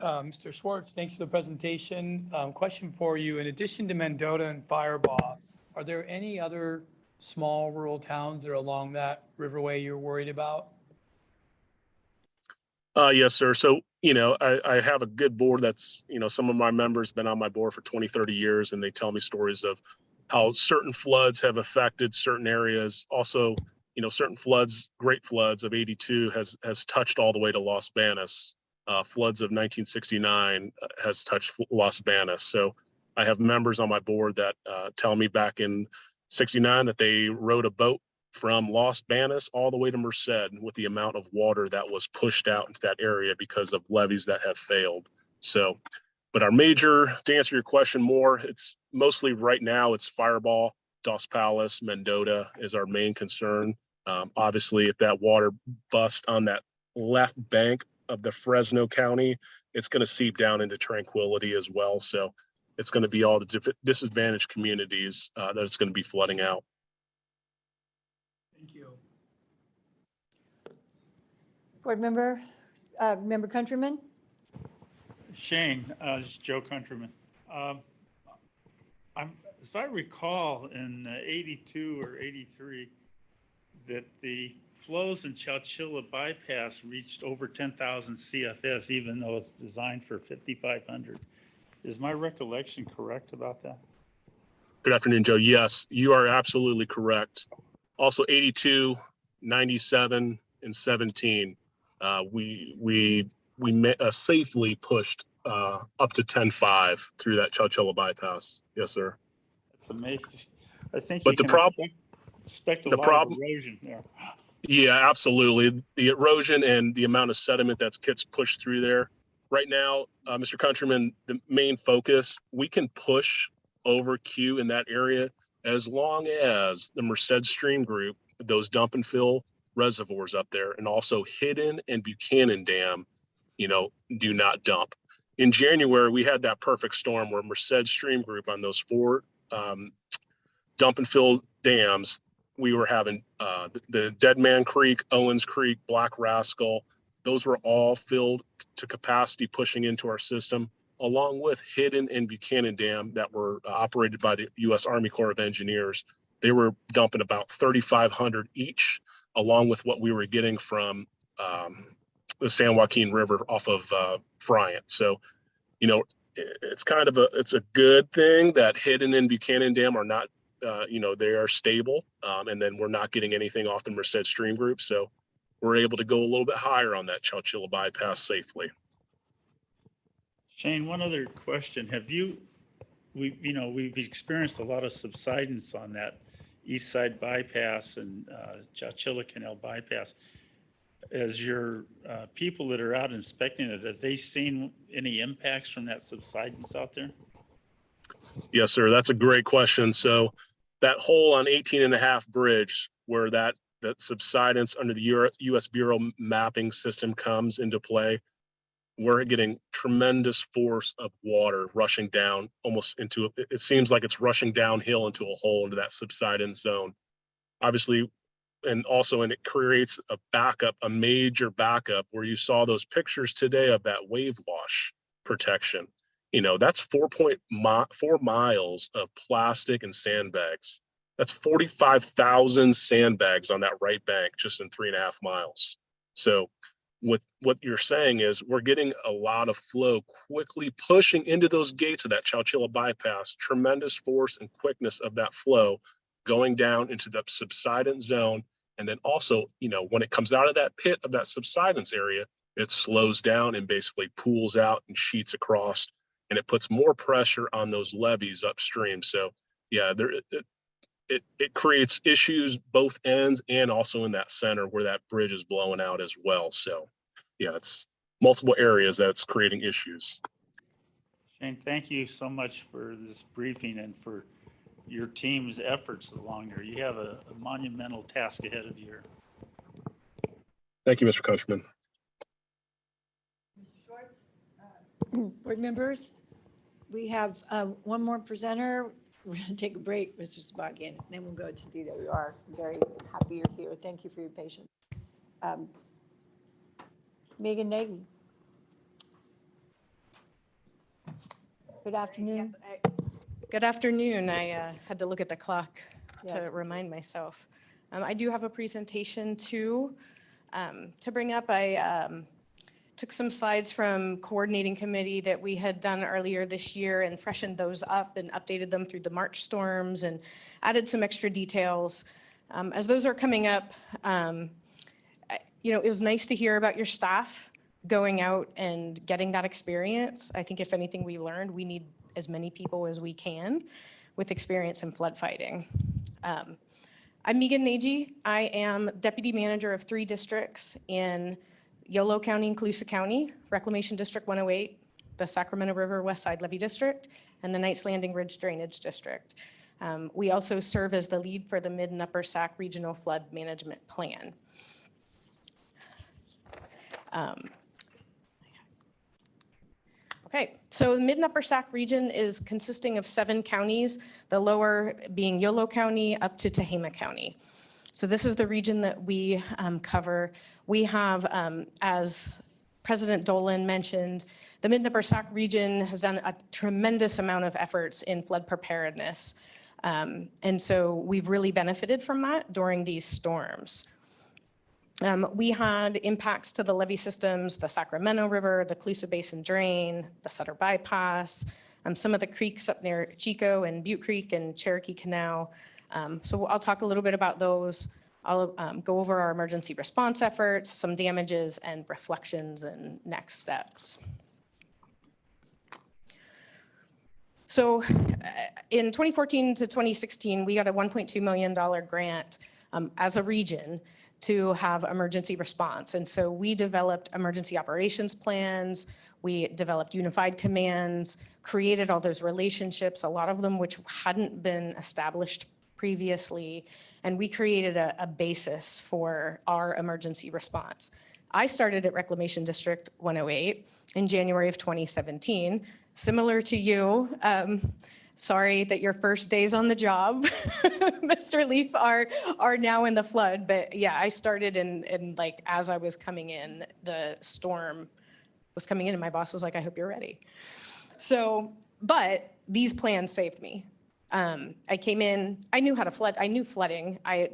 Mr. Schwartz, thanks for the presentation. Question for you. In addition to Mendota and Firebaugh, are there any other small rural towns that are along that riverway you're worried about? Yes, sir. So, I have a good board that's, some of my members been on my board for 20, 30 years, and they tell me stories of how certain floods have affected certain areas. Also, certain floods, great floods of 82 has touched all the way to Los Banos. Floods of 1969 has touched Los Banos. So I have members on my board that tell me back in 69 that they rowed a boat from Los Banos all the way to Merced with the amount of water that was pushed out into that area because of levees that have failed. So, but our major, to answer your question more, it's mostly right now it's Firebaugh, Dos Palos, Mendota is our main concern. Obviously, if that water busts on that left bank of the Fresno County, it's going to seep down into Tranquility as well. So it's going to be all the disadvantaged communities that it's going to be flooding out. Thank you. Board member, member Countryman? Shane, this is Joe Countryman. As I recall, in 82 or 83, that the flows in Chowchilla bypass reached over 10,000 CFS, even though it's designed for 5,500. Is my recollection correct about that? Good afternoon, Joe. Yes, you are absolutely correct. Also 82, 97, and 17, we safely pushed up to 10.5 through that Chowchilla bypass. Yes, sir. That's amazing. I think But you the can expect a lot of erosion there. Yeah, absolutely. The erosion and the amount of sediment that gets pushed through there. Right now, Mr. Countryman, the main focus, we can push over Q in that area as long as the Merced Stream Group, those dump and fill reservoirs up there, and also Hidden and Buchanan Dam, do not dump. In January, we had that perfect storm where Merced Stream Group on those 4 dump and fill dams, we were having the Dead Man Creek, Owens Creek, Black Rascal. Those were all filled to capacity pushing into our system, along with Hidden and Buchanan Dam that were operated by the U.S. Army Corps of Engineers. They were dumping about 3,500 each, along with what we were getting from the San Joaquin River off of Friant. So, it's kind of it's a good thing that Hidden and Buchanan Dam are not they are stable, and then we're not getting anything off the Merced Stream Group. So we're able to go a little bit higher on that Chowchilla bypass safely. Shane, one other question. We've experienced a lot of subsidence on that east side bypass and Chowchilla Canal bypass. As your people that are out inspecting it, have they seen any impacts from that subsidence out there? Yes, sir. That's a great question. So that hole on 18.5 bridge where that subsidence under the U.S. Bureau mapping system comes into play, we're getting tremendous force of water rushing down almost into it seems like it's rushing downhill into a hole into that subsidence zone. Obviously, and it creates a major backup where you saw those pictures today of that wave wash protection. That's 4.4 miles of plastic and sandbags. That's 45,000 sandbags on that right bank just in 3.5 miles. So what you're saying is we're getting a lot of flow quickly pushing into those gates of that Chowchilla bypass, tremendous force and quickness of that flow going down into the subsidence zone. And then also, when it comes out of that pit of that subsidence area, it slows down and basically pools out and sheets across, and it puts more pressure on those levees upstream. So yeah, it creates issues both ends and also in that center where that bridge is blowing out as well. So yeah, it's multiple areas that's creating issues. Shane, thank you so much for this briefing and for your team's efforts along there. You have a monumental task ahead of you. Thank you, Mr. Countryman. Mr. Schwartz? Board members, we have one more presenter. We're going to take a break, Mr. Sabagian, and then we'll go to DWR. I'm very happy you're here. Thank you for your patience. Megan Nagy. Good afternoon. Good afternoon. I had to look at the clock Yes. to remind myself. I do have a presentation to bring up. I took some slides from coordinating committee that we had done earlier this year and freshened those up and updated them through the March storms and added some extra details. As those are coming up, it was nice to hear about your staff going out and getting that experience. I think if anything we learned, we need as many people as we can with experience in flood fighting. I'm Megan Nagy. I am Deputy Manager of 3 districts in Yolo County and Colusa County, Reclamation District 108, the Sacramento River West Side Levee District, and the Knights Landing Ridge Drainage District. We also serve as the lead for the Mid and Upper Sac Regional Flood Management Plan. Okay, so the Mid and Upper Sac region is consisting of 7 counties, the lower being Yolo County up to Tehama County. So this is the region that we cover. We have, as President Dolan mentioned, the Mid and Upper Sac region has done a tremendous amount of efforts in flood preparedness. And so we've really benefited from that during these storms. We had impacts to the levee systems, the Sacramento River, the Colusa Basin Drain, the Sutter Bypass, some of the creeks up near Chico and Butte Creek and Cherokee Canal. So I'll talk a little bit about those. I'll go over our emergency response efforts, some damages and reflections and next steps. So in 2014 to 2016, we got a $1.2 million grant as a region to have emergency response. And so we developed emergency operations plans, we developed unified commands, created all those relationships, a lot of them which hadn't been established previously, and we created a basis for our emergency response. I started at Reclamation District 108 in January of 2017. Similar to you, sorry that your first days on the job, Mr. Leaf, are now in the flood. But yeah, I started in like, as I was coming in, the storm was coming in and my boss was like, I hope you're ready. So, but these plans saved me. I came in, I knew how to flood. I knew flooding. I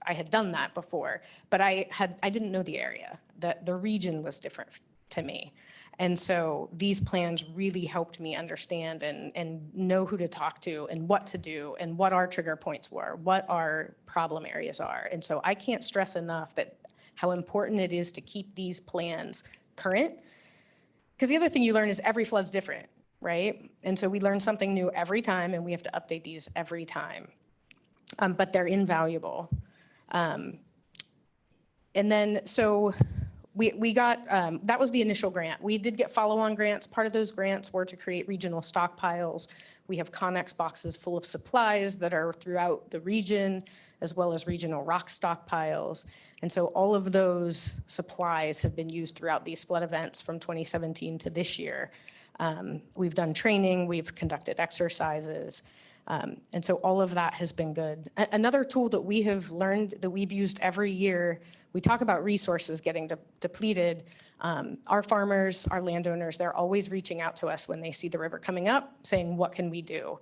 had done that before, but I didn't know the area. The region was different to me. And so these plans really helped me understand and know who to talk to and what to do and what our trigger points were, what our problem areas are. And so I can't stress enough that how important it is to keep these plans current. Because the other thing you learn is every flood's different, right? And so we learn something new every time and we have to update these every time. But they're invaluable. And then so we got, that was the initial grant. We did get follow-on grants. Part of those grants were to create regional stockpiles. We have Connex boxes full of supplies that are throughout the region, as well as regional rock stockpiles. And so all of those supplies have been used throughout these flood events from 2017 to this year. We've done training, we've conducted exercises. And so all of that has been good. Another tool that we have learned that we've used every year, we talk about resources getting depleted. Our farmers, our landowners, they're always reaching out to us when they see the river coming up, saying, what can we do?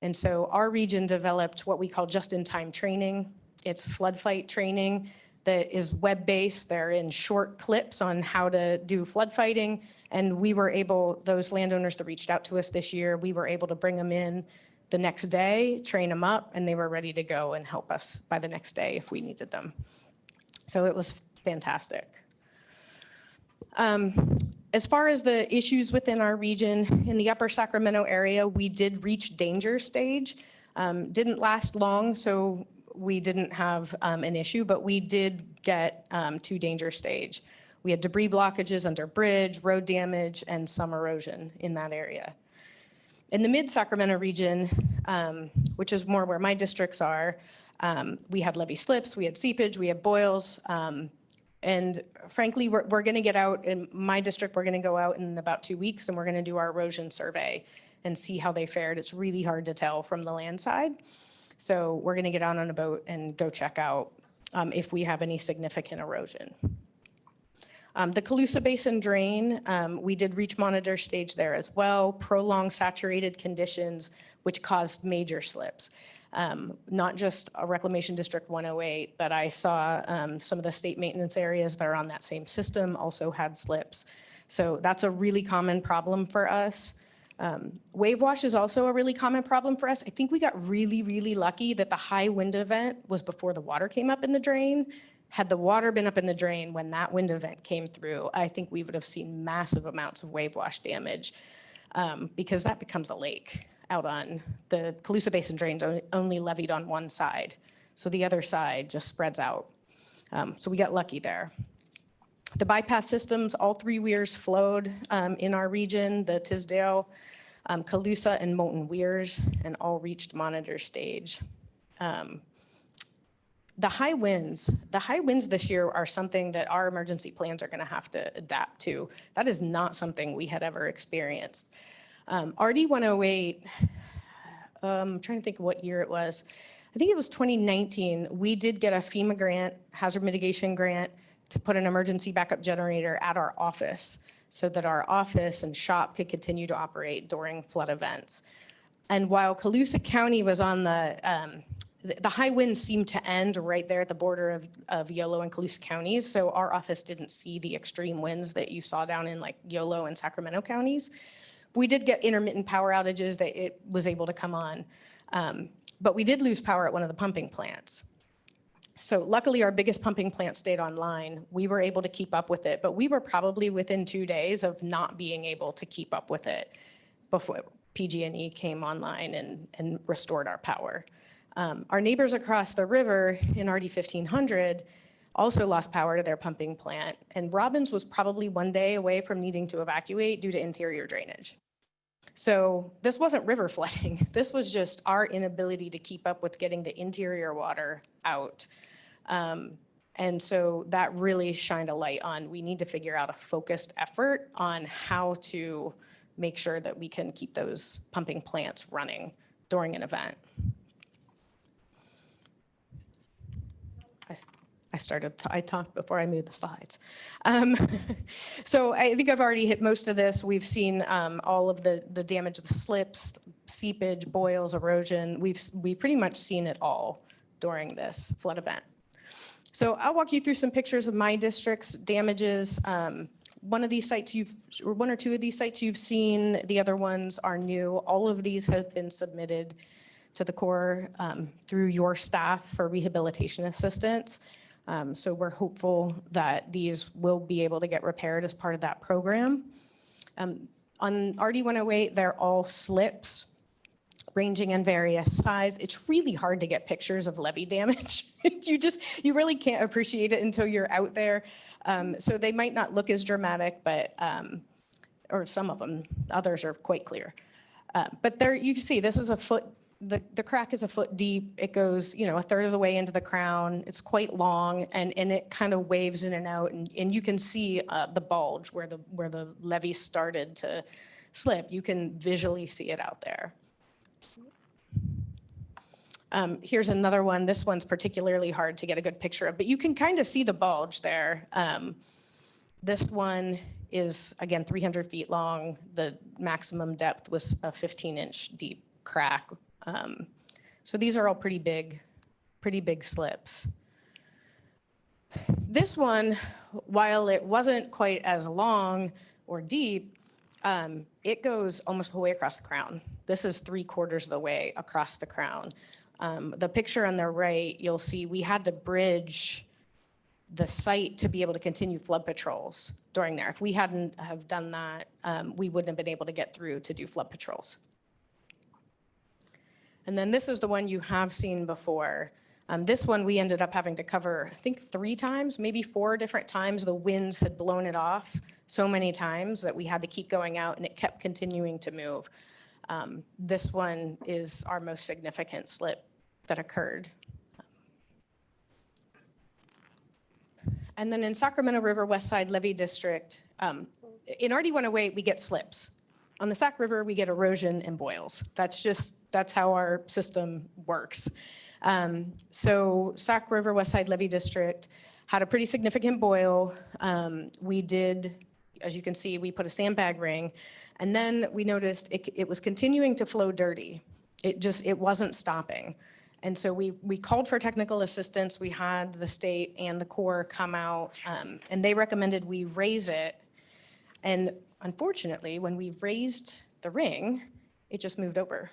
And so our region developed what we call just-in-time training. It's flood fight training that is web-based. They're in short clips on how to do flood fighting. And we were able, those landowners that reached out to us this year, we were able to bring them in the next day, train them up, and they were ready to go and help us by the next day if we needed them. So it was fantastic. As far as the issues within our region, in the upper Sacramento area, we did reach danger stage. Didn't last long, so we didn't have an issue, but we did get to danger stage. We had debris blockages under bridge, road damage, and some erosion in that area. In the mid-Sacramento region, which is more where my districts are, we had levee slips, we had seepage, we had boils, and frankly, we're gonna get out, in my district, we're gonna go out in about 2 weeks and we're gonna do our erosion survey and see how they fared. It's really hard to tell from the land side. So we're gonna get on a boat and go check out if we have any significant erosion. The Colusa Basin drain, we did reach monitor stage there as well, prolonged saturated conditions, which caused major slips. Not just a Reclamation District 108, but I saw some of the state maintenance areas that are on that same system also had slips. So that's a really common problem for us. Wave wash is also a really common problem for us. I think we got really, really lucky that the high wind event was before the water came up in the drain. Had the water been up in the drain when that wind event came through, I think we would have seen massive amounts of wave wash damage because that becomes a lake out on the Colusa Basin drains only levied on one side. So the other side just spreads out. So we got lucky there. The bypass systems, all 3 weirs flowed in our region, the Tisdale, Colusa, and Moulton weirs, and all reached monitor stage. The high winds this year are something that our emergency plans are going to have to adapt to. That is not something we had ever experienced. RD 108, I'm trying to think of what year it was. I think it was 2019. We did get a FEMA grant, hazard mitigation grant, to put an emergency backup generator at our office so that our office and shop could continue to operate during flood events. And while Colusa County was on the high winds seemed to end right there at the border of Yolo and Colusa counties. So our office didn't see the extreme winds that you saw down in like Yolo and Sacramento counties. We did get intermittent power outages that it was able to come on. But we did lose power at one of the pumping plants. So luckily our biggest pumping plant stayed online. We were able to keep up with it, but we were probably within 2 days of not being able to keep up with it before PG&E came online and restored our power. Our neighbors across the river in RD 1500 also lost power to their pumping plant, and Robbins was probably 1 day away from needing to evacuate due to interior drainage. So this wasn't river flooding. This was just our inability to keep up with getting the interior water out. And so that really shined a light on, we need to figure out a focused effort on how to make sure that we can keep those pumping plants running during an event. I talked before I moved the slides. So I think I've already hit most of this. We've seen all of the damage, the slips, seepage, boils, erosion. We've pretty much seen it all during this flood event. So I'll walk you through some pictures of my district's damages. One of these sites or 1 or 2 of these sites you've seen, the other ones are new. All of these have been submitted to the Corps through your staff for rehabilitation assistance. So we're hopeful that these will be able to get repaired as part of that program. On RD 108, they're all slips ranging in various size. It's really hard to get pictures of levee damage. You really can't appreciate it until you're out there. So they might not look as dramatic, but, or some of them, others are quite clear. But there, you can see this is a foot, the crack is a foot deep. It goes, a third of the way into the crown. It's quite long and it kind of waves in and out. And you can see the bulge where the levee started to slip. You can visually see it out there. Here's another one. This one's particularly hard to get a good picture of, but you can kind of see the bulge there. This one is, again, 300 feet long. The maximum depth was a 15-inch deep crack. So these are all pretty big slips. This one, while it wasn't quite as long or deep, it goes almost the way across the crown. This is 3/4 of the way across the crown. The picture on the right, you'll see we had to bridge the site to be able to continue flood patrols during there. If we hadn't have done that, we wouldn't have been able to get through to do flood patrols. And then this is the one you have seen before. This one we ended up having to cover, I think 3 times, maybe 4 different times. The winds had blown it off so many times that we had to keep going out and it kept continuing to move. This one is our most significant slip that occurred. And then in Sacramento River West Side Levee District, in RD 108, we get slips. On the Sac River, we get erosion and boils. That's how our system works. So Sac River West Side Levee District had a pretty significant boil. We did, as you can see, we put a sandbag ring, and then we noticed it was continuing to flow dirty. It wasn't stopping. And so we called for technical assistance. We had the state and the Corps come out, and they recommended we raise it. And unfortunately, when we raised the ring, it just moved over.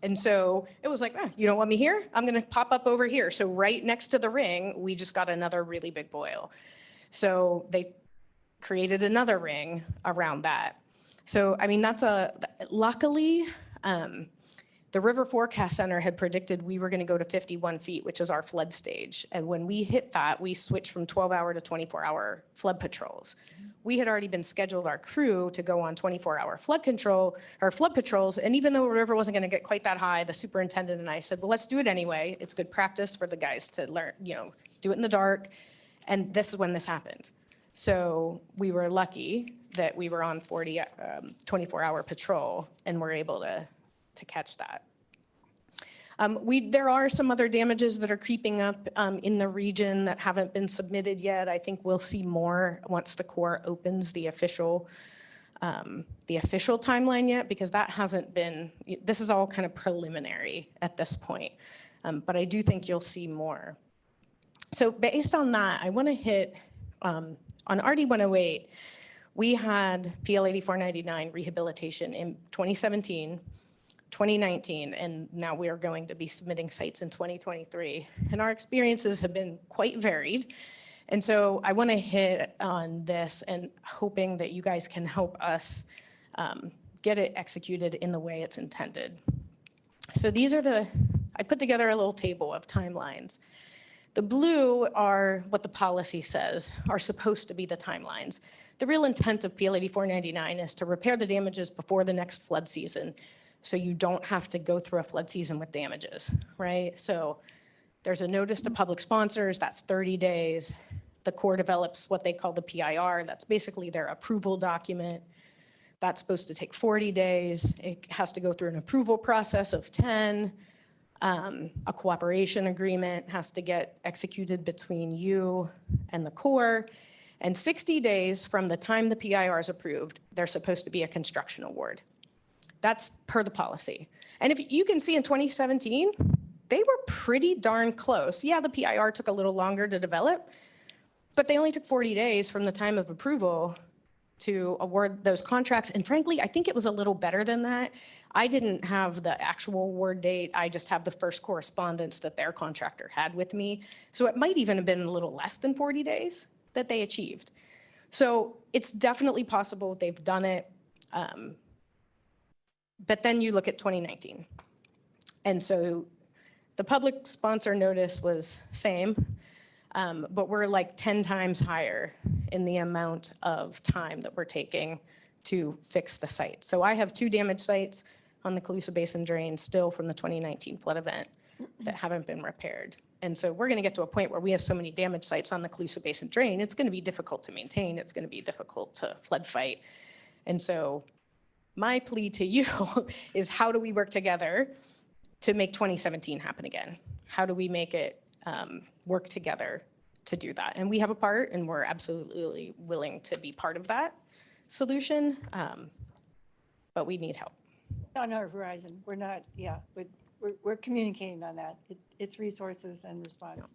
And so it was like, you don't want me here? I'm going to pop up over here. So right next to the ring, we just got another really big boil. So they created another ring around that. So, I mean, luckily, the River Forecast Center had predicted we were going to go to 51 feet, which is our flood stage. And when we hit that, we switched from 12-hour to 24-hour flood patrols. We had already been scheduled our crew to go on 24-hour flood patrols. And even though the river wasn't going to get quite that high, the superintendent and I said, well, let's do it anyway. It's good practice for the guys to learn, do it in the dark. And this is when this happened. So we were lucky that we were on 24-hour patrol and were able to catch that. There are some other damages that are creeping up in the region that haven't been submitted yet. I think we'll see more once the Corps opens the official timeline yet, because that hasn't been, this is all kind of preliminary at this point. But I do think you'll see more. So based on that, I want to hit on RD 108. We had PL 8499 rehabilitation in 2017. 2019, and now we are going to be submitting sites in 2023. And our experiences have been quite varied. And so I want to hit on this and hoping that you guys can help us get it executed in the way it's intended. So these are I put together a little table of timelines. The blue are what the policy says are supposed to be the timelines. The real intent of PL 8499 is to repair the damages before the next flood season, so you don't have to go through a flood season with damages, right? So there's a notice to public sponsors, that's 30 days. The Corps develops what they call the PIR, that's basically their approval document. That's supposed to take 40 days. It has to go through an approval process of 10. A cooperation agreement has to get executed between you and the Corps. And 60 days from the time the PIR is approved, there's supposed to be a construction award. That's per the policy. And if you can see in 2017, they were pretty darn close. Yeah, the PIR took a little longer to develop, but they only took 40 days from the time of approval to award those contracts. And frankly, I think it was a little better than that. I didn't have the actual award date. I just have the first correspondence that their contractor had with me. So it might even have been a little less than 40 days that they achieved. So it's definitely possible they've done it. But then you look at 2019. And so the public sponsor notice was same, but we're like 10 times higher in the amount of time that we're taking to fix the site. So I have 2 damaged sites on the Colusa Basin drain still from the 2019 flood event that haven't been repaired. And so we're going to get to a point where we have so many damaged sites on the Colusa Basin drain, it's going to be difficult to maintain. It's going to be difficult to flood fight. And so my plea to you is, how do we work together to make 2017 happen again? How do we make it work together to do that? And we have a part, and we're absolutely willing to be part of that solution, but we need help. On our horizon, we're not, we're communicating on that. It's resources and response.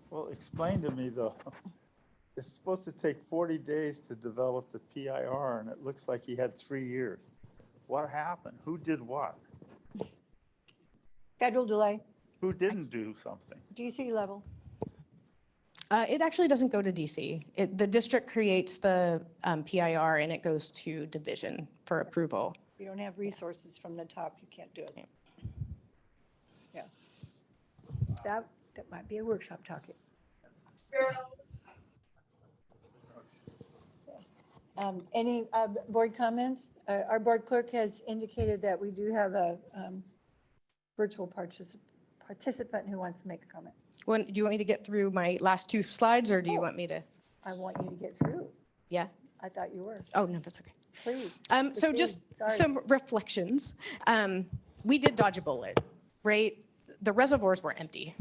Well, explain to me though, it's supposed to take 40 days to develop the PIR, and it looks like he had 3 years. What happened? Who did what? Federal delay, Who didn't do something? DC level. It actually doesn't go to DC. The district creates the PIR and it goes to division for approval. If you don't have resources from the top, you can't do it. Yeah. That might be a workshop topic. Any board comments? Our board clerk has indicated that we do have a virtual participant who wants to make a comment. Do you want me to get through my last 2 slides, or do you want me to? I want you to get through. Yeah. I thought you were. Oh, no, that's okay. Please. So just some reflections. We did dodge a bullet, right? The reservoirs were empty.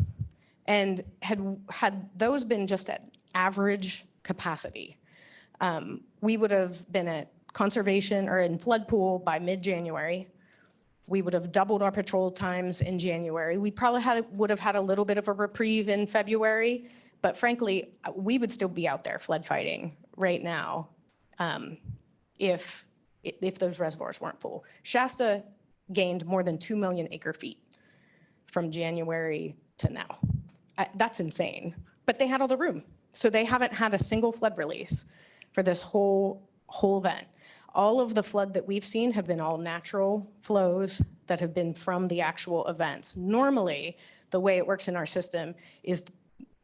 And had those been just at average capacity. We would have been at conservation or in flood pool by mid-January. We would have doubled our patrol times in January. We probably would have had a little bit of a reprieve in February, but frankly, we would still be out there flood fighting right now if those reservoirs weren't full. Shasta gained more than 2 million acre feet from January to now. That's insane, but they had all the room. So they haven't had a single flood release for this whole event. All of the flood that we've seen have been all natural flows that have been from the actual events. Normally, the way it works in our system is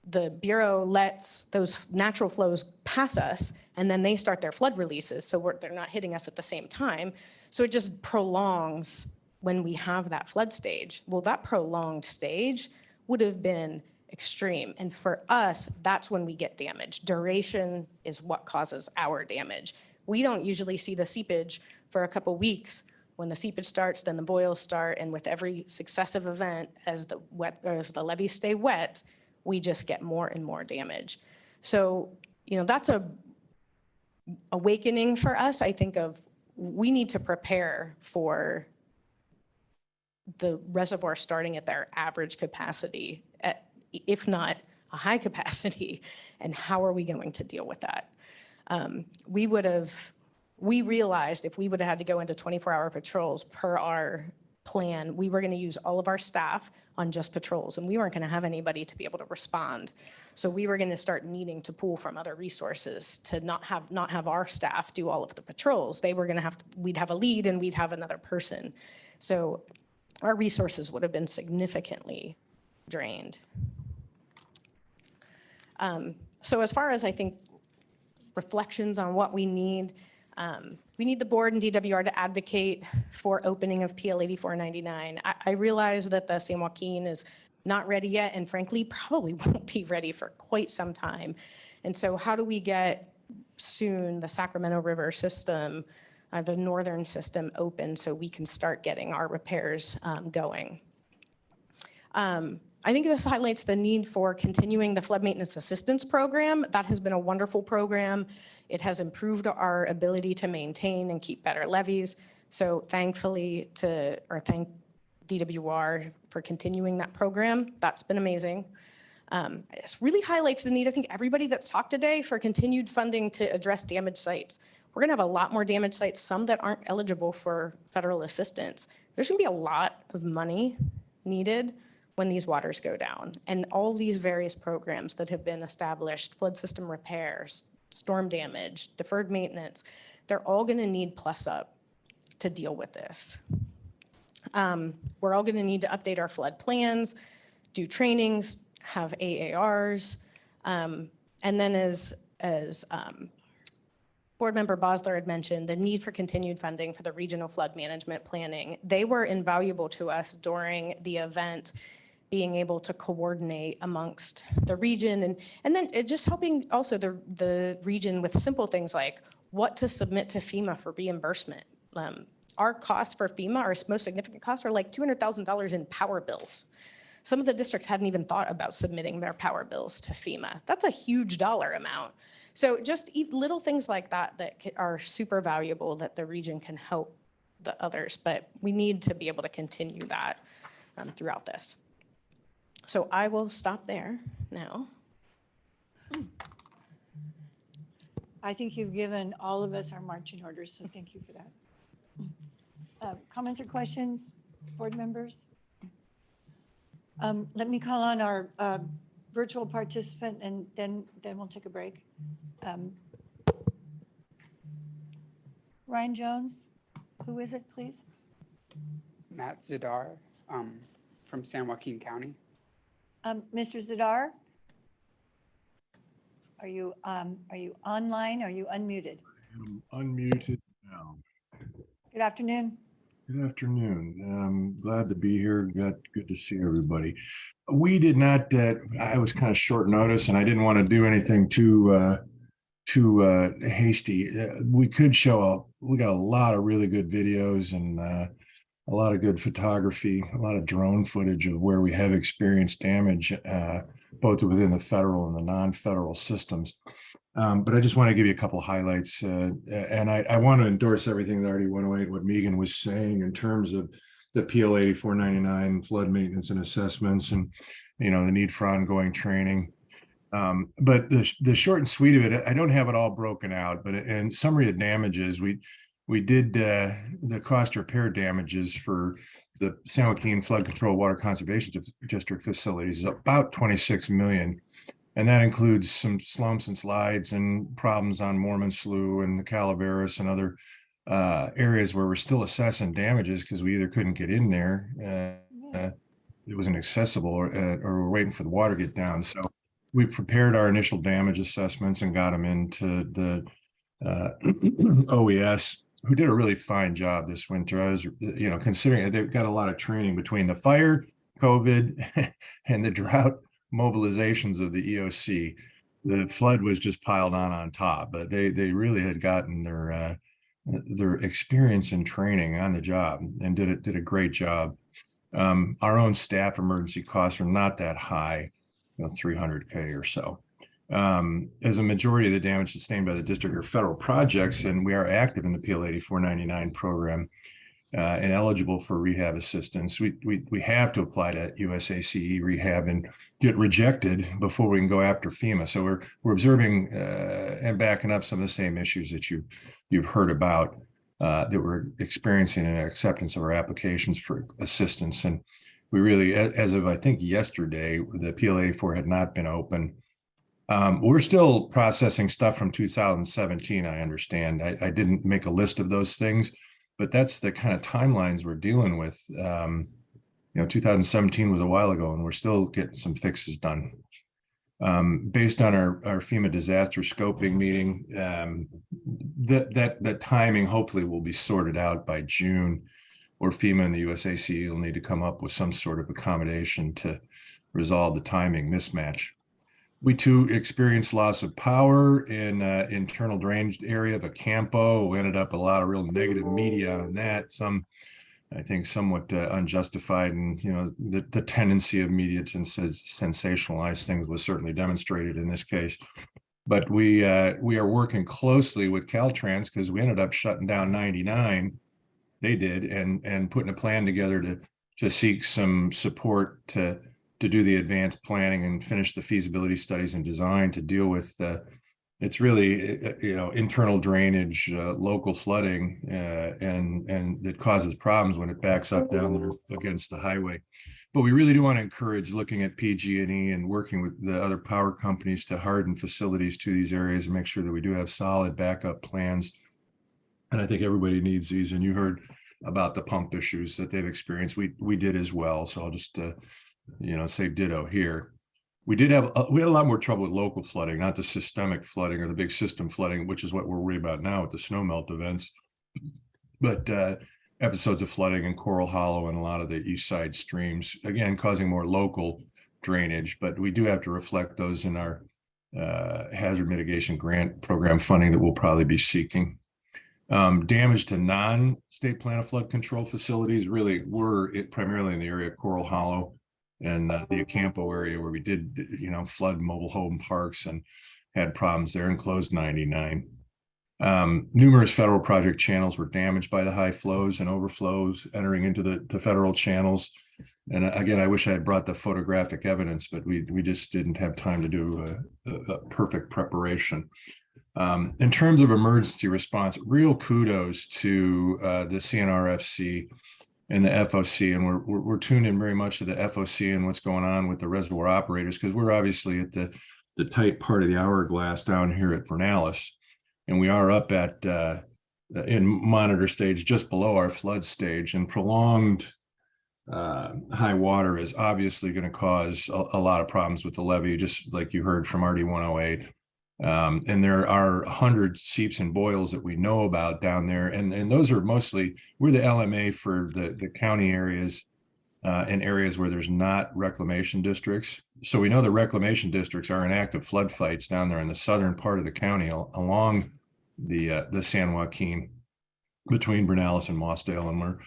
the Bureau lets those natural flows pass us, and then they start their flood releases, so they're not hitting us at the same time. So it just prolongs when we have that flood stage. Well, that prolonged stage would have been extreme. And for us, that's when we get damage. Duration is what causes our damage. We don't usually see the seepage for a couple weeks. When the seepage starts, then the boils start, and with every successive event, as the levees stay wet, we just get more and more damage. So, that's a awakening for us, I think, of we need to prepare for the reservoir starting at their average capacity, if not a high capacity, and how are we going to deal with that? We realized if we would have had to go into 24-hour patrols per our plan, we were going to use all of our staff on just patrols, and we weren't going to have anybody to be able to respond. So we were going to start needing to pull from other resources to not have our staff do all of the patrols. We'd have a lead and we'd have another person. So our resources would have been significantly drained. So as far as I think reflections on what we need the board and DWR to advocate for opening of PL 8499. I realize that the San Joaquin is not ready yet, and frankly, probably won't be ready for quite some time. And so how do we get soon the Sacramento River system, the northern system open so we can start getting our repairs going? I think this highlights the need for continuing the flood maintenance assistance program. That has been a wonderful program. It has improved our ability to maintain and keep better levees. So thank DWR for continuing that program. That's been amazing. It really highlights the need, I think, everybody that's talked today for continued funding to address damaged sites. We're gonna have a lot more damaged sites, some that aren't eligible for federal assistance. There's gonna be a lot of money needed when these waters go down. And all these various programs that have been established, flood system repairs, storm damage, deferred maintenance, they're all gonna need plus up to deal with this. We're all gonna need to update our flood plans, do trainings, have AARs, and then as Board Member Bosler had mentioned, the need for continued funding for the regional flood management planning. They were invaluable to us during the event, being able to coordinate amongst the region and then it just helping also the region with simple things like what to submit to FEMA for reimbursement. Our costs for FEMA, our most significant costs are like $200,000 in power bills. Some of the districts hadn't even thought about submitting their power bills to FEMA. That's a huge dollar amount. So just little things like that are super valuable that the region can help the others, but we need to be able to continue that throughout this. So I will stop there now. I think you've given all of us our marching orders, so thank you for that. Comments or questions, board members? Let me call on our virtual participant and then we'll take a break. Ryan Jones, who is it, please? Matt Zadar from San Joaquin County. Mr. Zadar? Are you online? Are you unmuted? I'm unmuted now. Good afternoon. Good afternoon. I'm glad to be here. Good to see everybody. We did not, I was kind of short notice and I didn't want to do anything too hasty. We could show up. We got a lot of really good videos and a lot of good photography, a lot of drone footage of where we have experienced damage, both within the federal and the non-federal systems. But I just want to give you a couple of highlights. And I want to endorse everything that RD 108, what Megan was saying in terms of the PL 8499 flood maintenance and assessments and, the need for ongoing training. But the short and sweet of it, I don't have it all broken out, but in summary of damages, we did the cost repair damages for the San Joaquin Flood Control Water Conservation District facilities is about 26 million. And that includes some slumps and slides and problems on Mormon Slough and the Calaveras and other areas where we're still assessing damages because we either couldn't get in there, it wasn't accessible, or we're waiting for the water to get down. So we prepared our initial damage assessments and got them into the OES, who did a really fine job this winter. I was, considering they've got a lot of training between the fire, COVID, and the drought mobilizations of the EOC. The flood was just piled on top, but they really had gotten their experience and training on the job and did a great job. Our own staff emergency costs are not that high, $300K or so. As a majority of the damage sustained by the district are federal projects, and we are active in the PL 8499 program and eligible for rehab assistance. We have to apply to USACE rehab and get rejected before we can go after FEMA. So we're observing and backing up some of the same issues that you've heard about that we're experiencing in acceptance of our applications for assistance. And we really, as of I think yesterday, the PL 84 had not been open. We're still processing stuff from 2017, I understand. I didn't make a list of those things, but that's the kind of timelines we're dealing with. 2017 was a while ago, and we're still getting some fixes done. Based on our FEMA disaster scoping meeting, that timing hopefully will be sorted out by June, or FEMA and the USACE will need to come up with some sort of accommodation to resolve the timing mismatch. We too experienced loss of power in internal drainage area of Acampo. We ended up a lot of real negative media on that. Some, I think, somewhat unjustified, and the tendency of media to sensationalize things was certainly demonstrated in this case. But we are working closely with Caltrans because we ended up shutting down 99. They did, and putting a plan together to seek some support to do the advanced planning and finish the feasibility studies and design to deal with it's really internal drainage, local flooding, and that causes problems when it backs up down there against the highway. But we really do want to encourage looking at PG&E and working with the other power companies to harden facilities to these areas and make sure that we do have solid backup plans. And I think everybody needs these. And you heard about the pump issues that they've experienced. We did as well. So I'll just say ditto here. We had a lot more trouble with local flooding, not the systemic flooding or the big system flooding, which is what we're worried about now with the snowmelt events. But episodes of flooding in Coral Hollow and a lot of the east side streams, again, causing more local drainage. But we do have to reflect those in our hazard mitigation grant program funding that we'll probably be seeking. Damage to non-state plan of flood control facilities really were primarily in the area of Coral Hollow and the Acampo area, where we did, flood mobile home parks and had problems there and closed 99. Numerous federal project channels were damaged by the high flows and overflows entering into the federal channels. And again, I wish I had brought the photographic evidence, but we just didn't have time to do a perfect preparation. In terms of emergency response, real kudos to the CNRFC and the FOC, and we're tuned in very much to the FOC and what's going on with the reservoir operators, because we're obviously at the tight part of the hourglass down here at Vernalis, and we are up at in monitor stage just below our flood stage, and prolonged high water is obviously going to cause a lot of problems with the levee, just like you heard from RD 108. And there are 100 seeps and boils that we know about down there. And those are mostly, we're the LMA for the county areas and areas where there's not reclamation districts. So we know the reclamation districts are in active flood fights down there in the southern part of the county along the San Joaquin between Vernalis and Mossdale. And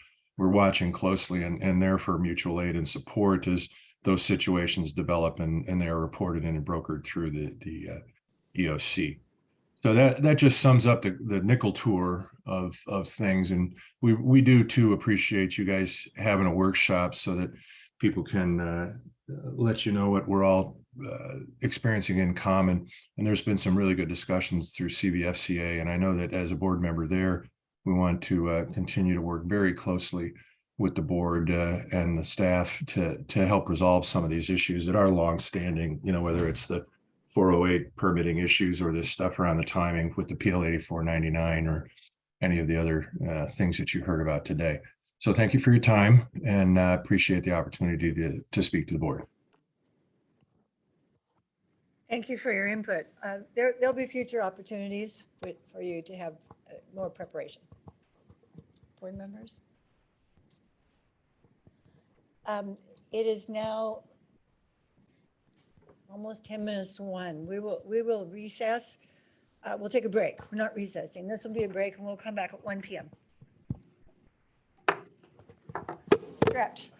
we're watching closely and there for mutual aid and support as those situations develop and they are reported and brokered through the EOC. So that just sums up the nickel tour of things. And we do too appreciate you guys having a workshop so that people can let you know what we're all experiencing in common. And there's been some really good discussions through CVFCA. And I know that as a board member there, we want to continue to work very closely with the board and the staff to help resolve some of these issues that are longstanding, you know, whether it's the 408 permitting issues or this stuff around the timing with the PL 8499 or any of the other things that you heard about today. So thank you for your time and appreciate the opportunity to speak to the board. Thank you for your input. There'll be future opportunities for you to have more preparation. Board members? It is now almost 10 minutes to 1. We will recess. We'll take a break. We're not recessing. This will be a break and we'll come back at 1 p.m. Stretch.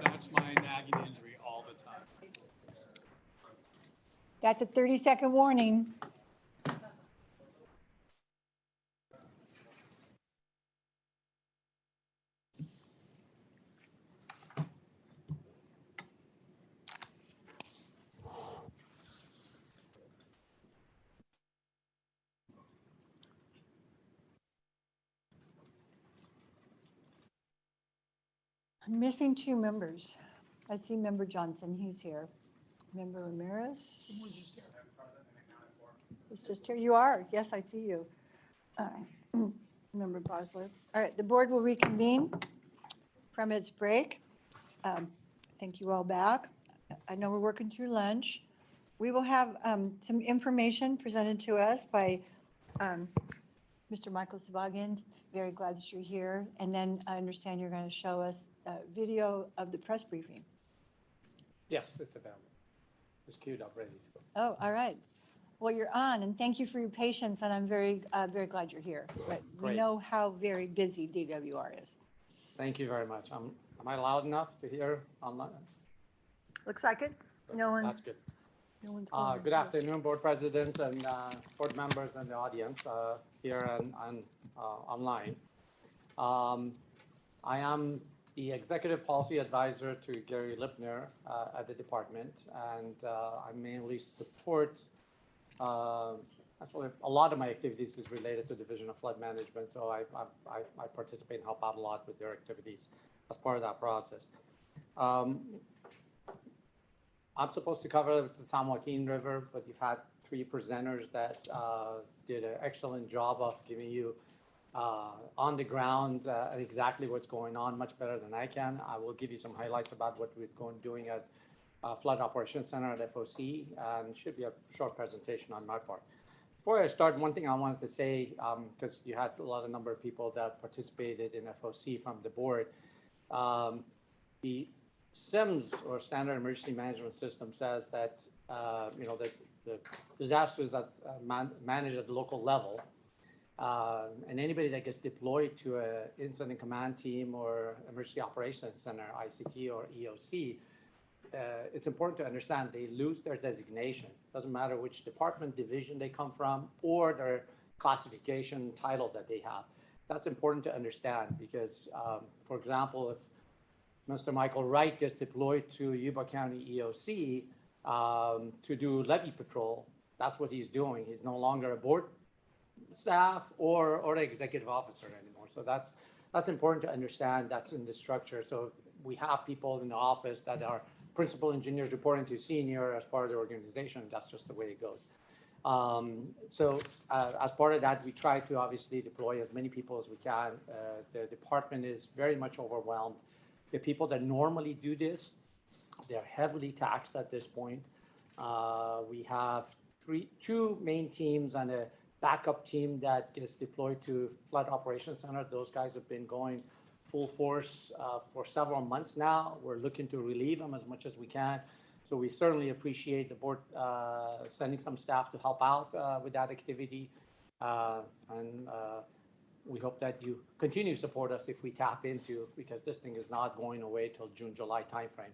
That's my nagging injury all the time. That's a 30-second warning. I'm missing 2 members. I see Member Johnson, he's here. Member Ramirez? He's just here. You are. Yes, I see you. Member Bosler. All right, the board will reconvene from its break. Thank you all back. I know we're working through lunch. We will have some information presented to us by Mr. Michael Sabagian. Very glad that you're here. And then I understand you're going to show us a video of the press briefing. Yes, it's available. It's queued up, ready. Oh, all right. Well, you're on, and thank you for your patience, and I'm very glad you're here. But we Great. know how very busy DWR is. Thank you very much. Am I loud enough to hear online? Looks like it. No one's. That's good. No one's Good afternoon, Board President and board members and the audience here and online. I am the Executive Policy Advisor to Gary Lipner at the department, and I mainly support, actually a lot of my activities is related to Division of Flood Management, so I participate and help out a lot with their activities as part of that process. I'm supposed to cover the San Joaquin River, but you've had 3 presenters that did an excellent job of giving you on the ground exactly what's going on, much better than I can. I will give you some highlights about what we're doing at Flood Operations Center at FOC, and it should be a short presentation on my part. Before I start, one thing I wanted to say, because you had a number of people that participated in FOC from the board, The SIMS, or Standard Emergency Management System, says that, that the disasters that managed at the local level, and anybody that gets deployed to an incident command team or emergency operations center, ICT or EOC, it's important to understand they lose their designation. Doesn't matter which department, division they come from, or their classification title that they have. That's important to understand because, for example, if Mr. Michael Wright gets deployed to Yuba County EOC to do levee patrol, that's what he's doing. He's no longer a board staff or an executive officer anymore. So that's important to understand. That's in the structure. So we have people in the office that are principal engineers reporting to senior as part of the organization. That's just the way it goes. As part of that, we try to obviously deploy as many people as we can. The department is very much overwhelmed. The people that normally do this, they're heavily taxed at this point. We have two main teams and a backup team that gets deployed to Flood Operations Center. Those guys have been going full force for several months now. We're looking to relieve them as much as we can. So we certainly appreciate the board sending some staff to help out with that activity. We hope that you continue to support us if we tap into, because this thing is not going away till June, July timeframe.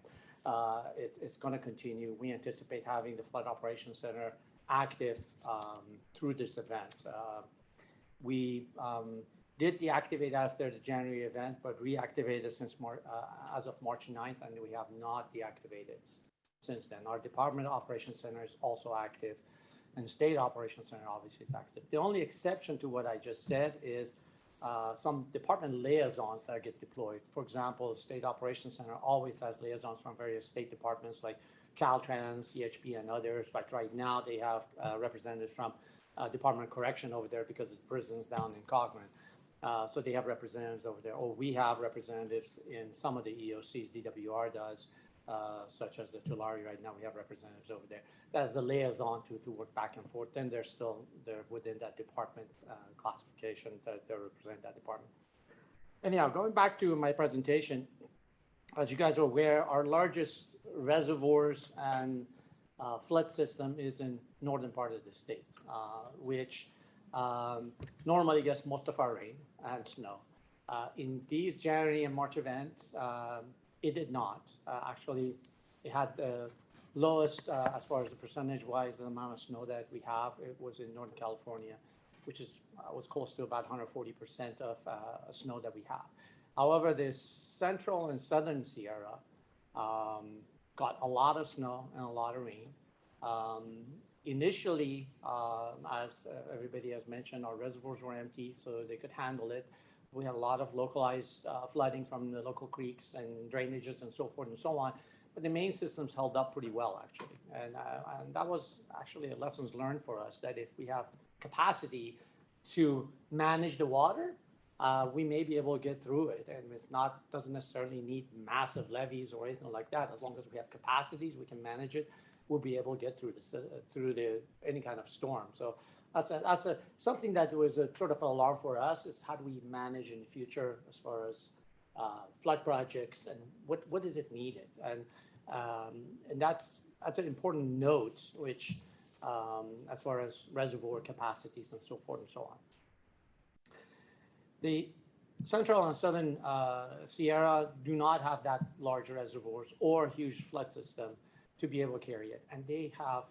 It's going to continue. We anticipate having the Flood Operations Center active through this event. We did deactivate after the January event, but reactivated since as of March 9th, and we have not deactivated since then. Our Department Operations Center is also active, and the State Operations Center obviously is active. The only exception to what I just said is some department liaisons that get deployed. For example, the State Operations Center always has liaisons from various state departments like Caltrans, CHP, and others. But right now they have representatives from Department of Correction over there because it's prisons down in Cochrane. So they have representatives over there, or we have representatives in some of the EOCs, DWR does, such as the Tulare right now, we have representatives over there. That is a liaison to work back and forth. Then they're within that department classification that they represent that department. Anyhow, going back to my presentation, as you guys are aware, our largest reservoirs and flood system is in northern part of the state, which normally gets most of our rain and snow. In these January and March events, it did not. Actually, it had the lowest, as far as the percentage-wise, the amount of snow that we have. It was in Northern California, which was close to about 140% of snow that we have. However, the central and southern Sierra got a lot of snow and a lot of rain. Initially, as everybody has mentioned, our reservoirs were empty, so they could handle it. We had a lot of localized flooding from the local creeks and drainages and so forth and so on. But the main systems held up pretty well, actually. And that was actually a lessons learned for us, that if we have capacity to manage the water, we may be able to get through it. And doesn't necessarily need massive levees or anything like that. As long as we have capacities, we can manage it. We'll be able to get through any kind of storm. So that's something that was a sort of an alarm for us, is how do we manage in the future as far as flood projects and what is it needed? And that's an important note, which as far as reservoir capacities and so forth and so on. The central and southern Sierra do not have that large reservoirs or huge flood system to be able to carry it. And they have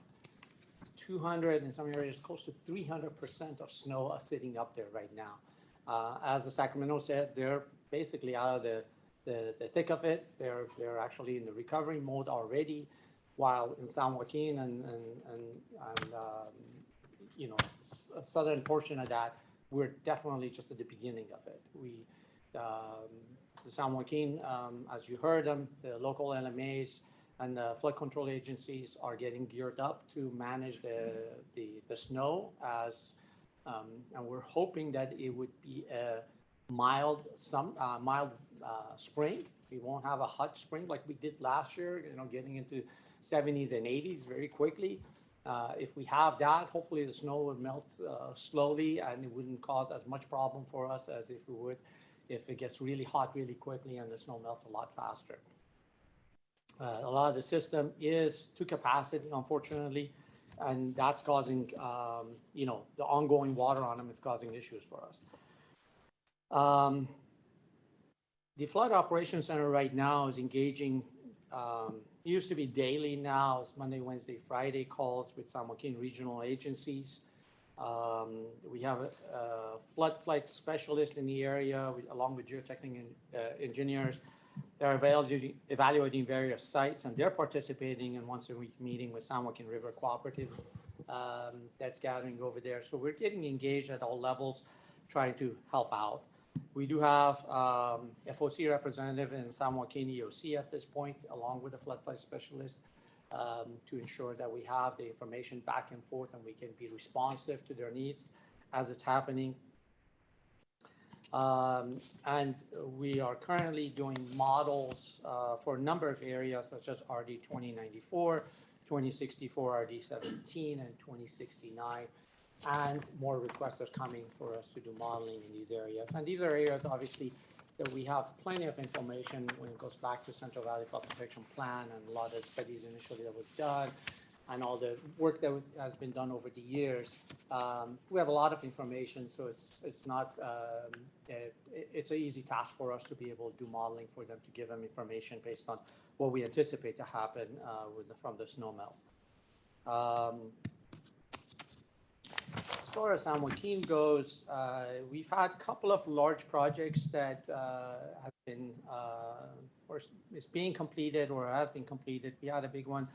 200, in some areas, close to 300% of snow sitting up there right now. As the Sacramento said, they're basically out of the thick of it. They're actually in the recovery mode already, while in San Joaquin and southern portion of that, we're definitely just at the beginning of it. The San Joaquin, as you heard them, the local LMAs and the flood control agencies are getting geared up to manage the snow and we're hoping that it would be a mild spring. We won't have a hot spring like we did last year, getting into 70s and 80s very quickly. If we have that, hopefully the snow would melt slowly and it wouldn't cause as much problem for us as if we would if it gets really hot really quickly and the snow melts a lot faster. A lot of the system is to capacity, unfortunately, and that's causing, you know, the ongoing water on them is causing issues for us. The Flood Operations Center right now is engaging, it used to be daily, now it's Monday, Wednesday, Friday calls with San Joaquin regional agencies. We have a flood flight specialist in the area, along with geotechnical engineers. They're evaluating various sites, and they're participating in once a week meeting with San Joaquin River Cooperative that's gathering over there. So we're getting engaged at all levels, trying to help out. We do have FOC representative in San Joaquin EOC at this point, along with a flood flight specialist, to ensure that we have the information back and forth and we can be responsive to their needs as it's happening. And we are currently doing models for a number of areas such as RD 2094, 2064, RD 17, and 2069. And more requests are coming for us to do modeling in these areas. And these are areas, obviously, that we have plenty of information when it goes back to Central Valley Flood Protection Plan and a lot of studies initially that was done and all the work that has been done over the years. We have a lot of information, so it's not, it's an easy task for us to be able to do modeling for them, to give them information based on what we anticipate to happen from the snow melt. As far as San Joaquin goes, we've had a couple of large projects that have been, or is being completed or has been completed. We had a big one,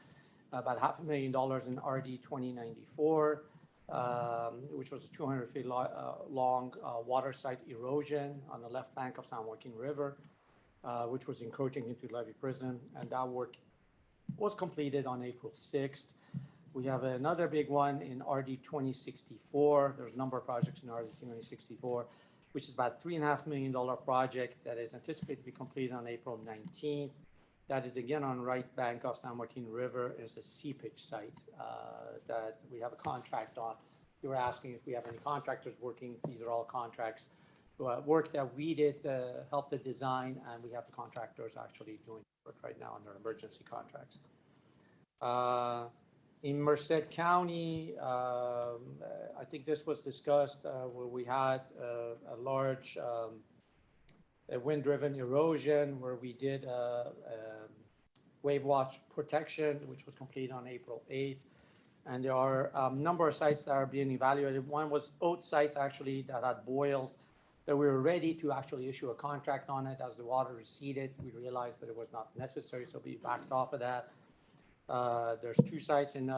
about $500,000 in RD 2094, which was a 200 feet long water site erosion on the left bank of San Joaquin River, which was encroaching into Levee Prison, and that work was completed on April 6th. We have another big one in RD 2064. There's a number of projects in RD 2064, which is about $3.5 million project that is anticipated to be completed on April 19th. That is again on right bank of San Joaquin River. It's a seepage site that we have a contract on. You were asking if we have any contractors working. These are all contracts. Work that we did help the design, and we have the contractors actually doing work right now on their emergency contracts. In Merced County, I think this was discussed where we had a large wind-driven erosion where we did wave watch protection, which was completed on April 8th. And there are a number of sites that are being evaluated. One was Oat sites actually that had boils that we were ready to actually issue a contract on it. As the water receded, we realized that it was not necessary, so we backed off of that. There's two sites in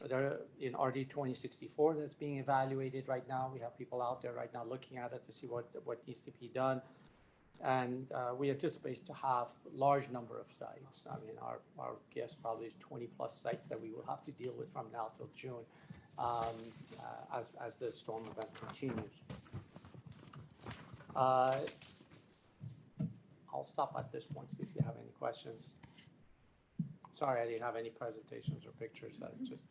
RD 2064 that's being evaluated right now. We have people out there right now looking at it to see what needs to be done. And we anticipate to have a large number of sites. I mean, our guess probably is 20 plus sites that we will have to deal with from now till June as the storm event continues. I'll stop at this point, see if you have any questions. Sorry, I didn't have any presentations or pictures. I just,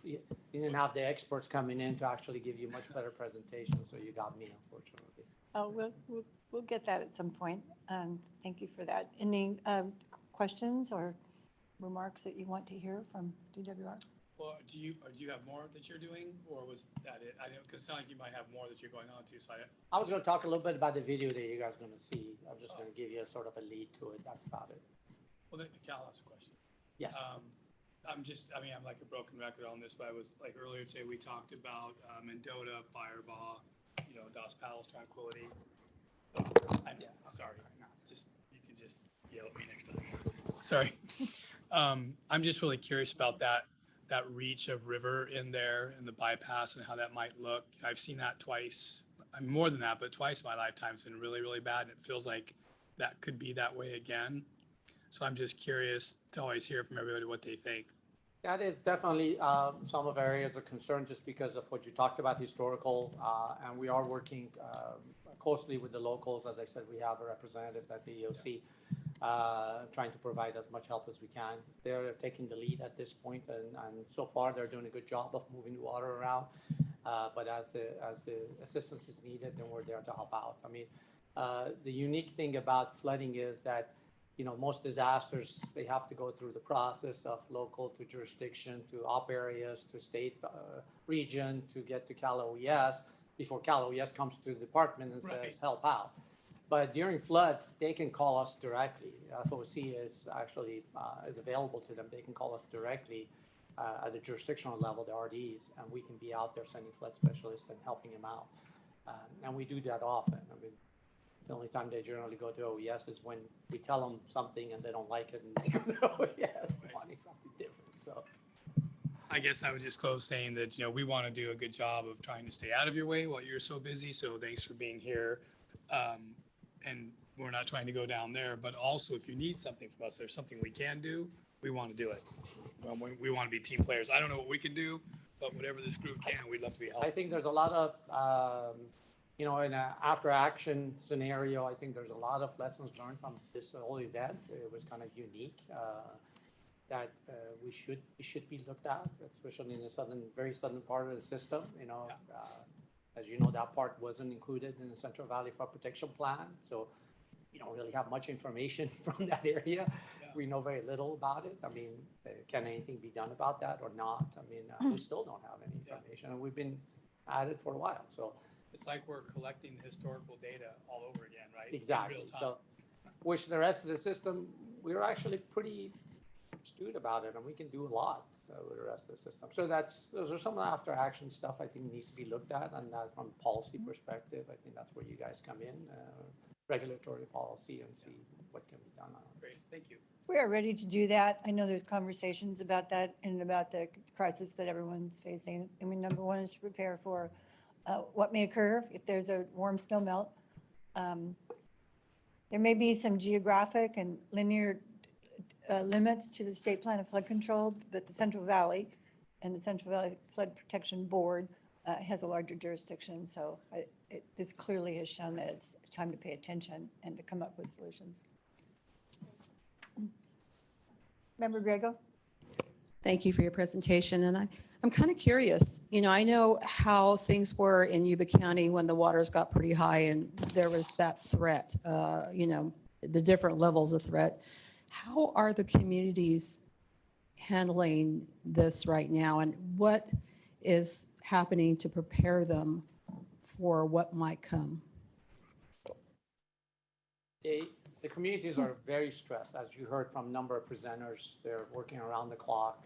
you didn't have the experts coming in to actually give you much better presentations, so you got me, unfortunately. Oh, we'll get that at some point. Thank you for that. Any questions or remarks that you want to hear from DWR? Well, do you have more that you're doing, or was that it? I know, because it sounds like you might have more that you're going on to. So I was going to talk a little bit about the video that you guys are going to see. I'm just going to give you a sort of a lead to it. That's about it. Well, then, Cal has a question. Yes. I'm like a broken record on this, but I was like earlier today we talked about Mendota, Firebaugh, Dos Palos, Tranquility. Sorry, you can just yell at me next time. Sorry. I'm just really curious about that reach of river in there and the bypass and how that might look. I've seen that twice. I'm more than that, but twice in my lifetime. It's been really, really bad, and it feels like that could be that way again. So I'm just curious to always hear from everybody what they think. That is definitely some of our areas of concern just because of what you talked about, historical, and we are working closely with the locals. As I said, we have a representative at the EOC trying to provide as much help as we can. They're taking the lead at this point, and so far they're doing a good job of moving the water around. But as the assistance is needed, then we're there to help out. I mean, the unique thing about flooding is that, most disasters, they have to go through the process of local to jurisdiction, to op areas, to state, region, to get to Cal OES before Cal OES comes to the department and says, help out. But during floods, they can call us directly. FOC is actually is available to them. They can call us directly at the jurisdictional level, the RDs, and we can be out there sending flood specialists and helping them out. And we do that often. I mean, the only time they generally go to OES is when we tell them something and they don't like it, and they go to OES wanting something different. So I guess I would just close saying that, we want to do a good job of trying to stay out of your way while you're so busy. So thanks for being here. And we're not trying to go down there, but also if you need something from us, there's something we can do, we want to do it. We want to be team players. I don't know what we can do, but whatever this group can, we'd love to be helpful. I think there's a lot of, in an after action scenario, I think there's a lot of lessons learned from this whole event. It was kind of unique. That we should be looked at, especially in the very southern part of the system. As you know, that part wasn't included in the Central Valley Flood Protection Plan, so we don't really have much information from that area. Yeah. We know very little about it. I mean, can anything be done about that or not? I mean, we still don't have any information, and we've been at it for a while. So it's like we're collecting the historical data all over again, right? Exactly. In real time. So, which the rest of the system, we're actually pretty astute about it, and we can do a lot with the rest of the system. So those are some of the after action stuff I think needs to be looked at, and that from a policy perspective, I think that's where you guys come in, regulatory policy, and see what can be done on it. Great, thank you. We are ready to do that. I know there's conversations about that and about the crisis that everyone's facing. I mean, number one is to prepare for what may occur if there's a warm snow melt. There may be some geographic and linear limits to the state plan of flood control, but the Central Valley and the Central Valley Flood Protection Board has a larger jurisdiction. So this clearly has shown that it's time to pay attention and to come up with solutions. Member Grego? Thank you for your presentation. And I'm kind of curious, I know how things were in Yuba County when the waters got pretty high and there was that threat, the different levels of threat. How are the communities handling this right now, and what is happening to prepare them for what might come? The communities are very stressed, as you heard from a number of presenters. They're working around the clock.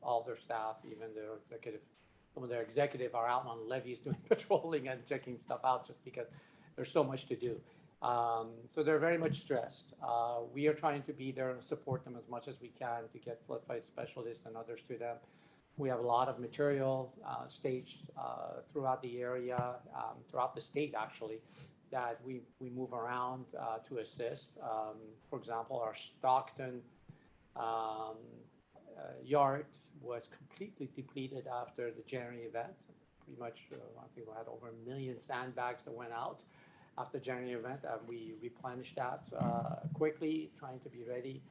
All their staff, even their executive, some of their executive are out on levees doing patrolling and checking stuff out just because there's so much to do. So they're very much stressed. We are trying to be there and support them as much as we can to get flood fight specialists and others to them. We have a lot of material staged throughout the area, throughout the state actually, that we move around to assist. For example, our Stockton yard was completely depleted after the January event. Pretty much, I think we had over 1 million sandbags that went out after the January event, and we replenished that quickly, trying to be ready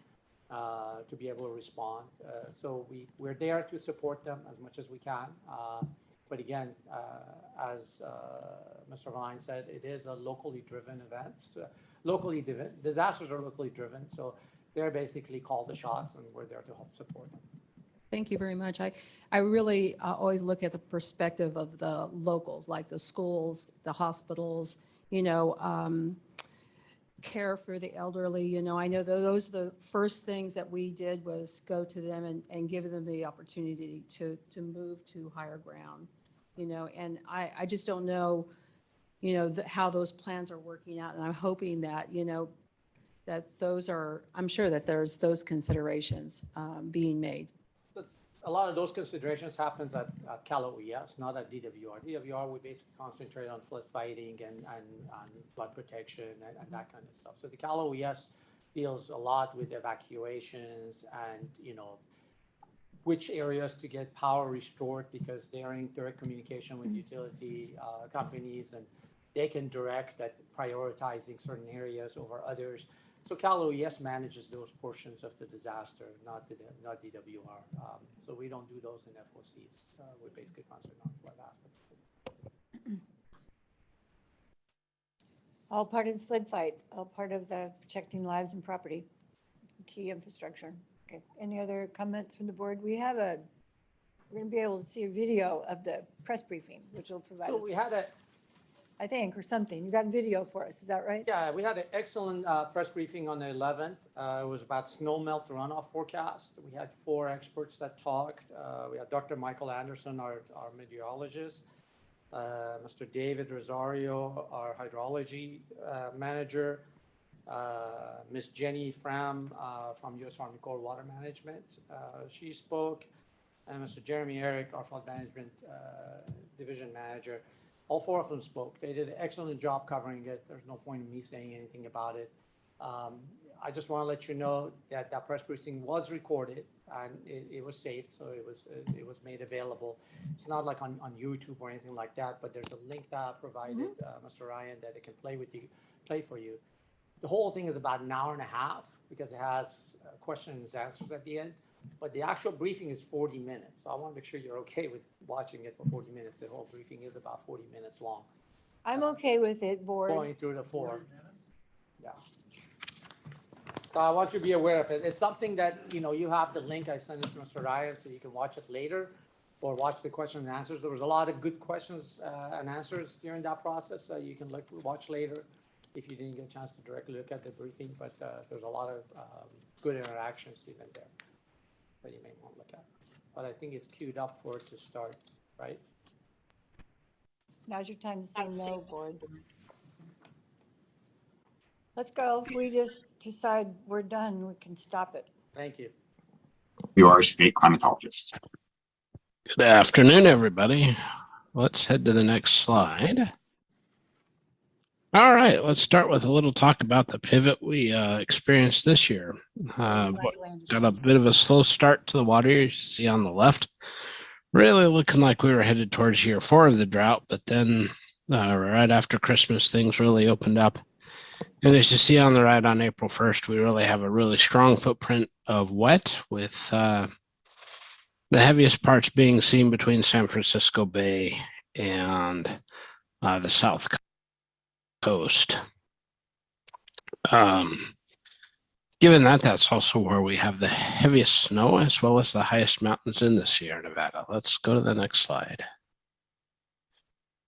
to be able to respond. So we're there to support them as much as we can. But again, as Mr. Vine said, it is a locally driven event. Disasters are locally driven, so they're basically call the shots, and we're there to help support them. Thank you very much. I really always look at the perspective of the locals, like the schools, the hospitals, care for the elderly. I know those are the first things that we did was go to them and give them the opportunity to move to higher ground, and I just don't know, how those plans are working out. And I'm hoping that, that I'm sure that there's those considerations being made. A lot of those considerations happens at Cal OES, not at DWR. DWR, we basically concentrate on flood fighting and flood protection and that kind of stuff. So the Cal OES deals a lot with evacuations and, which areas to get power restored, because they're in direct communication with utility companies, and they can direct at prioritizing certain areas over others. So Cal OES manages those portions of the disaster, not DWR. So we don't do those in FOCs. We're basically concerned on flood aspects. All part of the flood fight, all part of the protecting lives and property, key infrastructure. Okay, any other comments from the board? We're going to be able to see a video of the press briefing, which will provide So us, we had I think, or something. You got a video for us, is that right? Yeah, we had an excellent press briefing on the 11th. It was about snow melt runoff forecast. We had 4 experts that talked. We had Dr. Michael Anderson, our meteorologist, Mr. David Rosario, our hydrology manager, Miss Jenny Fram from U.S. Army Corps of Water Management. She spoke, and Mr. Jeremy Eric, our flood management division manager. All 4 of them spoke. They did an excellent job covering it. There's no point in me saying anything about it. I just want to let you know that that press briefing was recorded and it was saved, so it was made available. It's not like on YouTube or anything like that, but there's a link that I provided, Mr. Ryan, that it can play for you. The whole thing is about an hour and a half because it has questions and answers at the end. But the actual briefing is 40 minutes. So I want to make sure you're okay with watching it for 40 minutes. The whole briefing is about 40 minutes long. I'm okay with it, board. Going through the 4. Yeah. So I want you to be aware of it. It's something that, you have the link. I sent it to Mr. Ryan so you can watch it later or watch the question and answers. There was a lot of good questions and answers during that process. So you can watch later if you didn't get a chance to directly look at the briefing. But there's a lot of good interactions even there that you may want to look at. But I think it's queued up for it to start, right? Now's your time to say no, board. Let's go. If we just decide we're done, we can stop it. Thank you. You are a state climatologist. Good afternoon, everybody. Let's head to the next slide. All right, let's start with a little talk about the pivot we experienced this year. Got a bit of a slow start to the water, you see on the left. Really looking like we were headed towards year 4 of the drought, but then right after Christmas, things really opened up. And as you see on the right, on April 1st, we really have a really strong footprint of wet with the heaviest parts being seen between San Francisco Bay and the South Coast. Given that, that's also where we have the heaviest snow as well as the highest mountains in the Sierra Nevada. Let's go to the next slide.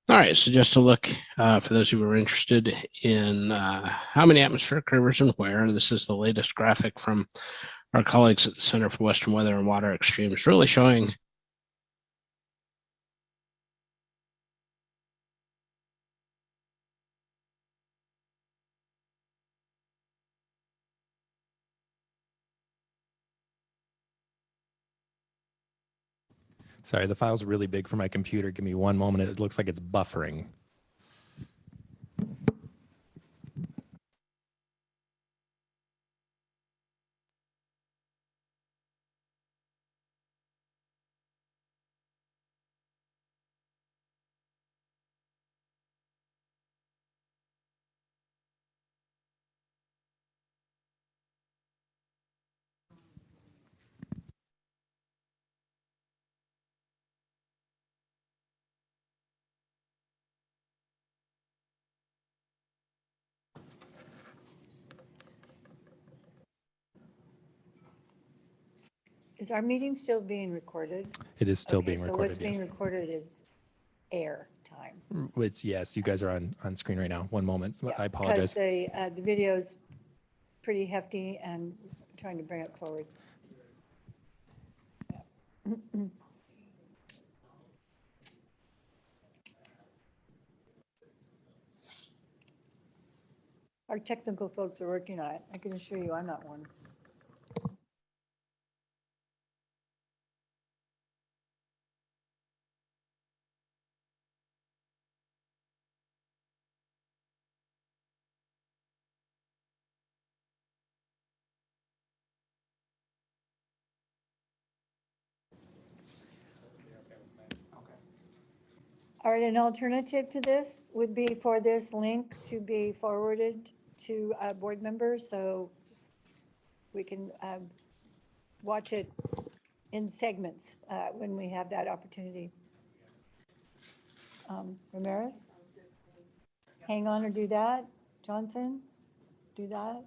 All right, so just to look, for those who are interested in how many atmospheric rivers and where, this is the latest graphic from our colleagues at the Center for Western Weather and Water Extremes, really showing Sorry, the file's really big for my computer. Give me one moment. It looks like it's buffering. Is our meeting still being recorded? It is still Okay, being so recorded. what's being Yes. recorded is air time. It's yes. You guys are on screen right now. One moment. I Because apologize. the video's pretty hefty and trying to bring it forward. Yeah. Our technical folks are working on it. I can assure you I'm not one. All right, an alternative to this would be for this link to be forwarded to board members, so we can watch it in segments when we have that opportunity. Ramirez? Hang on or do that. Johnson? Do that.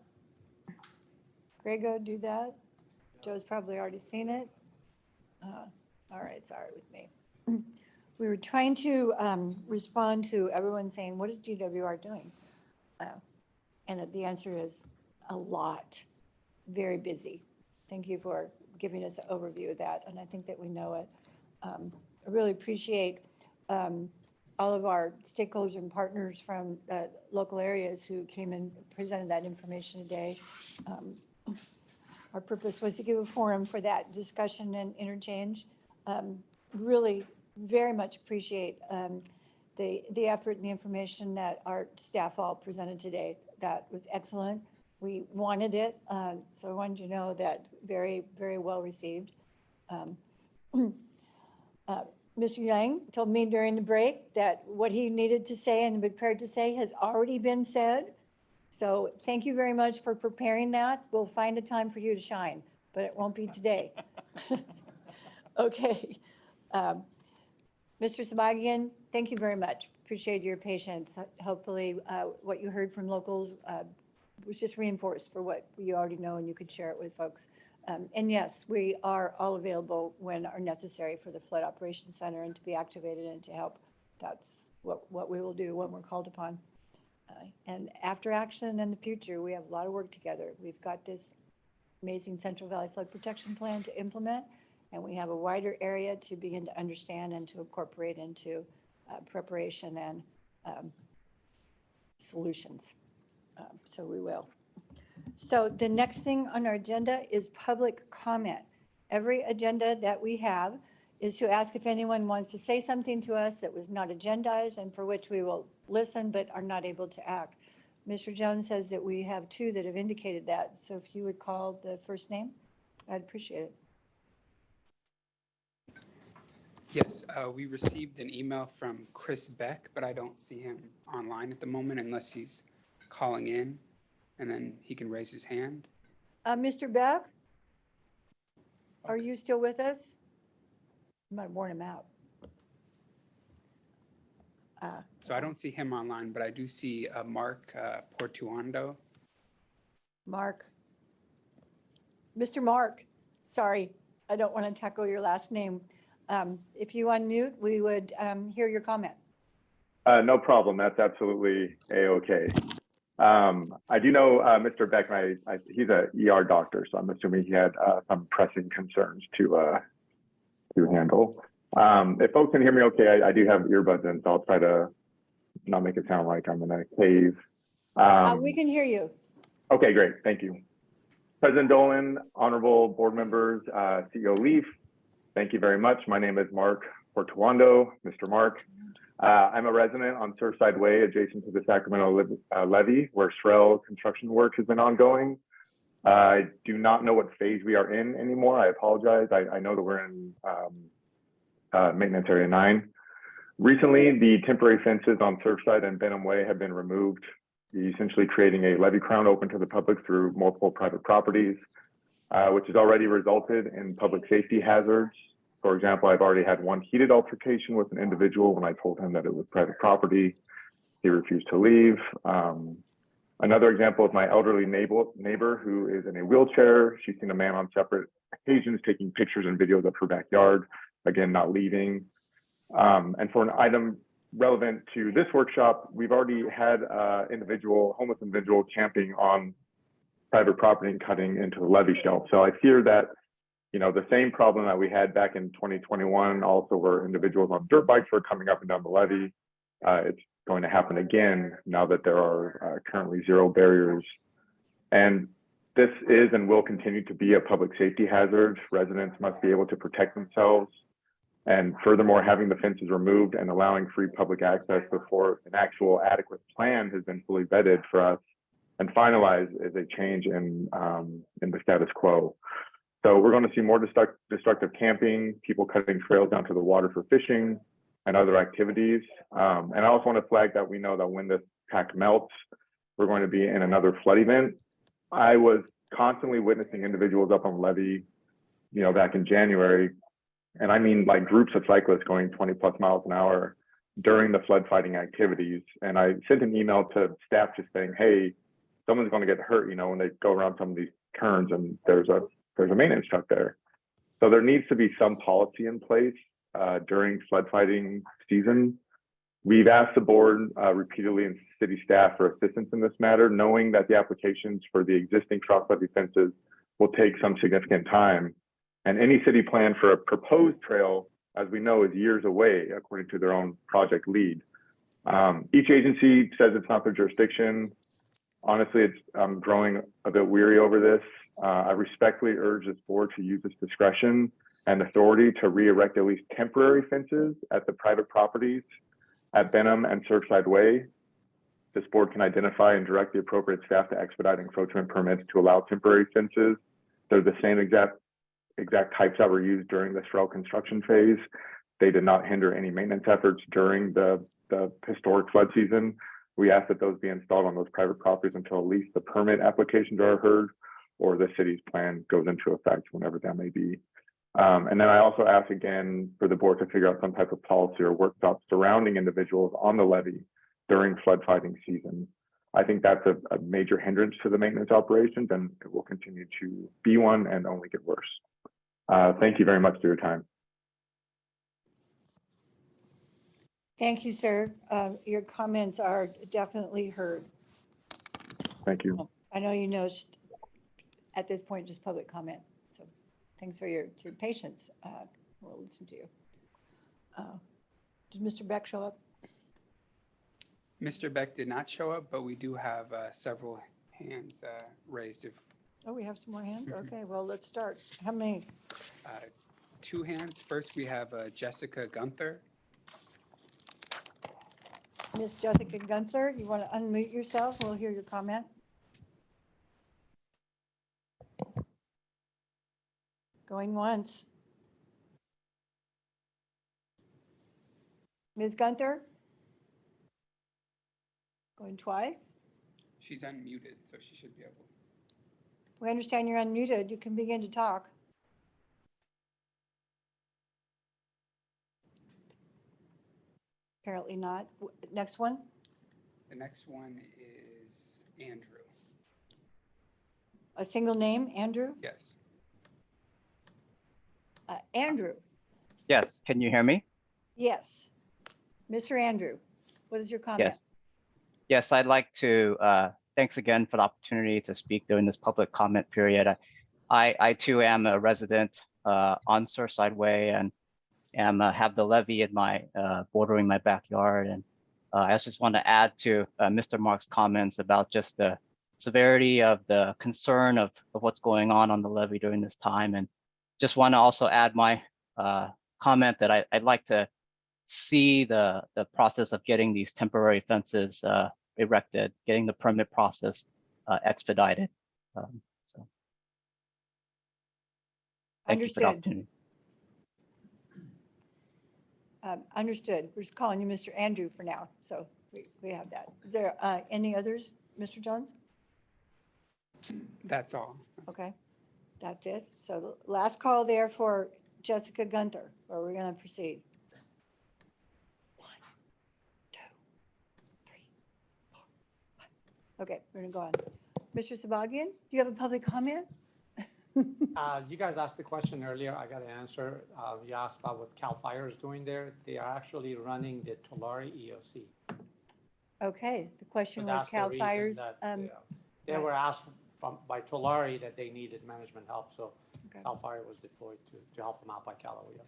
Grego, do that. Joe's probably already seen it. All right, it's all right with me. We were trying to respond to everyone saying, what is GWR doing? And the answer is a lot, very busy. Thank you for giving us an overview of that, and I think that we know it. I really appreciate all of our stakeholders and partners from local areas who came and presented that information today. Our purpose was to give a forum for that discussion and interchange. Really very much appreciate the effort and the information that our staff all presented today. That was excellent. We wanted it, so I wanted you to know that very, very well received. Mr. Yang told me during the break that what he needed to say and prepared to say has already been said. So thank you very much for preparing that. We'll find a time for you to shine, but it won't be today. Okay. Mr. Sabagian, thank you very much. Appreciate your patience. Hopefully what you heard from locals was just reinforced for what you already know, and you could share it with folks. And yes, we are all available when are necessary for the Flood Operations Center and to be activated and to help. That's what we will do when we're called upon. And after action in the future, we have a lot of work together. We've got this amazing Central Valley Flood Protection Plan to implement, and we have a wider area to begin to understand and to incorporate into preparation and solutions. So we will. So the next thing on our agenda is public comment. Every agenda that we have is to ask if anyone wants to say something to us that was not agendized and for which we will listen but are not able to act. Mr. Jones says that we have two that have indicated that. So if you would call the first name, I'd appreciate it. Yes, we received an email from Chris Beck, but I don't see him online at the moment unless he's calling in, and then he can raise his hand. Mr. Beck, are you still with us? I might have worn him out. So I don't see him online, but I do see Mark Portuondo. Mark. Mr. Mark, sorry, I don't want to tackle your last name. If you unmute, we would hear your comment. No problem. That's absolutely A-okay. I do know Mr. Beck, he's an ER doctor, so I'm assuming he had some pressing concerns to handle. If folks can hear me okay, I do have earbuds in, so I'll try to not make it sound like I'm in a cave. We can hear you. Okay, great. Thank you. President Dolan, honorable board members, CEO Leaf, thank you very much. My name is Mark Portuondo, Mr. Mark. I'm a resident on Surfside Way, adjacent to the Sacramento levee, where SREL construction work has been ongoing. I do not know what phase we are in anymore. I apologize. I know that we're in maintenance area 9. Recently, the temporary fences on Surfside and Benham Way have been removed, essentially creating a levee crown open to the public through multiple private properties, which has already resulted in public safety hazards. For example, I've already had one heated altercation with an individual when I told him that it was private property. He refused to leave. Another example of my elderly neighbor who is in a wheelchair. She's seen a man on separate occasions taking pictures and videos of her backyard, again, not leaving. And for an item relevant to this workshop, we've already had homeless individual camping on private property and cutting into the levee shelf. So I fear that, the same problem that we had back in 2021, also where individuals on dirt bikes were coming up and down the levee, it's going to happen again now that there are currently 0 barriers. And this is and will continue to be a public safety hazard. Residents must be able to protect themselves. And furthermore, having the fences removed and allowing free public access before an actual adequate plan has been fully vetted for us and finalized is a change in the status quo. So we're going to see more destructive camping, people cutting trails down to the water for fishing and other activities. And I also want to flag that we know that when this pack melts, we're going to be in another flood event. I was constantly witnessing individuals up on levee, back in January, and I mean like groups of cyclists going 20 plus miles an hour during the flood fighting activities. And I sent an email to staff just saying, hey, someone's going to get hurt, when they go around some of these turns and there's a maintenance truck there. So there needs to be some policy in place during flood fighting season. We've asked the board repeatedly and city staff for assistance in this matter, knowing that the applications for the existing cross levee fences will take some significant time. And any city plan for a proposed trail, as we know, is years away, according to their own project lead. Each agency says it's not their jurisdiction. Honestly, I'm growing a bit weary over this. I respectfully urge this board to use its discretion and authority to re-erect at least temporary fences at the private properties at Benham and Surfside Way. This board can identify and direct the appropriate staff to expedite encroachment permits to allow temporary fences. They're the same exact types that were used during the trail construction phase. They did not hinder any maintenance efforts during the historic flood season. We ask that those be installed on those private properties until at least the permit applications are heard or the city's plan goes into effect, whenever that may be. And then I also ask again for the board to figure out some type of policy or workshop surrounding individuals on the levee during flood fighting season. I think that's a major hindrance to the maintenance operations, and it will continue to be one and only get worse. Thank you very much for your time. Thank you, sir. Your comments are definitely heard. Thank you. I know at this point, just public comment. So thanks for your patience. We'll listen to you. Did Mr. Beck show up? Mr. Beck did not show up, but we do have several hands raised. Oh, we have some more hands? Okay, well, let's start. How many? 2 hands. First, we have Jessica Gunther. Miss Jessica Gunther, you want to unmute yourself? We'll hear your comment. Going once. Ms. Gunther? Going twice. She's unmuted, so she should be able. We understand you're unmuted. You can begin to talk. Apparently not. Next one. The next one is Andrew. A single name, Andrew? Yes. Andrew? Yes, can you hear me? Yes. Mr. Andrew, what is your comment? Yes. Yes, I'd like to, thanks again for the opportunity to speak during this public comment period. I too am a resident on Surfside Way and have the levee in my bordering my backyard. And I just want to add to Mr. Mark's comments about just the severity of the concern of what's going on the levee during this time. And just want to also add my comment that I'd like to see the process of getting these temporary fences erected, getting the permit process expedited. So thank you for the opportunity. Understood. We're just calling you Mr. Andrew for now, so we have that. Is there any others, Mr. Jones? That's all. Okay, that's it. So the last call there for Jessica Gunther, where we're going to proceed. 1, 2, 3, 4, 5. Okay, we're going to go on. Mr. Sabagian, do you have a public comment? You guys asked the question earlier. I got an answer. You asked about what CAL FIRE is doing there. They are actually running the Tulare EOC. Okay, the question So was that's the CAL reason FIRE's. that, they right. were asked by Tulare that they needed management help. So Okay. CAL FIRE was deployed to help them out by Cal OES.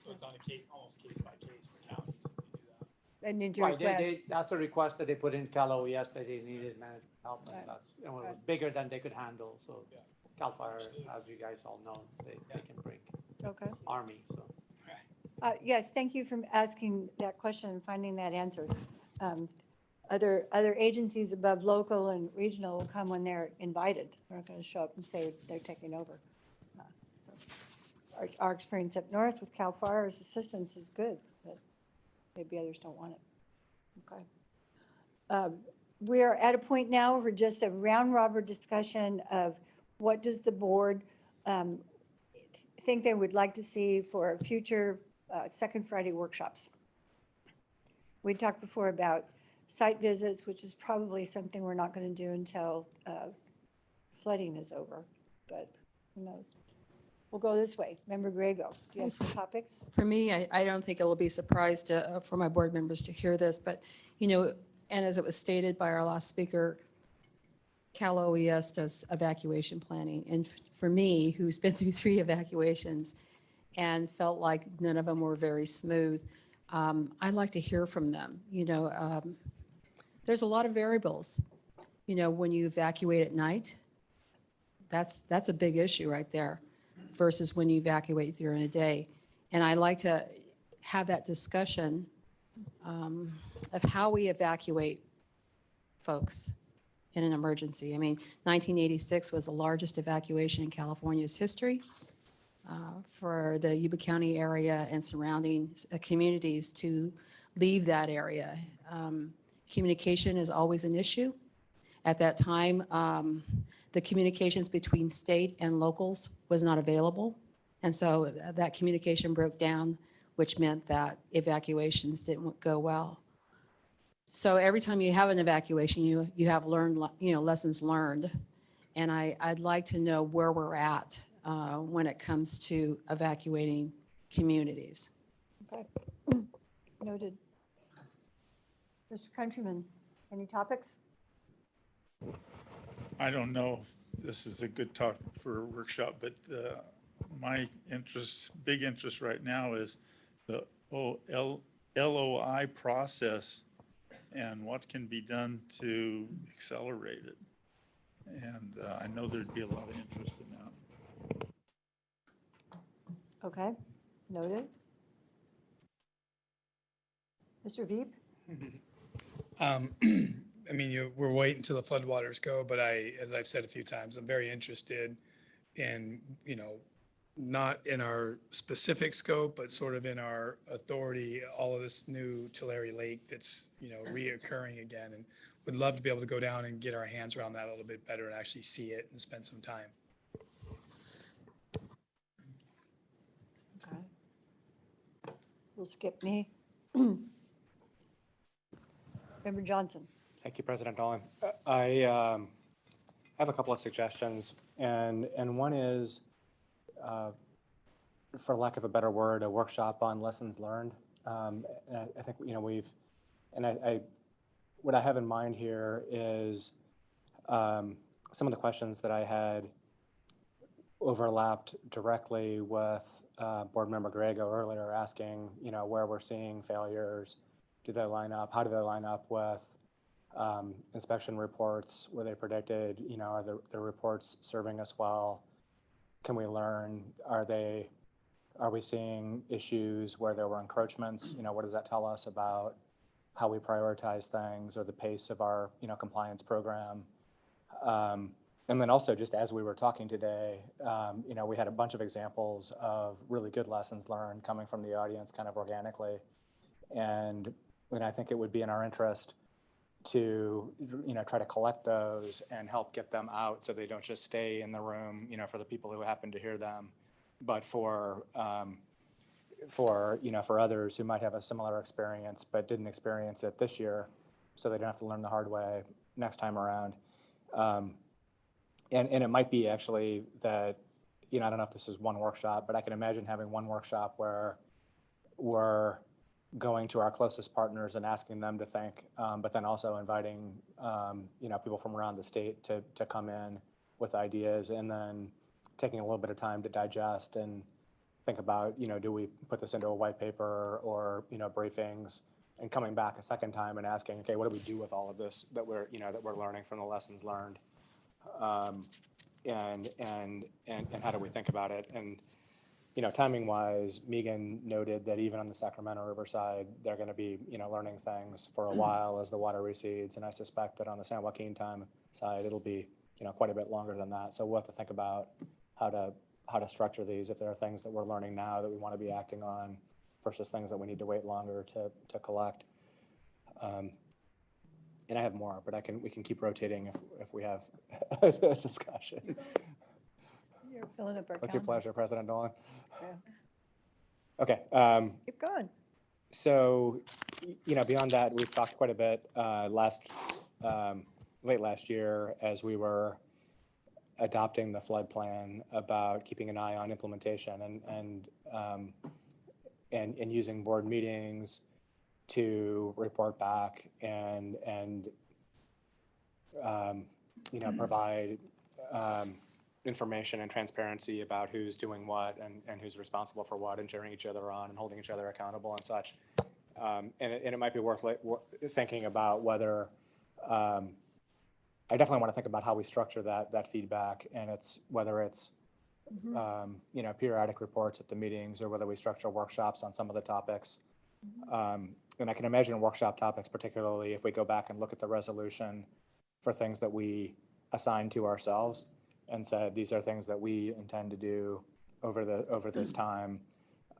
So it's on almost case by case for counties if they do that. They need to Right, request. that's a request that they put in Cal OES that they needed management help. And Right. it was Right. bigger than they could handle. So Yeah. CAL FIRE, as you guys all know, they can bring Okay. Army. So. Yes, thank you for asking that question and finding that answer. Other agencies above local and regional will come when they're invited. They're not going to show up and say they're taking over. So our experience up north with CAL FIRE's assistance is good, but maybe others don't want it. Okay. we're at a point now for just a round robin discussion of what does the board think they would like to see for future second Friday workshops. We talked before about site visits, which is probably something we're not going to do until flooding is over, but who knows? We'll go this way. Member Grego, do you have some topics? For me, I don't think it will be a surprise for my board members to hear this, but, you know, and as it was stated by our last speaker, Cal OES does evacuation planning. And for me, who's been through 3 evacuations and felt like none of them were very smooth, I'd like to hear from them. You know, there's a lot of variables. You know, when you evacuate at night, that's a big issue right there versus when you evacuate during the day. And I like to have that discussion of how we evacuate folks in an emergency. I mean, 1986 was the largest evacuation in California's history for the Yuba County area and surrounding communities to leave that area. Communication is always an issue. At that time, the communications between state and locals was not available. And so that communication broke down, which meant that evacuations didn't go well. So every time you have an evacuation, you have learned, you know, lessons learned. And I'd like to know where we're at when it comes to evacuating communities. Okay, noted. Mr. Countryman, any topics? I don't know if this is a good talk for a workshop, but my big interest right now is the LOI process and what can be done to accelerate it. And I know there'd be a lot of interest in that. Okay, noted. Mr. Veep? I mean, we're waiting until the floodwaters go, but as I've said a few times, I'm very interested in, you know, not in our specific scope, but sort of in our authority, all of this new Tulare Lake that's, you know, reoccurring again. And would love to be able to go down and get our hands around that a little bit better and actually see it and spend some time. Okay. We'll skip me. Member Johnson. Thank you, President Dolan. I have a couple of suggestions, and one is, for lack of a better word, a workshop on lessons learned. And I think, you know, what I have in mind here is some of the questions that I had overlapped directly with Board Member Grego earlier, asking, you know, where we're seeing failures. Do they line up? How do they line up with inspection reports? Were they predicted? You know, are the reports serving us well? Can we learn? Are we seeing issues where there were encroachments? You know, what does that tell us about how we prioritize things or the pace of our, you know, compliance program? And then also, just as we were talking today, you know, we had a bunch of examples of really good lessons learned coming from the audience kind of organically. And I think it would be in our interest to, you know, try to collect those and help get them out so they don't just stay in the room, you know, for the people who happen to hear them, but for you know, for others who might have a similar experience but didn't experience it this year, so they don't have to learn the hard way next time around. And it might be actually that, you know, I don't know if this is one workshop, but I can imagine having one workshop where we're going to our closest partners and asking them to think, but then also inviting, you know, people from around the state to come in with ideas, and then taking a little bit of time to digest and think about, you know, do we put this into a white paper or, you know, briefings, and coming back a second time and asking, okay, what do we do with all of this that we're learning from the lessons learned, and how do we think about it? And you know, timing wise, Megan noted that even on the Sacramento River side, they're going to be, you know, learning things for a while as the water recedes. And I suspect that on the San Joaquin side, it'll be, you know, quite a bit longer than that. So we'll have to think about how to structure these, if there are things that we're learning now that we want to be acting on versus things that we need to wait longer to collect. And I have more, but we can keep rotating if we have a discussion. You're filling up our What's your calendar. pleasure, President Dolan? Yeah. Okay. Keep going. So, beyond that, we've talked quite a bit late last year as we were adopting the flood plan about keeping an eye on implementation and using board meetings to report back and provide information and transparency about who's doing what and who's responsible for what, and cheering each other on and holding each other accountable and such. And it might be worth thinking about whether, I definitely want to think about how we structure that feedback, and whether it's periodic reports at the meetings, or whether we structure workshops on some of the topics. And I can imagine workshop topics, particularly if we go back and look at the resolution for things that we assign to ourselves and said, these are things that we intend to do over this time,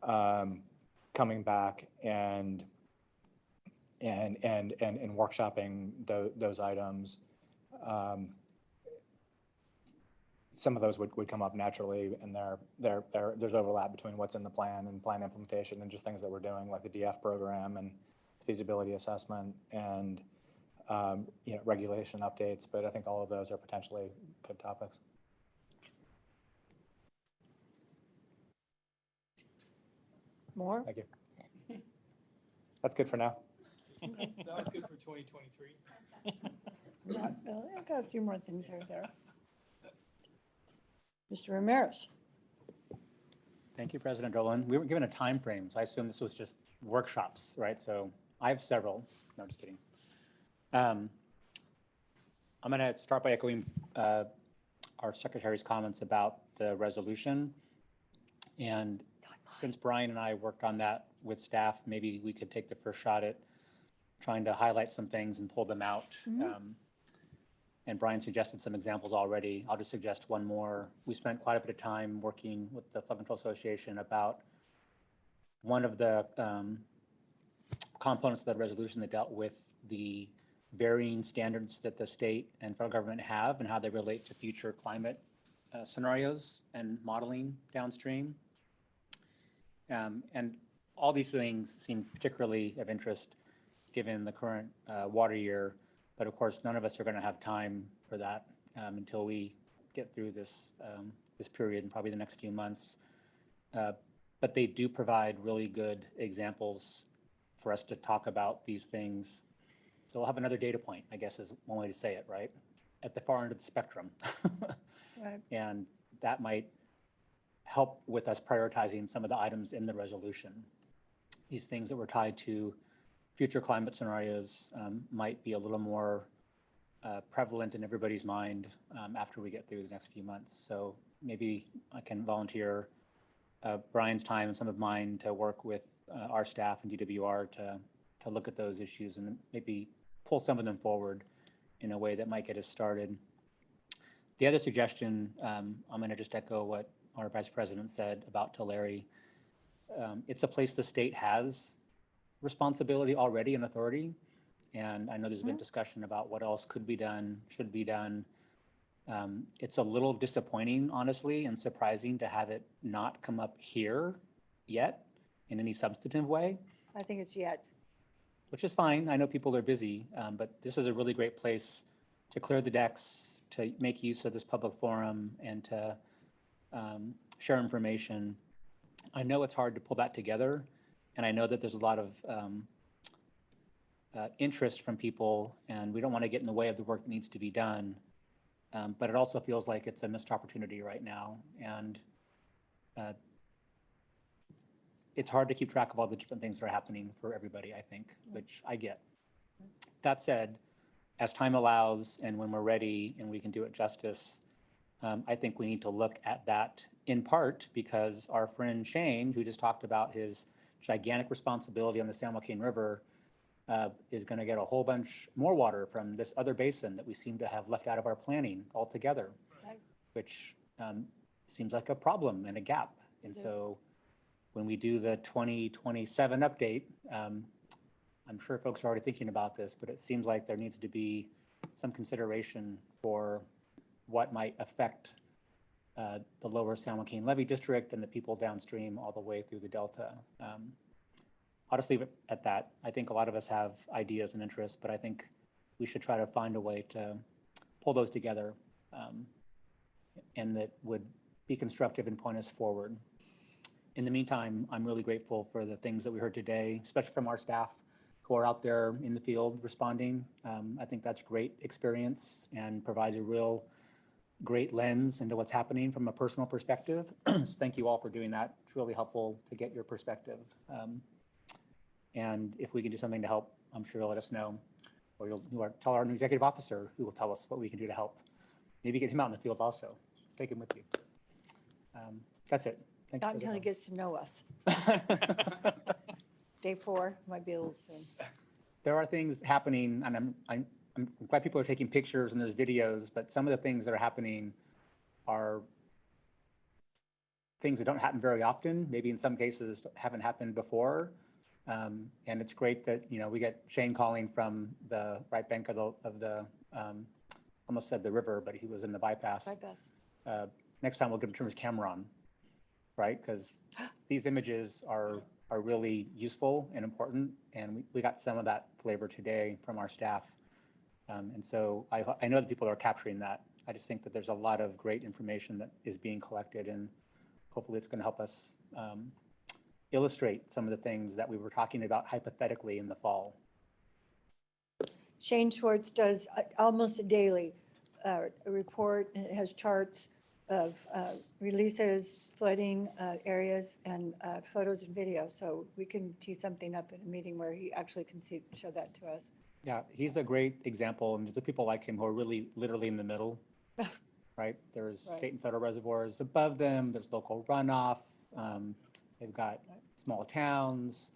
coming back and workshopping those items. Some of those would come up naturally, and there's overlap between what's in the plan and plan implementation and just things that we're doing, like the DF program and feasibility assessment and regulation updates. But I think all of those are potentially good topics. More? Thank you. That's good for now. That was good for 2023. Not really. I've got a few more things there. Mr. Ramirez. Thank you, President Dolan. We were given a time frame, so I assume this was just workshops, right? So I have several. No, just kidding. I'm going to start by echoing our secretary's comments about the resolution. And since Brian and I worked on that with staff, maybe we could take the first shot at trying to highlight some things and pull them out. And Brian suggested some examples already. I'll just suggest one more. We spent quite a bit of time working with the Flood Control Association about one of the components of the resolution that dealt with the varying standards that the state and federal government have and how they relate to future climate scenarios and modeling downstream. And all these things seem particularly of interest given the current water year. But of course, none of us are going to have time for that until we get through this period and probably the next few months. But they do provide really good examples for us to talk about these things. So we'll have another data point, I guess is one way to say it, right? At the far end of the spectrum. Right. And that might help with us prioritizing some of the items in the resolution. These things that were tied to future climate scenarios might be a little more prevalent in everybody's mind after we get through the next few months. So maybe I can volunteer Brian's time and some of mine to work with our staff and DWR to look at those issues and maybe pull some of them forward in a way that might get us started. The other suggestion, I'm going to just echo what our Vice President said about Tulare. It's a place the state has responsibility already and authority. And I know there's been discussion about what else could be done, should be done. It's a little disappointing, honestly, and surprising to have it not come up here yet in any substantive way. I think it's yet. Which is fine. I know people are busy, but this is a really great place to clear the decks, to make use of this public forum, and to share information. I know it's hard to pull that together, and I know that there's a lot of interest from people, and we don't want to get in the way of the work that needs to be done. But it also feels like it's a missed opportunity right now, and it's hard to keep track of all the different things that are happening for everybody, I think, which I get. That said, as time allows and when we're ready and we can do it justice, I think we need to look at that in part because our friend Shane, who just talked about his gigantic responsibility on the San Joaquin River, is going to get a whole bunch more water from this other basin that we seem to have left out of our planning altogether, which seems like a problem and a gap. And so when we do the 2027 update, I'm sure folks are already thinking about this, but it seems like there needs to be some consideration for what might affect the lower San Joaquin Levee District and the people downstream all the way through the Delta. I'll just leave it at that. I think a lot of us have ideas and interests, but I think we should try to find a way to pull those together and that would be constructive and point us forward. In the meantime, I'm really grateful for the things that we heard today, especially from our staff who are out there in the field responding. I think that's great experience and provides a real great lens into what's happening from a personal perspective. So thank you all for doing that. It's really helpful to get your perspective. And if we can do something to help, I'm sure you'll let us know, or you'll tell our new executive officer who will tell us what we can do to help. Maybe get him out in the field also. Take him with you. That's it. Thank you Not for the until he time. gets to know us. Day 4 might be a little soon. There are things happening, and I'm glad people are taking pictures and there's videos, but some of the things that are happening are things that don't happen very often, maybe in some cases haven't happened before. And it's great that, you know, we get Shane calling from the right bank of the almost said the river, but he was in the bypass. Next time we'll give him turn his camera on, right? Because these images are really useful and important. And we got some of that flavor today from our staff. And so I know that people are capturing that. I just think that there's a lot of great information that is being collected, and hopefully it's going to help us illustrate some of the things that we were talking about hypothetically in the fall. Shane Schwartz does almost a daily report, and it has charts of releases, flooding areas, and photos and video. So we can tee something up in a meeting where he actually can show that to us. Yeah, he's a great example, and there's people like him who are really literally in the middle, right? There's state and federal reservoirs above them, there's local runoff, they've got small towns.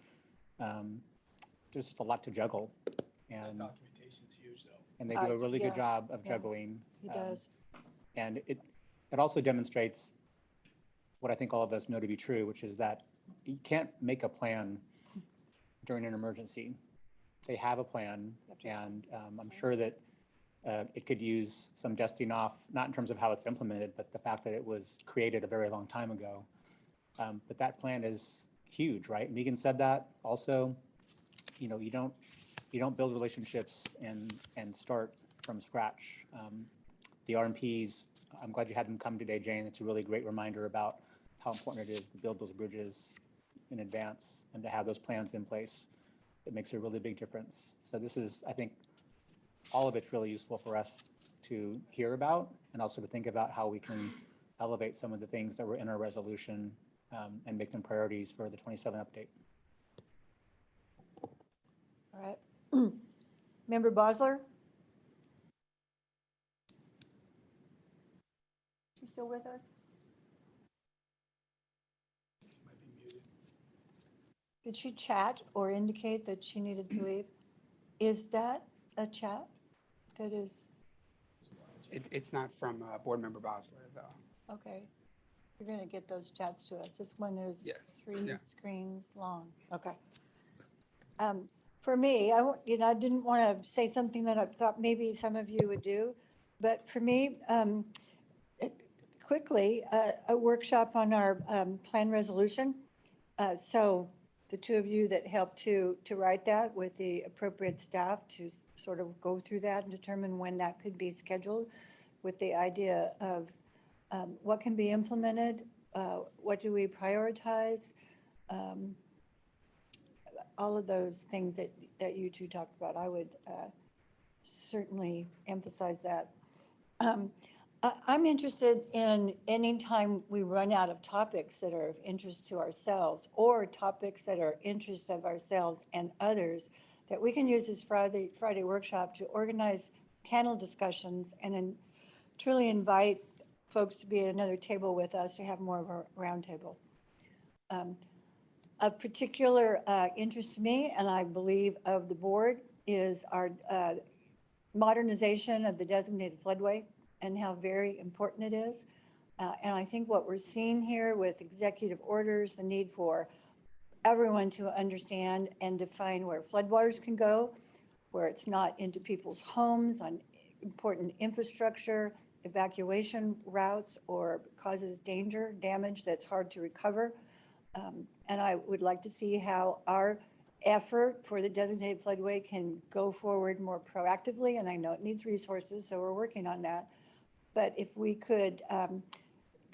There's just a lot to juggle. And Documentation's huge, though. And they do a really good Yes. job of Yeah, juggling. he does. And it also demonstrates what I think all of us know to be true, which is that you can't make a plan during an emergency. They have a plan, and I'm sure that it could use some dusting off, not in terms of how it's implemented, but the fact that it was created a very long time ago. But that plan is huge, right? Megan said that also. You know, you don't build relationships and start from scratch. The RMPs, I'm glad you had them come today, Jane. It's a really great reminder about how important it is to build those bridges in advance and to have those plans in place. It makes a really big difference. So this is, I think, all of it's really useful for us to hear about, and also to think about how we can elevate some of the things that were in our resolution and make them priorities for the 27 update. All right. Member Bosler? She still with us? Did she chat or indicate that she needed to leave? Is that a chat that is, It's not from Board Member Bosler, though. okay. You're going to get those chats to us. This one is Yes. 3 Yeah. screens long. Okay. For me, I didn't want to say something that I thought maybe some of you would do, but for me, quickly, a workshop on our plan resolution. So the two of you that helped to write that with the appropriate staff to sort of go through that and determine when that could be scheduled, with the idea of what can be implemented, what do we prioritize, all of those things that you two talked about. I would certainly emphasize that. I'm interested in any time we run out of topics that are of interest to ourselves, or topics that are interest of ourselves and others, that we can use this Friday workshop to organize panel discussions and then truly invite folks to be at another table with us to have more of a roundtable. Of particular interest to me, and I believe of the board, is our modernization of the designated floodway and how very important it is. And I think what we're seeing here with executive orders, the need for everyone to understand and define where floodwaters can go, where it's not into people's homes, on important infrastructure, evacuation routes, or causes danger, damage that's hard to recover. And I would like to see how our effort for the designated floodway can go forward more proactively. And I know it needs resources, so we're working on that. But if we could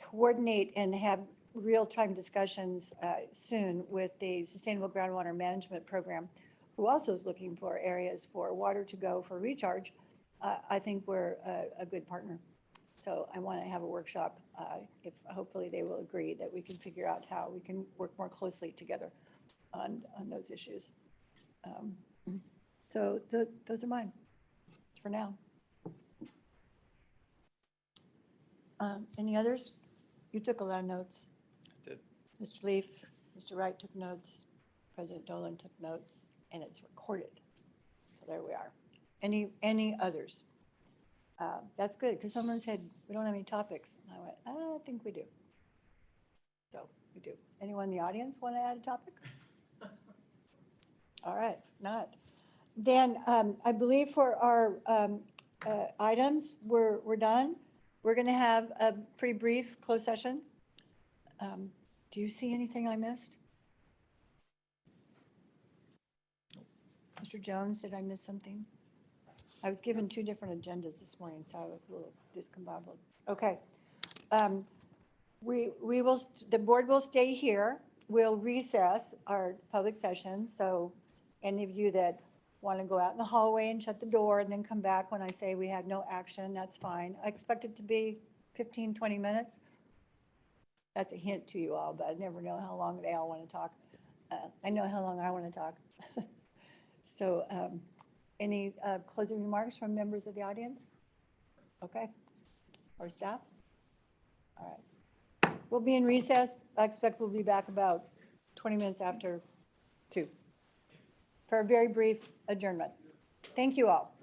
coordinate and have real-time discussions soon with the Sustainable Groundwater Management Program, who also is looking for areas for water to go for recharge, I think we're a good partner. So I want to have a workshop, if hopefully they will agree that we can figure out how we can work more closely together on those issues. So those are mine for now. Any others? You took a lot of notes. I did. Mr. Leaf, Mr. Wright took notes, President Dolan took notes, and it's recorded. So there we are. Any others? That's good, because someone said, we don't have any topics. And I went, I think we do. So we do. Anyone in the audience want to add a topic? All right, not. Then I believe for our items, we're done. We're going to have a pretty brief closed session. Do you see anything I missed? Mr. Jones, did I miss something? I was given two different agendas this morning, so I was a little discombobulated. Okay. We will, the board will stay here. We'll recess our public session. So any of you that want to go out in the hallway and shut the door and then come back when I say we have no action, that's fine. I expect it to be 15, 20 minutes. That's a hint to you all, but I never know how long they all want to talk. I know how long I want to talk. So any closing remarks from members of the audience? Okay. Or staff? All right. We'll be in recess. I expect we'll be back about 20 minutes after 2 for a very brief adjournment. Thank you all.